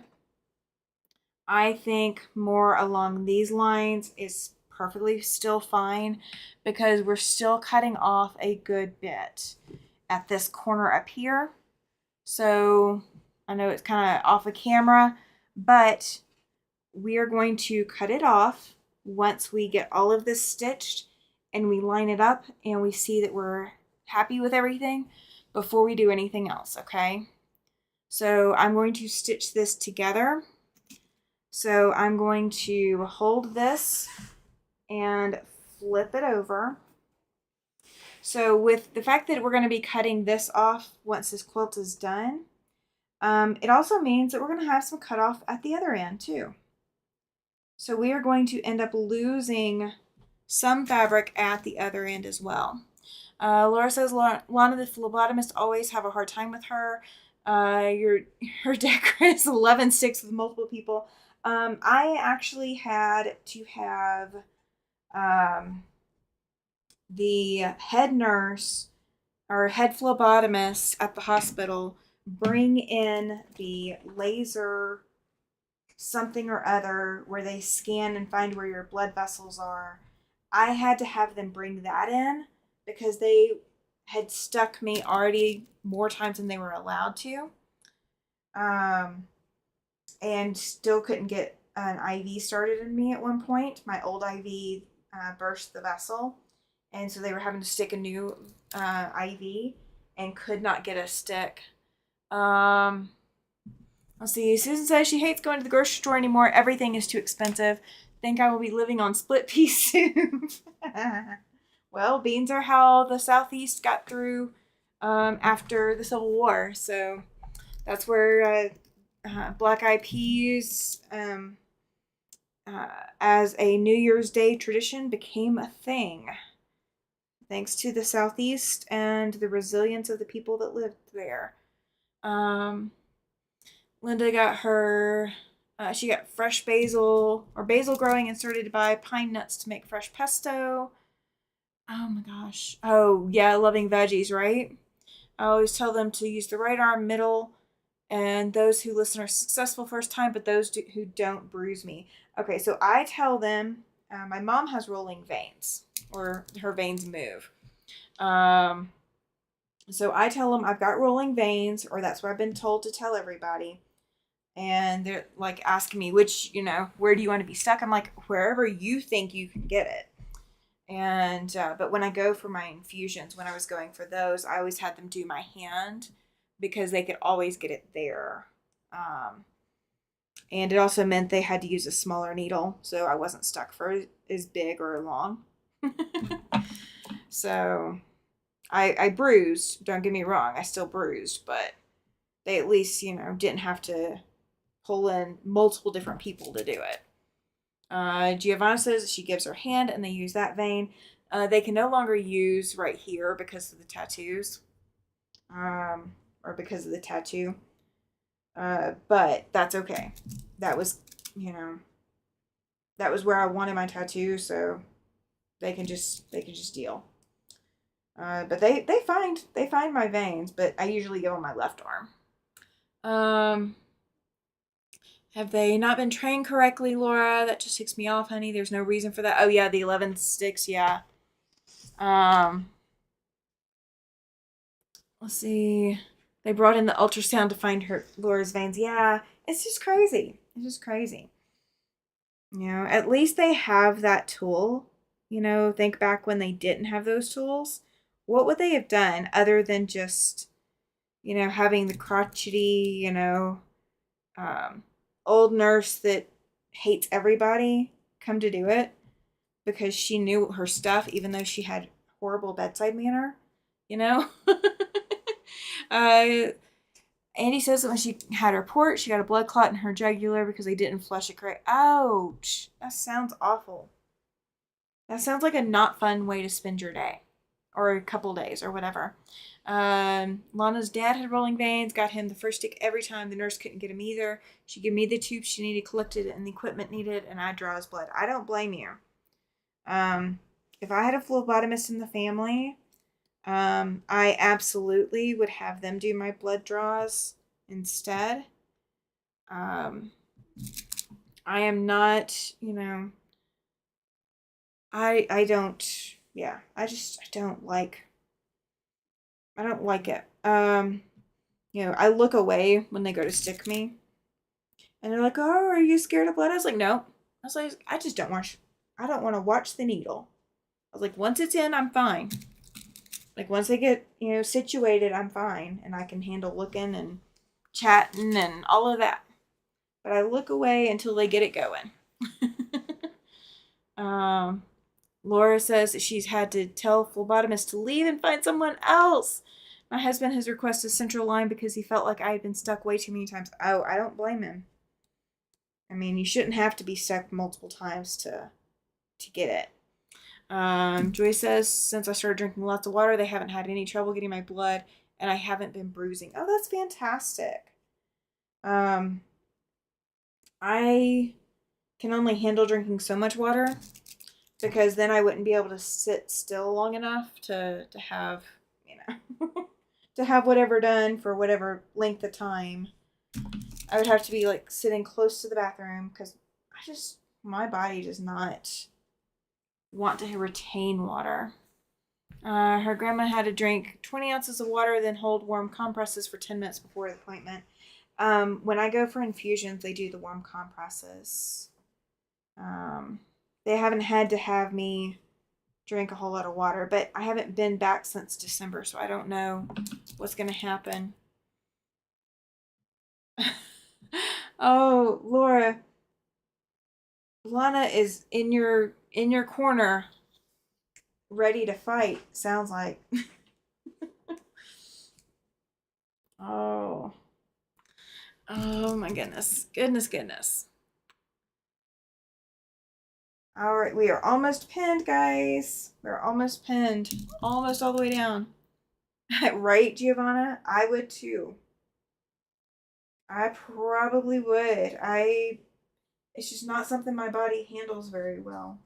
I think more along these lines is perfectly still fine because we're still cutting off a good bit at this corner up here. So I know it's kind of off the camera, but we are going to cut it off once we get all of this stitched and we line it up and we see that we're happy with everything before we do anything else, okay? So I'm going to stitch this together. So I'm going to hold this and flip it over. So with the fact that we're going to be cutting this off once this quilt is done, it also means that we're going to have some cut off at the other end too. So we are going to end up losing some fabric at the other end as well. Laura says, Lana the phlebotomist always have a hard time with her. Your her deck is 11 sticks with multiple people. I actually had to have the head nurse or head phlebotomist at the hospital bring in the laser something or other where they scan and find where your blood vessels are. I had to have them bring that in because they had stuck me already more times than they were allowed to. Um, and still couldn't get an IV started in me at one point. My old IV burst the vessel, and so they were having to stick a new IV and could not get a stick. Um, let's see. Susan says she hates going to the grocery store anymore. Everything is too expensive. Think I will be living on split pea soup. Well, beans are how the Southeast got through after the Civil War. So that's where black eyed peas, as a New Year's Day tradition, became a thing. Thanks to the Southeast and the resilience of the people that lived there. Linda got her, she got fresh basil or basil growing and started to buy pine nuts to make fresh pesto. Oh my gosh. Oh, yeah, loving veggies, right? I always tell them to use the right arm, middle, and those who listen are successful first time, but those who don't bruise me. Okay, so I tell them, my mom has rolling veins, or her veins move. So I tell them I've got rolling veins, or that's what I've been told to tell everybody. And they're like asking me, which, where do you want to be stuck? I'm like, wherever you think you can get it. And, but when I go for my infusions, when I was going for those, I always had them do my hand because they could always get it there. And it also meant they had to use a smaller needle, so I wasn't stuck for as big or long. So I bruised, don't get me wrong, I still bruised, but they at least, didn't have to pull in multiple different people to do it. Giovanna says she gives her hand and they use that vein. They can no longer use right here because of the tattoos. Or because of the tattoo. But that's okay. That was, that was where I wanted my tattoo, so they can just deal. But they find my veins, but I usually go on my left arm. Have they not been trained correctly, Laura? That just ticks me off, honey. There's no reason for that. Oh yeah, the 11 sticks, yeah. Let's see. They brought in the ultrasound to find Laura's veins. Yeah, it's just crazy. It's just crazy. At least they have that tool. Think back when they didn't have those tools. What would they have done other than just, having the crotchety, old nurse that hates everybody come to do it because she knew her stuff, even though she had horrible bedside manner, Andy says that when she had her port, she got a blood clot in her jugular because they didn't flush it correct. Ouch. That sounds awful. That sounds like a not fun way to spend your day. Or a couple days, or whatever. Lana's dad had rolling veins, got him the first stick every time. The nurse couldn't get him either. She gave me the tube she needed collected and the equipment needed, and I draw his blood. I don't blame you. If I had a phlebotomist in the family, I absolutely would have them do my blood draws instead. I am not, I don't, yeah, I don't like it. I look away when they go to stick me. And they're like, "Oh, are you scared of blood?" I was like, "No." I was like, I don't want to watch the needle. I was like, once it's in, I'm fine. Like once they get, situated, I'm fine and I can handle looking and chatting and all of that. But I look away until they get it going. Laura says that she's had to tell phlebotomist to leave and find someone else. My husband has requested central line because he felt like I had been stuck way too many times. Oh, I don't blame him. I mean, you shouldn't have to be stuck multiple times to get it. Joy says, since I started drinking lots of water, they haven't had any trouble getting my blood and I haven't been bruising. Oh, that's fantastic. Um, I can only handle drinking so much water because then I wouldn't be able to sit still long enough to have, you know, to have whatever done for whatever length of time. I would have to be like sitting close to the bathroom because my body does not want to retain water. Her grandma had to drink 20 ounces of water, then hold warm compresses for 10 minutes before the appointment. When I go for infusions, they do the warm compresses. They haven't had to have me drink a whole lot of water, but I haven't been back since December, so I don't know what's going to happen. Oh, Laura, Lana is in your corner, ready to fight. Sounds like. Oh. Oh my goodness. Goodness. All right, we are almost pinned, guys. We're almost pinned. Almost all the way down. Right, Giovanna? I would too. I probably would. It's just not something my body handles very well.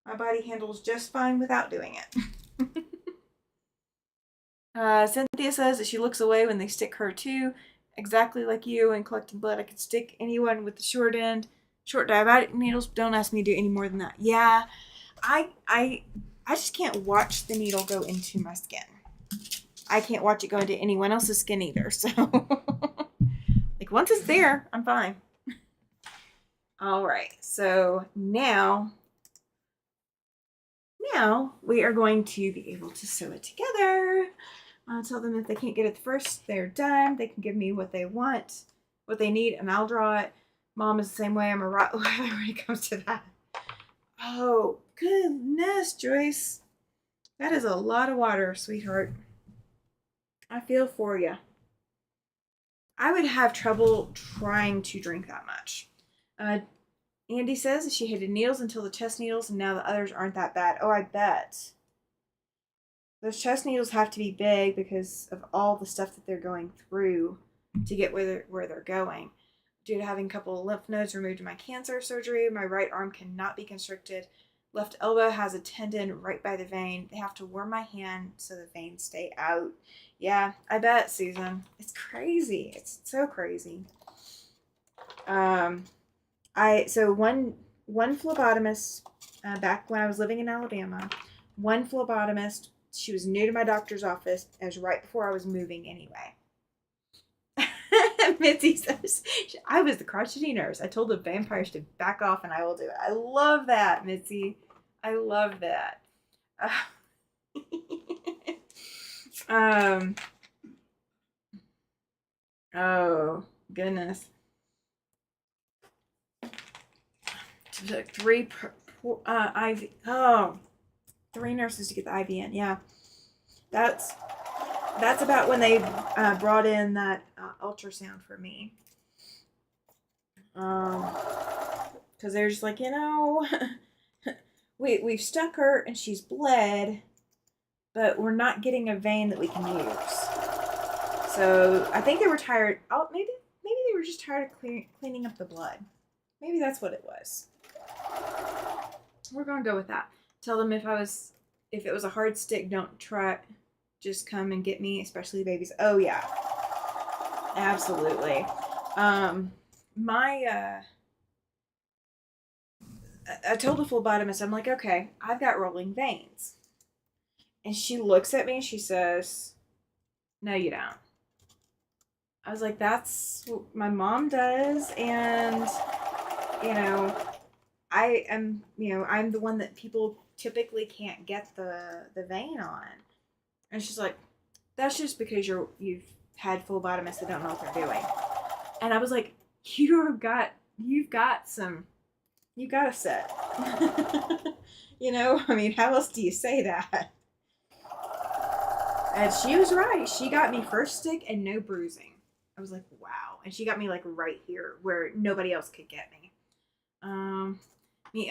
My body handles just fine without doing it. Cynthia says that she looks away when they stick her too. Exactly like you in collecting blood. I could stick anyone with the short diabetic needles. Don't ask me to do any more than that. Yeah, I just can't watch the needle go into my skin. I can't watch it go into anyone else's skin either. So, like, once it's there, I'm fine. All right. So now we are going to be able to sew it together. I'll tell them if they can't get it first, they're done. They can give me what they want, what they need, and I'll draw it. Mom is the same way. I'm a Rottweiler when it comes to that. Oh, goodness, Joyce. That is a lot of water, sweetheart. I feel for you. I would have trouble trying to drink that much. Andy says she hated needles until the chest needles, and now the others aren't that bad. Oh, I bet. Those chest needles have to be big because of all the stuff that they're going through to get where they're going. Due to having a couple of lymph nodes removed in my cancer surgery, my right arm cannot be constricted. Left elbow has a tendon right by the vein. They have to warm my hand so the veins stay out. Yeah, I bet, Susan. It's crazy. It's so crazy. So one phlebotomist back when I was living in Alabama, one phlebotomist. She was new to my doctor's office. It was right before I was moving anyway. Mitzi says, I was the crotchety nurse. I told the vampires to back off and I will do it. I love that, Mitzi. I love that. Oh, goodness. Three IV. Oh, 3 nurses to get the IV in. Yeah. That's about when they brought in that ultrasound for me. Because they're just like, we've stuck her and she's bled, but we're not getting a vein that we can use. So I think they were tired. Oh, maybe they were just tired of cleaning up the blood. Maybe that's what it was. We're gonna go with that. Tell them if it was a hard stick, don't try. Just come and get me, especially babies. Oh yeah, absolutely. I told the phlebotomist, I'm like, okay, I've got rolling veins, and she looks at me and she says, "No, you don't." I was like, "That's what my mom does," and I am, I'm the one that people typically can't get the vein on. And she's like, that's just because you've had phlebotomists that don't know what they're doing. And I was like, you've got a set. I mean, how else do you say that? And she was right. She got me first stick and no bruising. I was like, wow. And she got me like right here where nobody else could get me.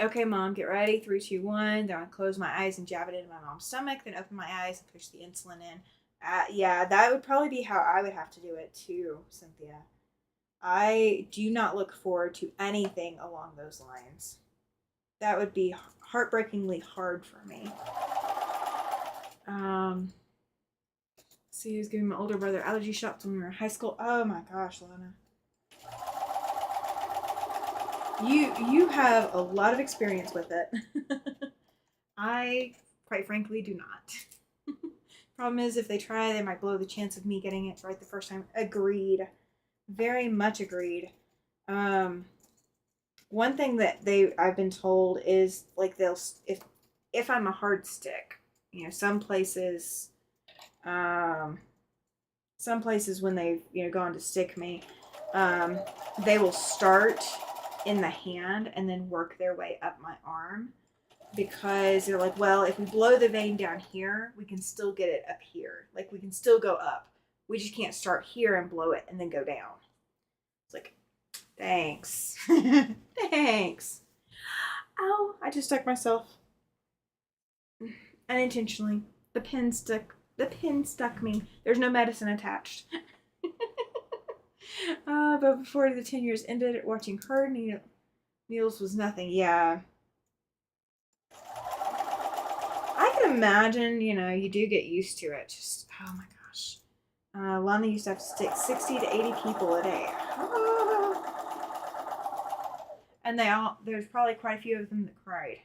Okay, Mom, get ready. 3, 2, 1. Then I close my eyes and jab it into my mom's stomach. Then open my eyes and push the insulin in. Yeah, that would probably be how I would have to do it too, Cynthia. I do not look forward to anything along those lines. That would be heartbreakingly hard for me. See, he was giving my older brother allergy shots when we were in high school. Oh my gosh, Lana. You have a lot of experience with it. I, quite frankly, do not. Problem is, if they try, they might blow the chance of me getting it right the first time. Agreed. Very much agreed. One thing that I've been told is like they'll if I'm a hard stick, some places when they've gone to stick me, they will start in the hand and then work their way up my arm, because they're like, well, if we blow the vein down here, we can still get it up here. Like, we can still go up. We just can't start here and blow it and then go down. It's like, thanks. Thanks. Ow, I just stuck myself. Unintentionally. The pin stuck me. There's no medicine attached. But before the 10 years ended, watching her needles was nothing. Yeah. I can imagine, you do get used to it. Just, oh my gosh. Lana used to have to stick 60 to 80 people a day. And there's probably quite a few of them that cried.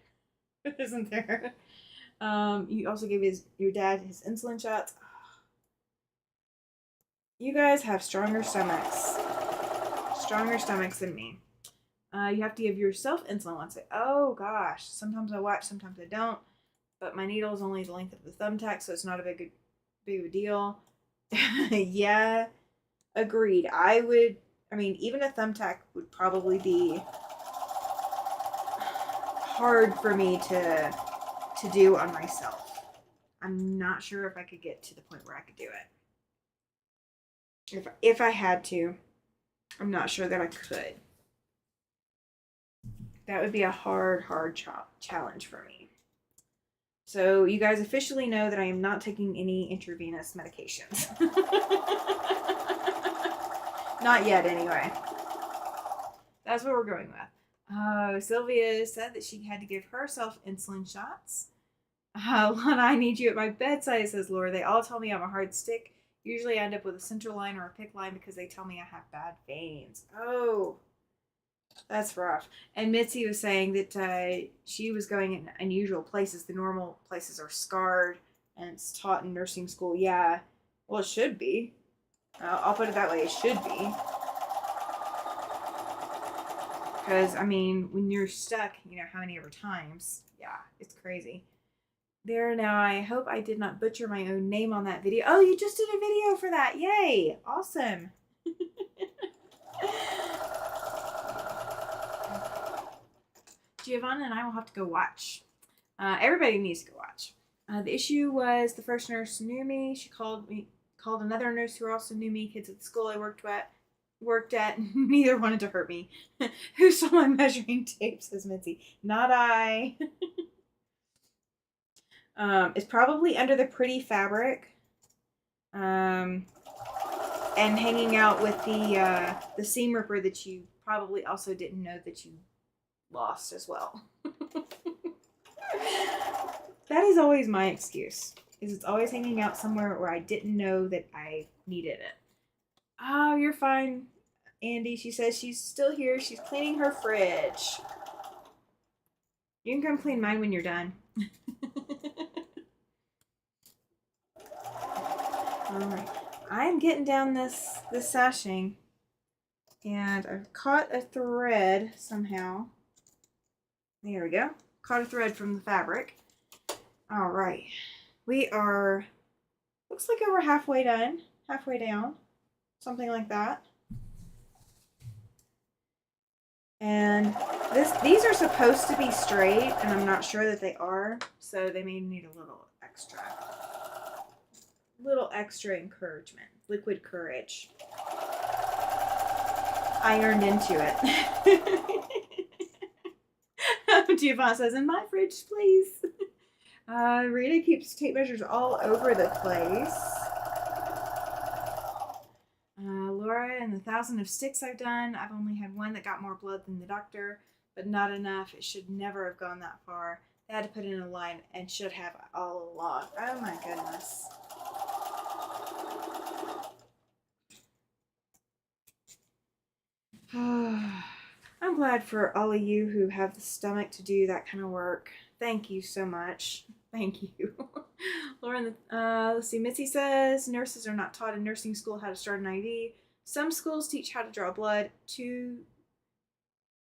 Isn't there? You also gave your dad his insulin shots. You guys have stronger stomachs. Stronger stomachs than me. You have to give yourself insulin once. Oh gosh. Sometimes I watch, sometimes I don't. But my needle is only the length of the thumbtack, so it's not a big of a deal. Yeah, agreed. Even a thumbtack would probably be hard for me to do on myself. I'm not sure if I could get to the point where I could do it. If I had to, I'm not sure that I could. That would be a hard challenge for me. So you guys officially know that I am not taking any intravenous medications. Not yet, anyway. That's what we're going with. Sylvia said that she had to give herself insulin shots. Lana, I need you at my bedside, says Laura. They all tell me I'm a hard stick. Usually I end up with a center line or a PICC line because they tell me I have bad veins. Oh, that's rough. And Mitzi was saying that she was going in unusual places. The normal places are scarred, and it's taught in nursing school. Yeah, well, it should be. I'll put it that way. It should be. Because, when you're stuck, how many ever times? Yeah, it's crazy. There now, I hope I did not butcher my own name on that video. Oh, you just did a video for that. Yay. Awesome. Giovanna and I will have to go watch. Everybody needs to go watch. The issue was the first nurse knew me. She called another nurse who also knew me. Kids at the school I worked at. Neither wanted to hurt me. Who saw my measuring tape, says Mitzi. Not I. It's probably under the pretty fabric. And hanging out with the seam ripper that you probably also didn't know that you lost as well. That is always my excuse. It's always hanging out somewhere where I didn't know that I needed it. Oh, you're fine, Andy. She says she's still here. She's cleaning her fridge. You can come clean mine when you're done. Alright. I'm getting down this sashing. And I've caught a thread somehow. There we go. Caught a thread from the fabric. Alright. We are, looks like we're halfway done. Halfway down. Something like that. And these are supposed to be straight, and I'm not sure that they are, so they may need a little extra encouragement. Liquid courage. Ironed into it. Giovanna says, in my fridge, please. Rita keeps tape measures all over the place. 1,000 of sticks I've done, I've only had one that got more blood than the doctor, but not enough. It should never have gone that far. They had to put in a line and should have all along. Oh my goodness. I'm glad for all of you who have the stomach to do that kind of work. Thank you so much. Thank you. Lauren, let's see. Missy says nurses are not taught in nursing school how to start an IV. Some schools teach how to draw blood to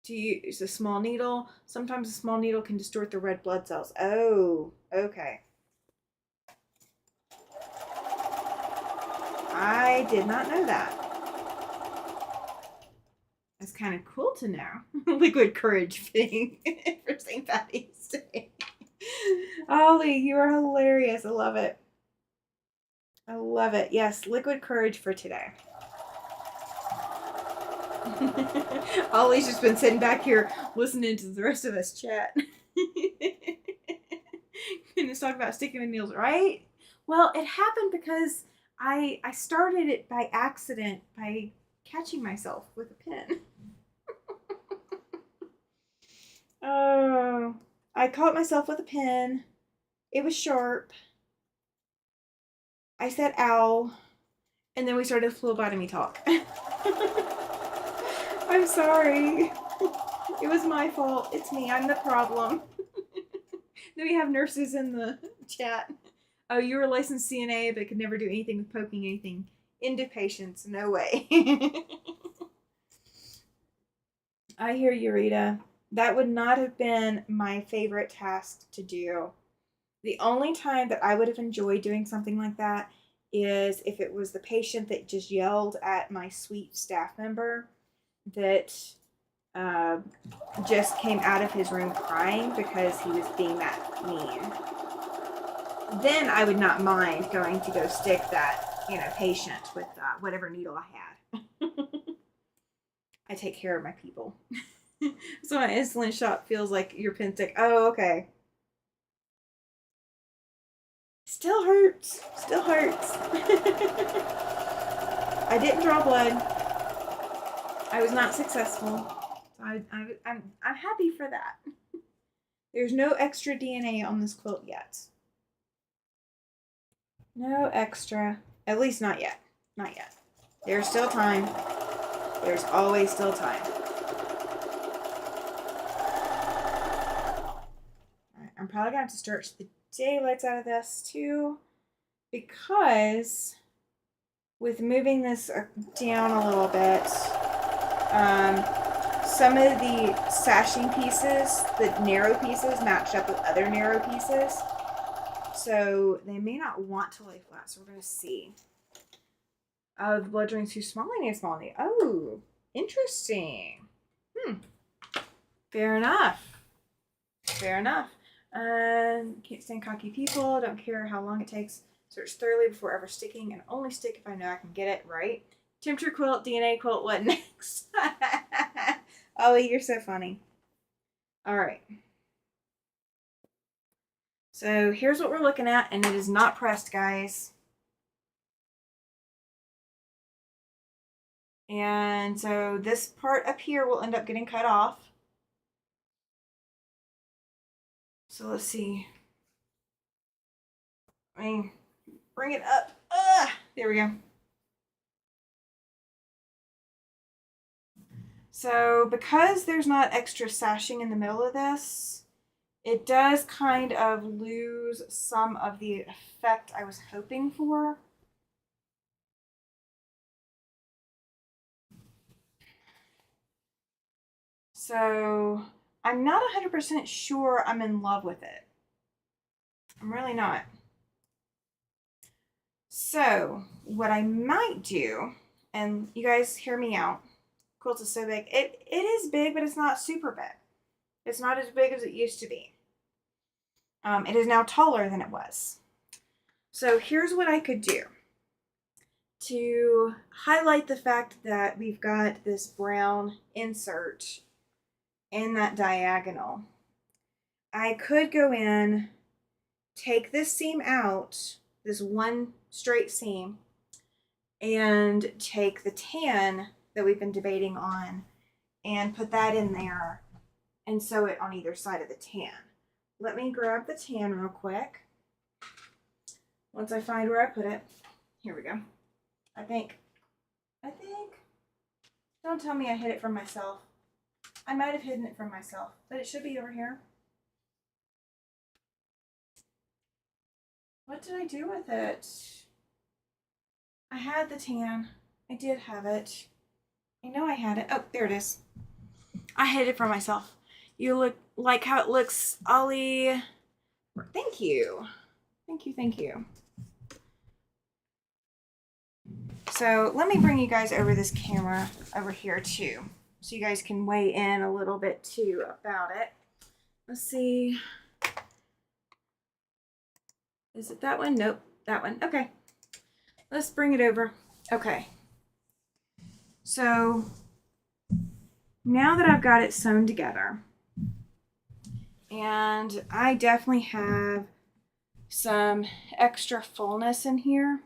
use a small needle. Sometimes a small needle can distort the red blood cells. Oh, okay. I did not know that. That's kind of cool to know. Liquid courage thing for St. Patty's Day. Ollie, you are hilarious. I love it. I love it. Yes, liquid courage for today. Ollie's just been sitting back here listening to the rest of us chat. Let's talk about sticking the needles, right? Well, it happened because I started it by accident by catching myself with a pin. Oh, I caught myself with a pin. It was sharp. I said ow, and then we started phlebotomy talk. I'm sorry. It was my fault. It's me. I'm the problem. Then we have nurses in the chat. Oh, you were a licensed CNA but could never do anything with poking anything into patients. No way. I hear you, Rita. That would not have been my favorite task to do. The only time that I would have enjoyed doing something like that is if it was the patient that just yelled at my sweet staff member that just came out of his room crying because he was being that mean. Then I would not mind going to go stick that, patient with whatever needle I had. I take care of my people. So my insulin shot feels like your pin stick. Oh, okay. Still hurts. Still hurts. I didn't draw blood. I was not successful. I'm happy for that. There's no extra DNA on this quilt yet. No extra. At least not yet. Not yet. There's still time. There's always still time. Alright, I'm probably going to have to stretch the daylights out of this too, because with moving this down a little bit, some of the sashing pieces, the narrow pieces, matched up with other narrow pieces. So they may not want to lay flat. So we're going to see. The blood drains too small. I need a small needle. Oh, interesting. Fair enough. Fair enough. Can't stand cocky people. Don't care how long it takes. Search thoroughly before ever sticking, and only stick if I know I can get it right. Temperature quilt, DNA quilt, what next? Ollie, you're so funny. All right. So here's what we're looking at, and it is not pressed, guys. And so this part up here will end up getting cut off. So let's see. I mean, bring it up. There we go. So because there's not extra sashing in the middle of this, it does kind of lose some of the effect I was hoping for. So I'm not 100% sure I'm in love with it. I'm really not. So what I might do, and you guys hear me out, quilt is so big. It is big, but it's not super big. It's not as big as it used to be. It is now taller than it was. So here's what I could do to highlight the fact that we've got this brown insert in that diagonal. I could go in, take this seam out, this one straight seam, and take the tan that we've been debating on and put that in there and sew it on either side of the tan. Let me grab the tan real quick. Once I find where I put it, here we go. I think, don't tell me I hid it from myself. I might have hidden it from myself, but it should be over here. What did I do with it? I had the tan. I did have it. I know I had it. Oh, there it is. I hid it from myself. You look like how it looks, Ollie. Thank you. Thank you, thank you. So let me bring you guys over this camera over here too, so you guys can weigh in a little bit too about it. Let's see. Is it that one? Nope, that one. Okay. Let's bring it over. Okay. So now that I've got it sewn together, and I definitely have some extra fullness in here.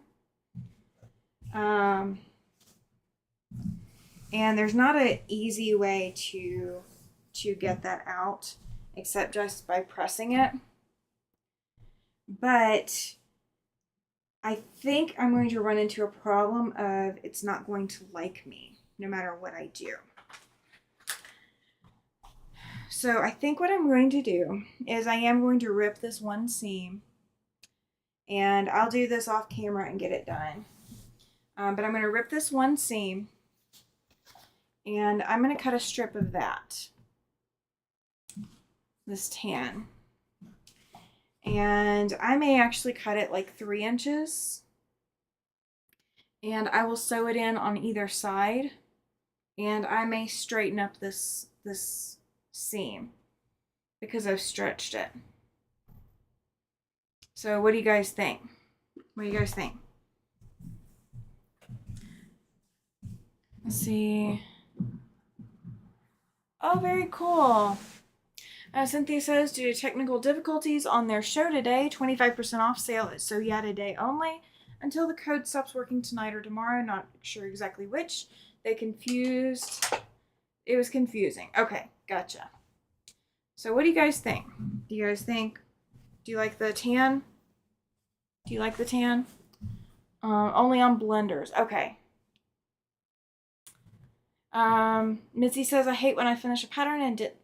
And there's not an easy way to get that out except just by pressing it. But I think I'm going to run into a problem of it's not going to like me no matter what I do. So I think what I'm going to do is I am going to rip this one seam, and I'll do this off camera and get it done. But I'm going to rip this one seam, and I'm going to cut a strip of that, this tan. And I may actually cut it like 3 inches, and I will sew it in on either side, and I may straighten up this seam because I've stretched it. So what do you guys think? What do you guys think? Let's see. Oh, very cool. Cynthia says, due to technical difficulties on their show today, 25% off sale at So Yeah today only until the code stops working tonight or tomorrow. Not sure exactly which. It was confusing. Okay, gotcha. So what do you guys think? Do you like the tan? Do you like the tan? Only on blenders. Okay. Mitzi says, I hate when I finish a pattern and didn't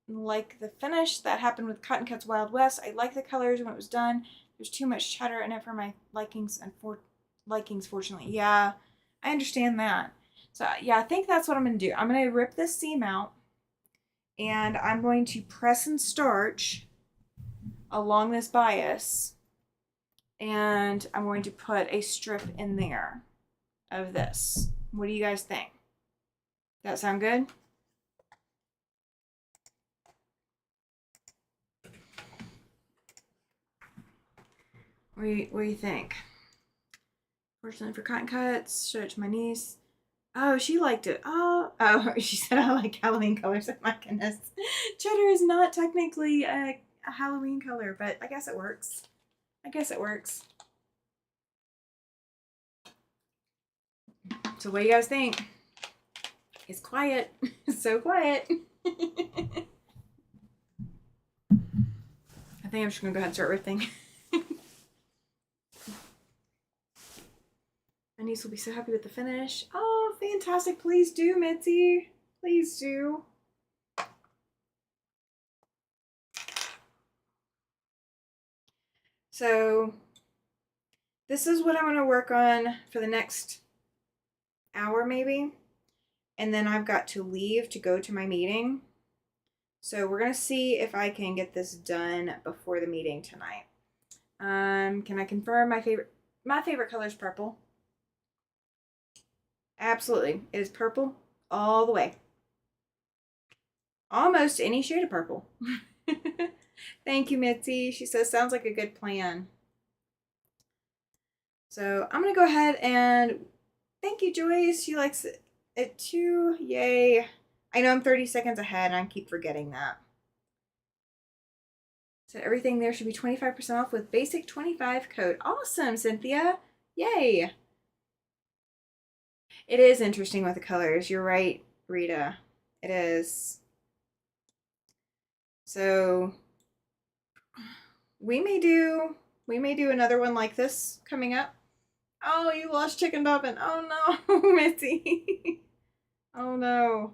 like the finish. That happened with Cotton Cuts Wild West. I like the colors when it was done. There's too much cheddar in it for my likings, fortunately. Yeah, I understand that. So yeah, I think that's what I'm going to do. I'm going to rip this seam out, and I'm going to press and starch along this bias, and I'm going to put a strip in there of this. What do you guys think? That sound good? What do you think? Fortunately for Cotton Cuts, showed it to my niece. Oh, she liked it. Oh, she said I like Halloween colors. Oh my goodness. Cheddar is not technically a Halloween color, but I guess it works. So what do you guys think? It's quiet. It's so quiet. I think I'm just gonna go ahead and start ripping. My niece will be so happy with the finish. Oh, fantastic. Please do, Mitzi. Please do. So this is what I'm going to work on for the next hour maybe. And then I've got to leave to go to my meeting. So we're going to see if I can get this done before the meeting tonight. Can I confirm my favorite color is purple? Absolutely. It is purple all the way. Almost any shade of purple. Thank you, Mitzi. She says, sounds like a good plan. So I'm going to go ahead and thank you, Joyce. She likes it too. Yay. I know I'm 30 seconds ahead, and I keep forgetting that. So everything there should be 25% off with basic 25 code. Awesome, Cynthia. Yay. It is interesting with the colors. You're right, Rita. It is. So we may do another one like this coming up. Oh, you lost Chicken Dobbin. Oh no, Missy. Oh no.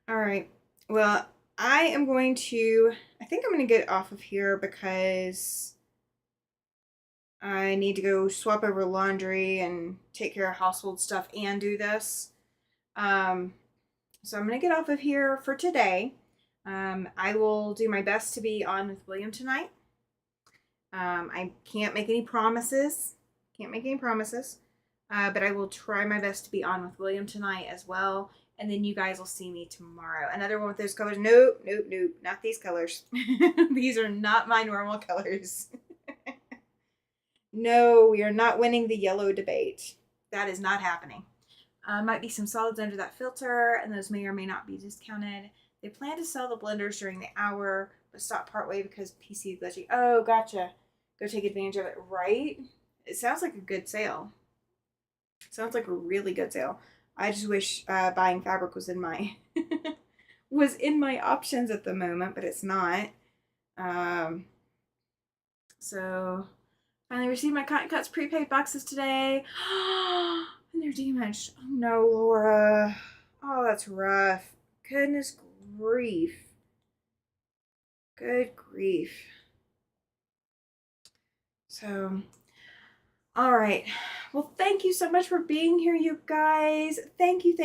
All right. Well, I think I'm going to get off of here because I need to go swap over laundry and take care of household stuff and do this. Um, so I'm going to get off of here for today. I will do my best to be on with William tonight. I can't make any promises. But I will try my best to be on with William tonight as well. And then you guys will see me tomorrow. Another one with those colors. Nope. Not these colors. These are not my normal colors. No, we are not winning the yellow debate. That is not happening. Might be some solids under that filter, and those may or may not be discounted. They plan to sell the blenders during the hour, but stop partway because PC is glitchy. Oh, gotcha. Go take advantage of it, right? It sounds like a good sale. Sounds like a really good sale. I just wish buying fabric was in my was in my options at the moment, but it's not. So finally received my Cotton Cuts prepaid boxes today. And they're damaged. Oh no, Laura. Oh, that's rough. Goodness grief. Good grief. So, all right. Well, thank you so much for being here, you guys. Thank you.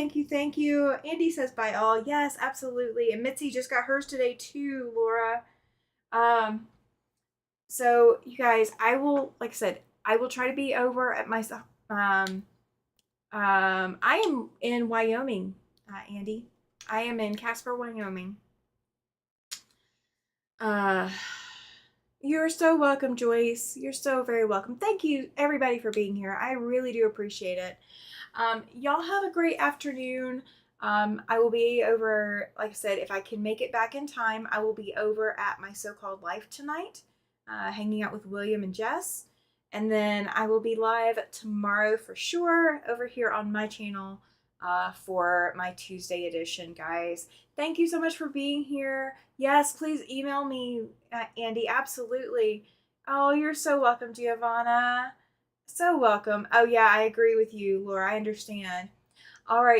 Andy says bye all. Yes, absolutely. And Mitzi just got hers today too, Laura. So you guys, I will, like I said, I will try to be over at my I am in Wyoming, Andy. I am in Casper, Wyoming. You're so welcome, Joyce. You're so very welcome. Thank you, everybody, for being here. I really do appreciate it. Y'all have a great afternoon. I will be over, like I said, if I can make it back in time, I will be over at my so-called life tonight, hanging out with William and Jess. And then I will be live tomorrow for sure over here on my channel for my Tuesday edition, guys. Thank you so much for being here. Yes, please email me, Andy. Absolutely. Oh, you're so welcome, Giovanna. So welcome. Oh, yeah, I agree with you, Laura. I understand. All right.